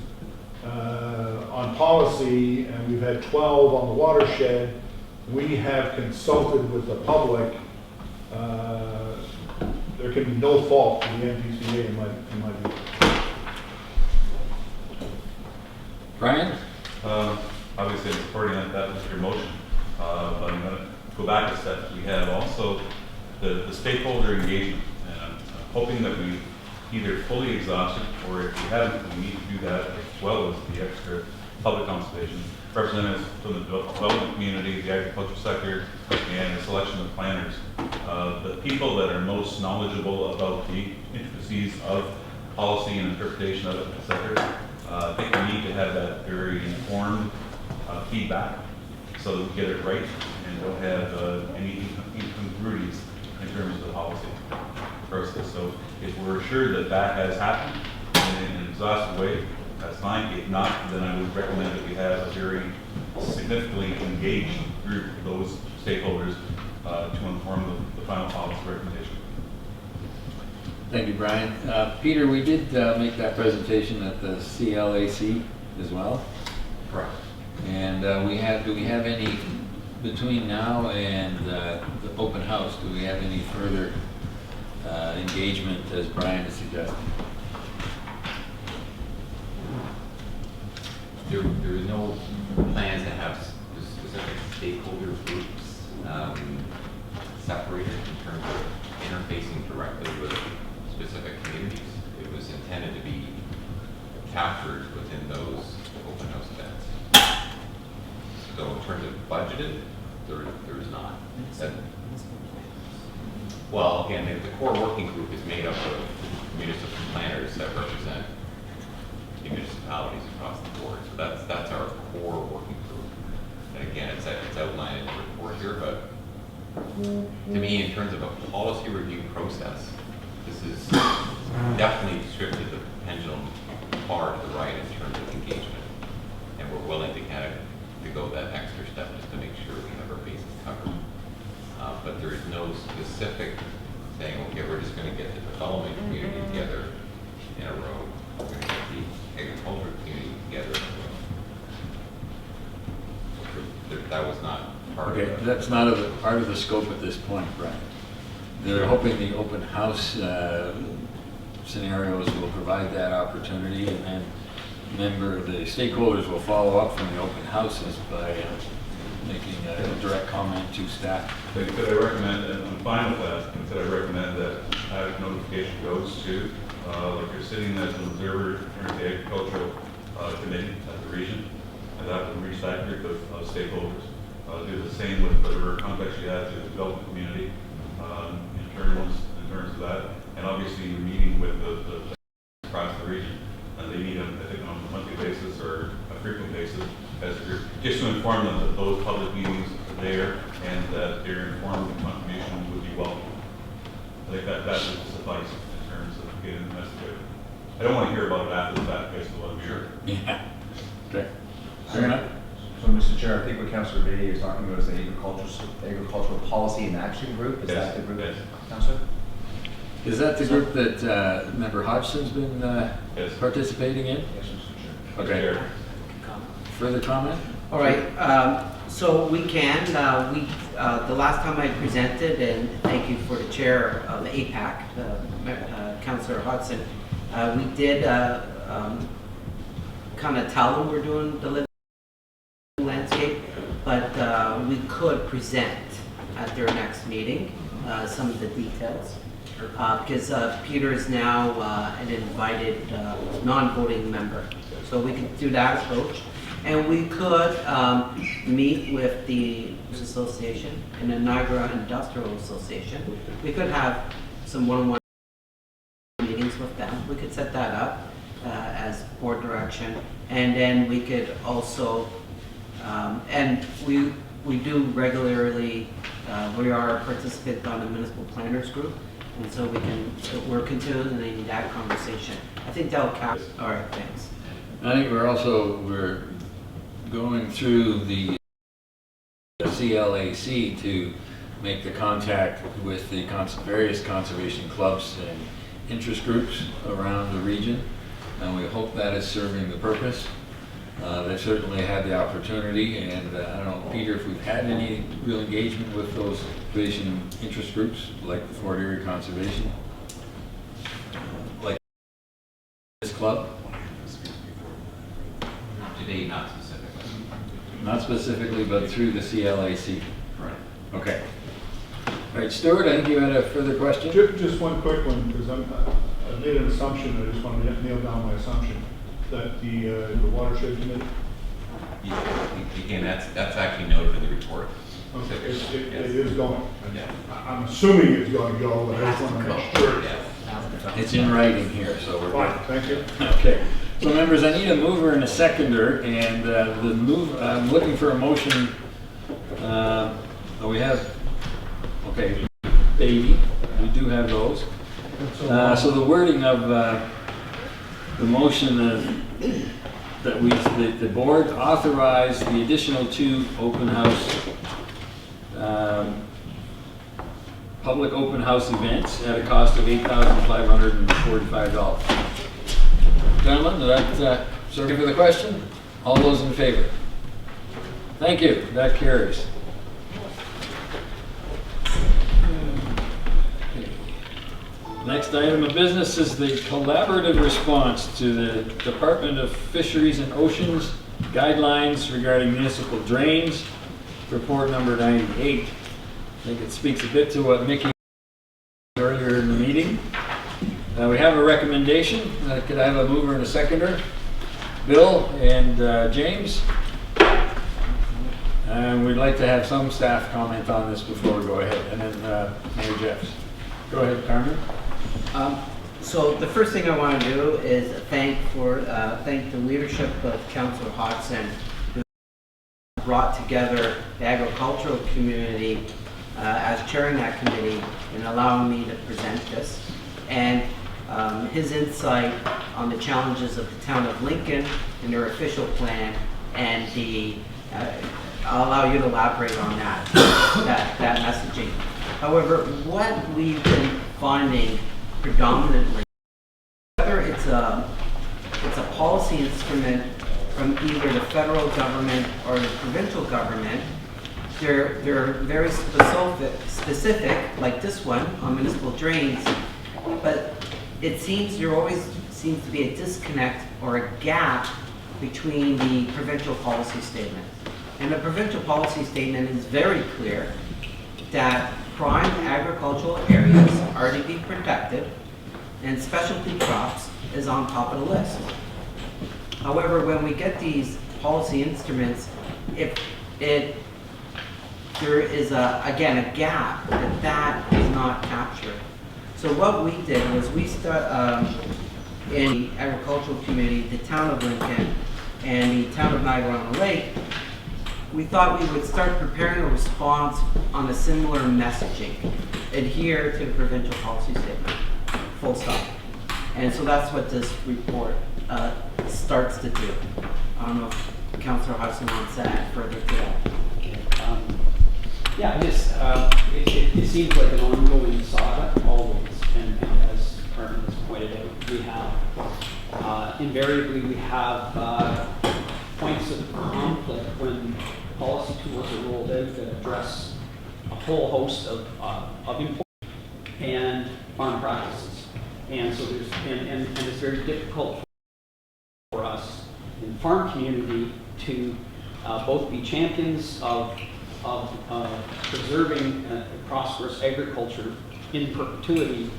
on policy, and we've had 12 on the watershed. We have consulted with the public. There can be no fault to the NPCA in my view. Brian? Obviously, I'm supporting that was your motion, but I'm going to go back a step. We have also the stakeholder engagement, and I'm hoping that we either fully exhausted, or if we haven't, we need to do that as well as the extra public consultation. Representatives from the development community, the agriculture sector, and a selection of planners. The people that are most knowledgeable about the intricacies of policy and interpretation of it, etc. I think we need to have that very informed feedback so that we get it right and don't have any incongruities in terms of the policy process. So if we're sure that that has happened in an exhaustive way, that's fine. If not, then I would recommend that we have a very significantly engaged group of those stakeholders to inform the final policy recommendation. Thank you, Brian. Peter, we did make that presentation at the CLAC as well. Correct. And do we have any, between now and the open house, do we have any further engagement as Brian has suggested? there is no plans to have specific stakeholder groups separated in terms of interfacing directly with specific communities. It was intended to be captured within those open house events. So in terms of budgeted, there is not. Well, again, the core working group is made up of municipal planners that represent the municipalities across the board. So that's our core working group. And again, it's outlined in the report here, but to me, in terms of a policy review process, this is definitely shifted the pendulum far to the right in terms of engagement. And we're willing to kind of to go that extra step just to make sure we have our bases covered. But there is no specific saying, okay, we're just going to get the development community together in a row. We're going to get the agricultural community together in a row. That was not part of it. That's not part of the scope at this point, Brian. They're hoping the open house scenarios will provide that opportunity, and then the stakeholders will follow up from the open houses by making a direct comment to staff. Could I recommend, and I'm fine with that, could I recommend that notification goes to, like you're sitting as an observer during the agricultural committee at the region, and that would reach that group of stakeholders. Do the same with whatever context you have to the development community in terms of that. And obviously you're meeting with the across the region. And they meet I think on a monthly basis or a frequent basis as a group, just to inform them that those public meetings are there and that their informed contribution would be welcome. I think that would suffice in terms of getting the message out. I don't want to hear about it after the fact based on what I'm hearing. Yeah. Okay. Fair enough. So, Mr. Chair, I think what Councillor Beatty is talking about is the agricultural policy and action group. Is that the group, Councillor? Is that the group that Member Hodgson's been participating in? Yes, Mr. Chair. Okay. Further comment? All right, so we can, the last time I presented, and thank you for the chair of APAC, Councillor Hodgson, we did kind of tell them we're doing the living landscape, but we could present at their next meeting some of the details. Because Peter is now an invited non-voting member. So we could do that approach. And we could meet with the association and the Niagara Industrial Association. We could have some one-on-one meetings with them. We could set that up as board direction. And then we could also, and we do regularly, we are a participant on the municipal planners group. And so we're continuing that conversation. I think that'll count. All right, thanks. I think we're going through the CLAC to make the contact with the various conservation clubs and interest groups around the region. And we hope that is serving the purpose. They certainly had the opportunity, and I don't know, Peter, if we've had any real engagement with those conservation interest groups, like the Fort Erie Conservation, like this club? Today, not specifically. Not specifically, but through the CLAC. Right. Okay. All right, Stuart, I think you had a further question? Just one quick one, because I made an assumption, I just want to nail down my assumption, that the watershed committee. Again, that's actually noted in the report. Okay, it is going. Yeah. I'm assuming it's going to go, but I just want to make sure. Yeah. It's in writing here, so we're Fine, thank you. Okay. So members, I need a mover and a seconder, and the move, I'm looking for a motion. We have, okay, Beatty, we do have those. So the wording of the motion that the board authorize the additional 2 open house, public open house events at a cost of $8,545. Gentlemen, that sorry for the question. All those in favor? Thank you. That carries. Next item of business is the collaborative response to the Department of Fisheries and Oceans guidelines regarding municipal drains, report number 98. I think it speaks a bit to what Mickey said earlier in the meeting. We have a recommendation. Could I have a mover and a seconder? Bill and James. And we'd like to have some staff comment on this before we go ahead. And then Mayor Jeffs. Go ahead, Carmen. So the first thing I want to do is thank the leadership of Councillor Hodgson, who brought together the agricultural community as chairing that committee and allowing me to present this. And his insight on the challenges of the town of Lincoln and their official plan, and I'll allow you to elaborate on that messaging. However, what we've been finding predominantly, whether it's a policy instrument from either the federal government or the provincial government, they're very specific, like this one on municipal drains, but it seems there always seems to be a disconnect or a gap between the provincial policy statement. And the provincial policy statement is very clear that prime agricultural areas are to be protected and specialty crops is on top of the list. However, when we get these policy instruments, there is again a gap that is not captured. So what we did was we in the agricultural community, the town of Lincoln and the town of Niagara-on-the-Lake, we thought we would start preparing a response on a similar messaging, adhere to the provincial policy statement, full stop. And so that's what this report starts to do. I don't know if Councillor Hudson wants to add further to that. Yeah, it seems like an ongoing saga, always, and as Carmen has pointed out, we have, invariably we have points of conflict when policy tools are rolled out that address a whole host of important and farm practices. And so and it's very difficult for us in the farm community to both be champions of preserving prosperous agriculture in perpetuity,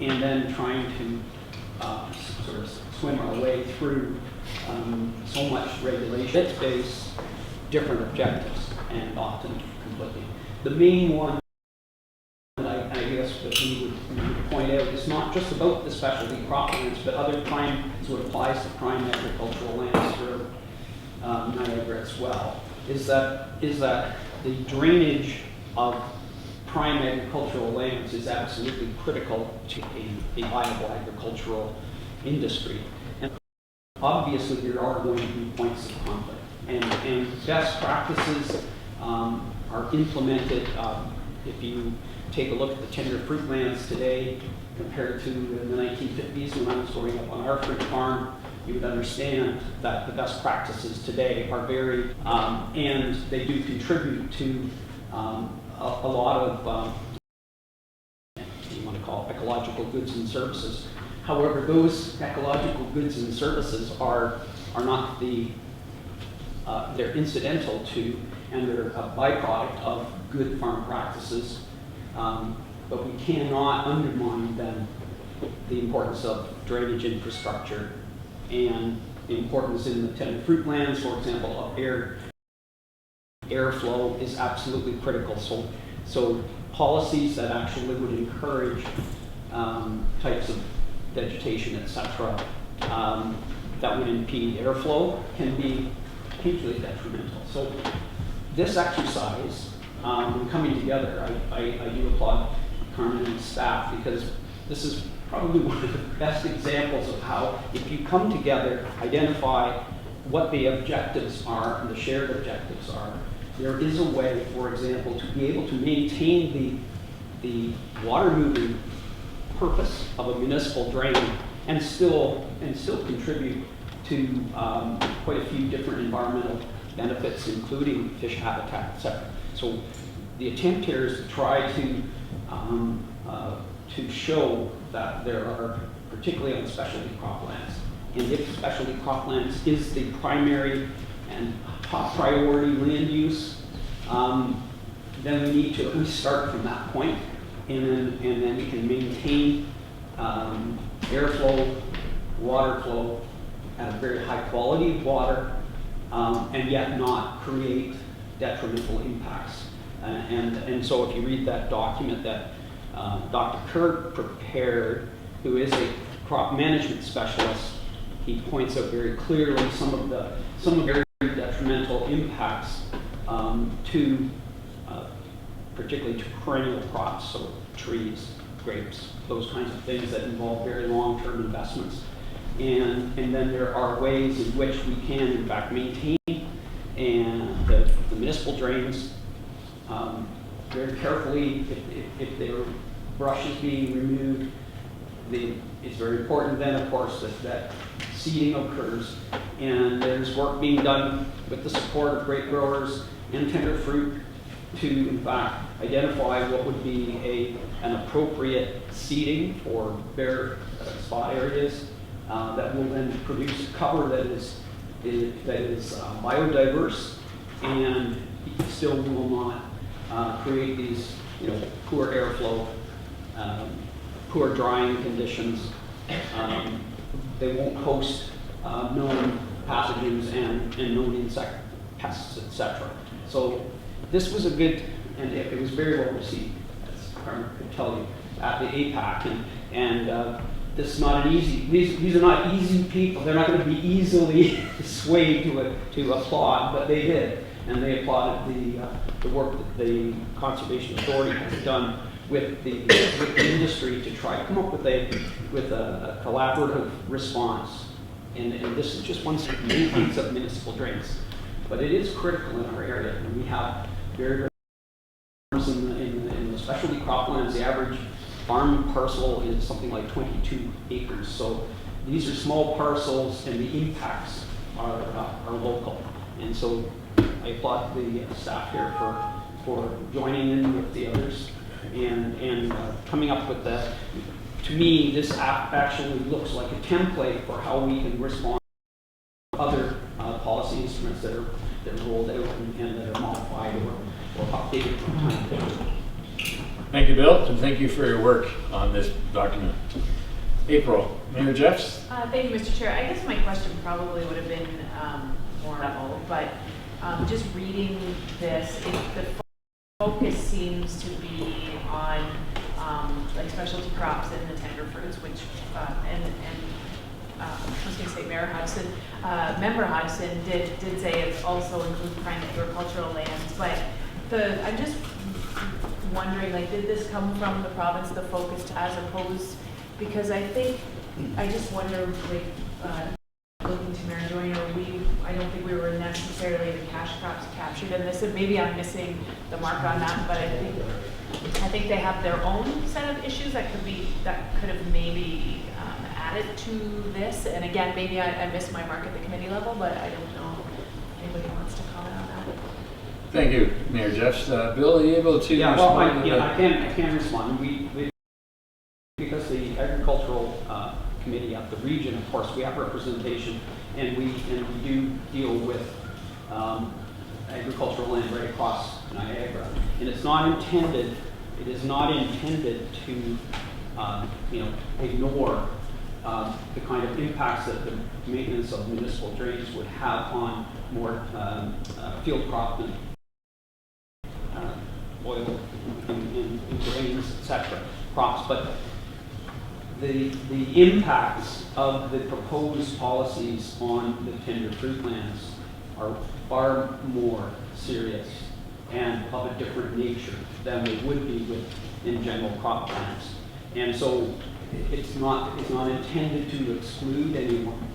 and then trying to sort of swim our way through so much regulation that face different objectives and often conflicting. The main one that I guess that we would point out is not just about the specialty croplands, but other prime, is what applies to prime agricultural lands for Niagara as well, is that the drainage of prime agricultural lands is absolutely critical to a viable agricultural industry. And obviously there are going to be points of conflict. And best practices are implemented. If you take a look at the tender fruit lands today compared to the 1950s when I was growing up on our fruit farm, you would understand that the best practices today are very, and they do contribute to a lot of, what you want to call it, ecological goods and services. However, those ecological goods and services are not they're incidental to, and they're a byproduct of good farm practices, but we cannot undermine then the importance of drainage infrastructure and the importance in the tender fruit lands, for example, of airflow is absolutely critical. So policies that actually would encourage types of vegetation, etc., that would impede airflow can be hugely detrimental. So this exercise, when coming together, I do applaud Carmen and staff, because this is probably one of the best examples of how, if you come together, identify what the objectives are and the shared objectives are, there is a way, for example, to be able to maintain the water moving purpose of a municipal drain and still contribute to quite a few different environmental benefits, including fish habitat, etc. So the attempt here is to try to show that there are, particularly on specialty croplands, and if specialty croplands is the primary and top priority land use, then we need to at least start from that point, and then we can maintain airflow, water flow at a very high quality of water, and yet not create detrimental impacts. And so if you read that document that Dr. Kirk prepared, who is a crop management specialist, he points out very clearly some of the very detrimental impacts to particularly to perennial crops, so trees, grapes, those kinds of things that involve very long-term investments. And then there are ways in which we can, in fact, maintain and the municipal drains very carefully. If their brush is being removed, it's very important then, of course, that seeding occurs. And there's work being done with the support of grape growers and tender fruit to, in fact, identify what would be an appropriate seeding for bare spot areas that will then produce cover that is biodiverse and still will not create these, poor airflow, poor drying conditions. They won't host known pathogens and known insect pests, etc. So this was a good, and it was very well received, as Carmen could tell you, at the APAC. And this is not an easy, these are not easy people. They're not going to be easily swayed to applaud, but they did. And they applauded the work that the Conservation Authority has done with the industry to try to come up with a collaborative response. And this is just one piece of municipal drains. But it is critical in our area. And we have very in the specialty croplands, the average farm parcel is something like 22 acres. So these are small parcels and the impacts are local. And so I applaud the staff here for joining in with the others and coming up with that. To me, this app actually looks like a template for how we can respond to other policy instruments that are rolled out and that are modified or updated from time to time. Thank you, Bill, and thank you for your work on this document. April, Mayor Jeffs? Thank you, Mr. Chair. I guess my question probably would have been more level, but just reading this, the focus seems to be on like specialty crops and the tender fruits, which I was going to say Member Hudson did say it also includes prime agricultural lands, but I'm just wondering, like, did this come from the province, the focus as opposed, because I just wonder, like, looking to Mayor Joyner, I don't think we were necessarily the cash crops captured in this, and maybe I'm missing the mark on that, but I think they have their own set of issues that could have maybe added to this. And again, maybe I missed my mark at the committee level, but I don't know if anybody wants to comment on that. Thank you, Mayor Jeffs. Bill, are you able to respond? I can respond. Because the agricultural committee at the region, of course, we have representation, and we do deal with agricultural land right across Niagara, and it is not intended to ignore the kind of impacts that the maintenance of municipal drains would have on more field crop and oil and grains, etc. crops, but the impacts of the proposed policies on the tender fruit lands are far more serious and of a different nature than they would be in general crop plants. And so it's not intended to exclude anyone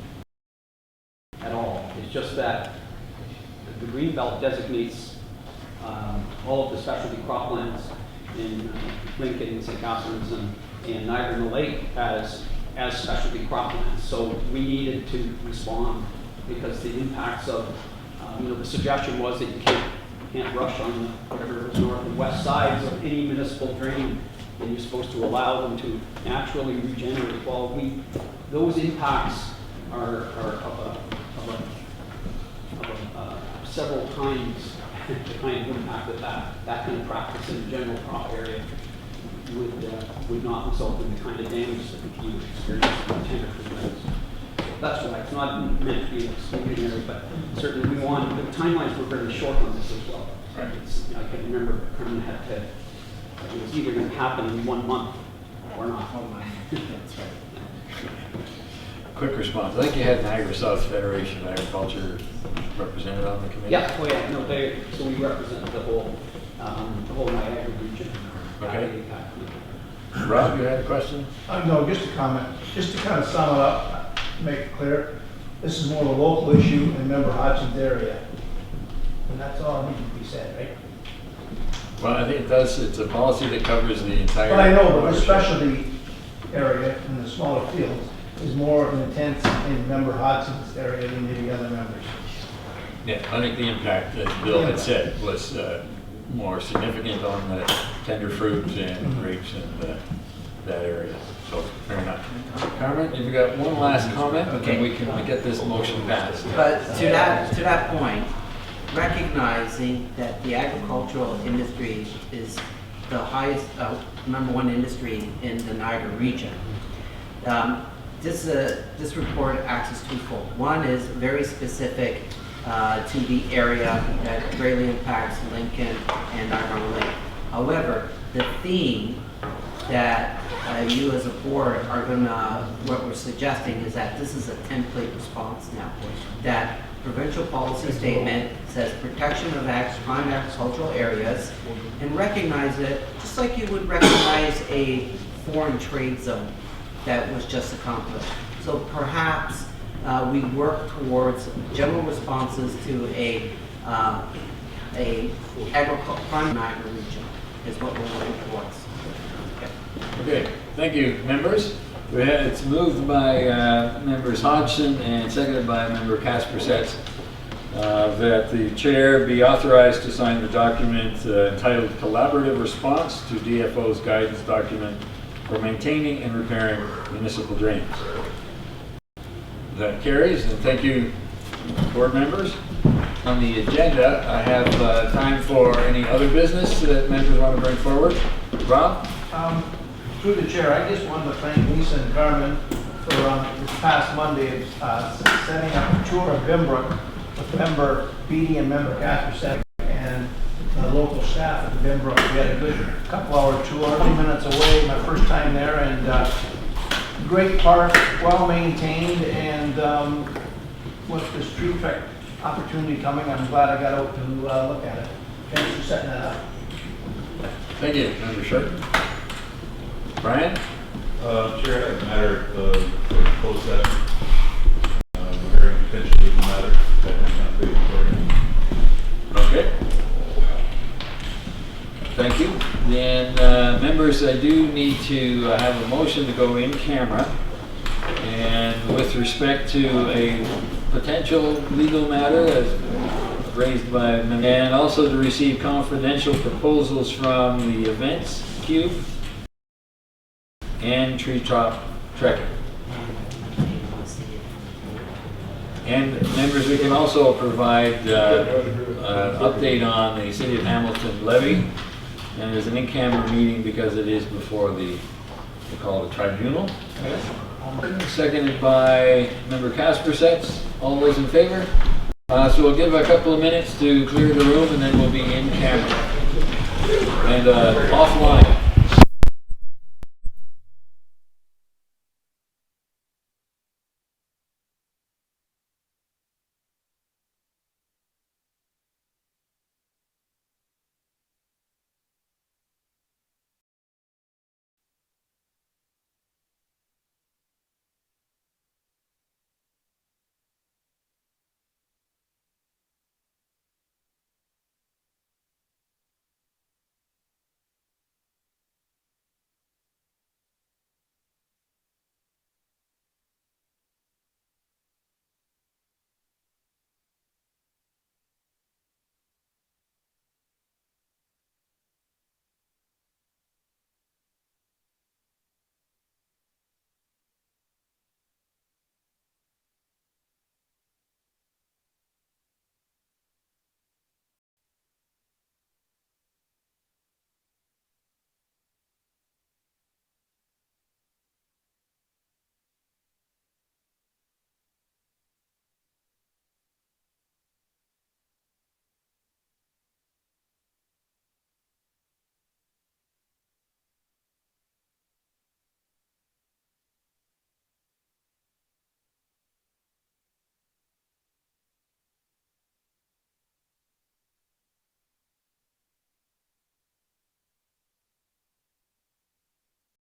at all. It's just that the Greenbelt designates all of the specialty croplands in Lincoln and St. Catharines and Niagara and the Lake as specialty croplands. So we needed to respond because the impacts of, the suggestion was that you can't rush on the north and west sides of any municipal drain, and you're supposed to allow them to naturally regenerate. Well, those impacts are of a several times the kind of impact that kind of practice in the general crop area would not result in the kind of damage that you experience in the tender permits. That's why it's not meant to be exclusionary, but certainly we want, the timelines were very short on this as well. Right. I can remember Kerman had to, it was either going to happen in 1 month or not. Oh my. That's right. Quick response. I think you had Niagara South Federation of Agriculture represented on the committee. Yeah, oh yeah, no, so we represent the whole Niagara region. Okay. Rob, you had a question? No, just a comment. Just to kind of sum it up, make it clear, this is more of a local issue in Member Hodgson's area. And that's all that needs to be said, right? Well, I think it does. It's a policy that covers the entire. But I know, but the specialty area in the smaller fields is more intense in Member Hodgson's area than maybe other members. Yeah, I think the impact, as Bill had said, was more significant on the tender fruit and grapes and that area. So, fair enough. Carmen, if you got one last comment, and then we can get this motion passed. But to that point, recognizing that the agricultural industry is the highest, #1 industry in the Niagara region, this report acts as twofold. One is very specific to the area that greatly impacts Lincoln and Niagara Lake. However, the theme that you as a board are gonna, what we're suggesting is that this is a template response now. That provincial policy statement says protection of prime agricultural areas, and recognize it just like you would recognize a foreign trade zone that was just accomplished. So perhaps we work towards general responses to a prime Niagara region is what we're working towards. Okay, thank you, members. It's moved by members Hodgson and seconded by member Kaspersets that the chair be authorized to sign the document entitled Collaborative Response to DFO's Guidance Document for Maintaining and Repairing Municipal Drains. That carries, and thank you, board members. On the agenda, I have time for any other business that members want to bring forward. Rob? Through the chair, I just wanted to thank Lisa and Carmen for this past Monday setting up a tour of Bimbrook with member Beatty and member Kasperset and the local staff at Bimbrook. We had a good couple-hour tour, 20 minutes away, my first time there, and great park, well-maintained, and with this tree trek opportunity coming, I'm glad I got out to look at it. Thanks for setting that up. Thank you, member Sharp. Brian? Chair, as a matter of closed session, regarding potential legal matter that is not Okay. Thank you. Then, members, I do need to have a motion to go in camera. And with respect to a potential legal matter as raised by, and also to receive confidential proposals from the events cube and treetop trekking. And members, we can also provide an update on the City of Hamilton levy. And there's an in-camera meeting because it is before the, we call it a tribunal. Seconded by member Kaspersets. All those in favor? So we'll give a couple of minutes to clear the room and then we'll be in camera. And offline.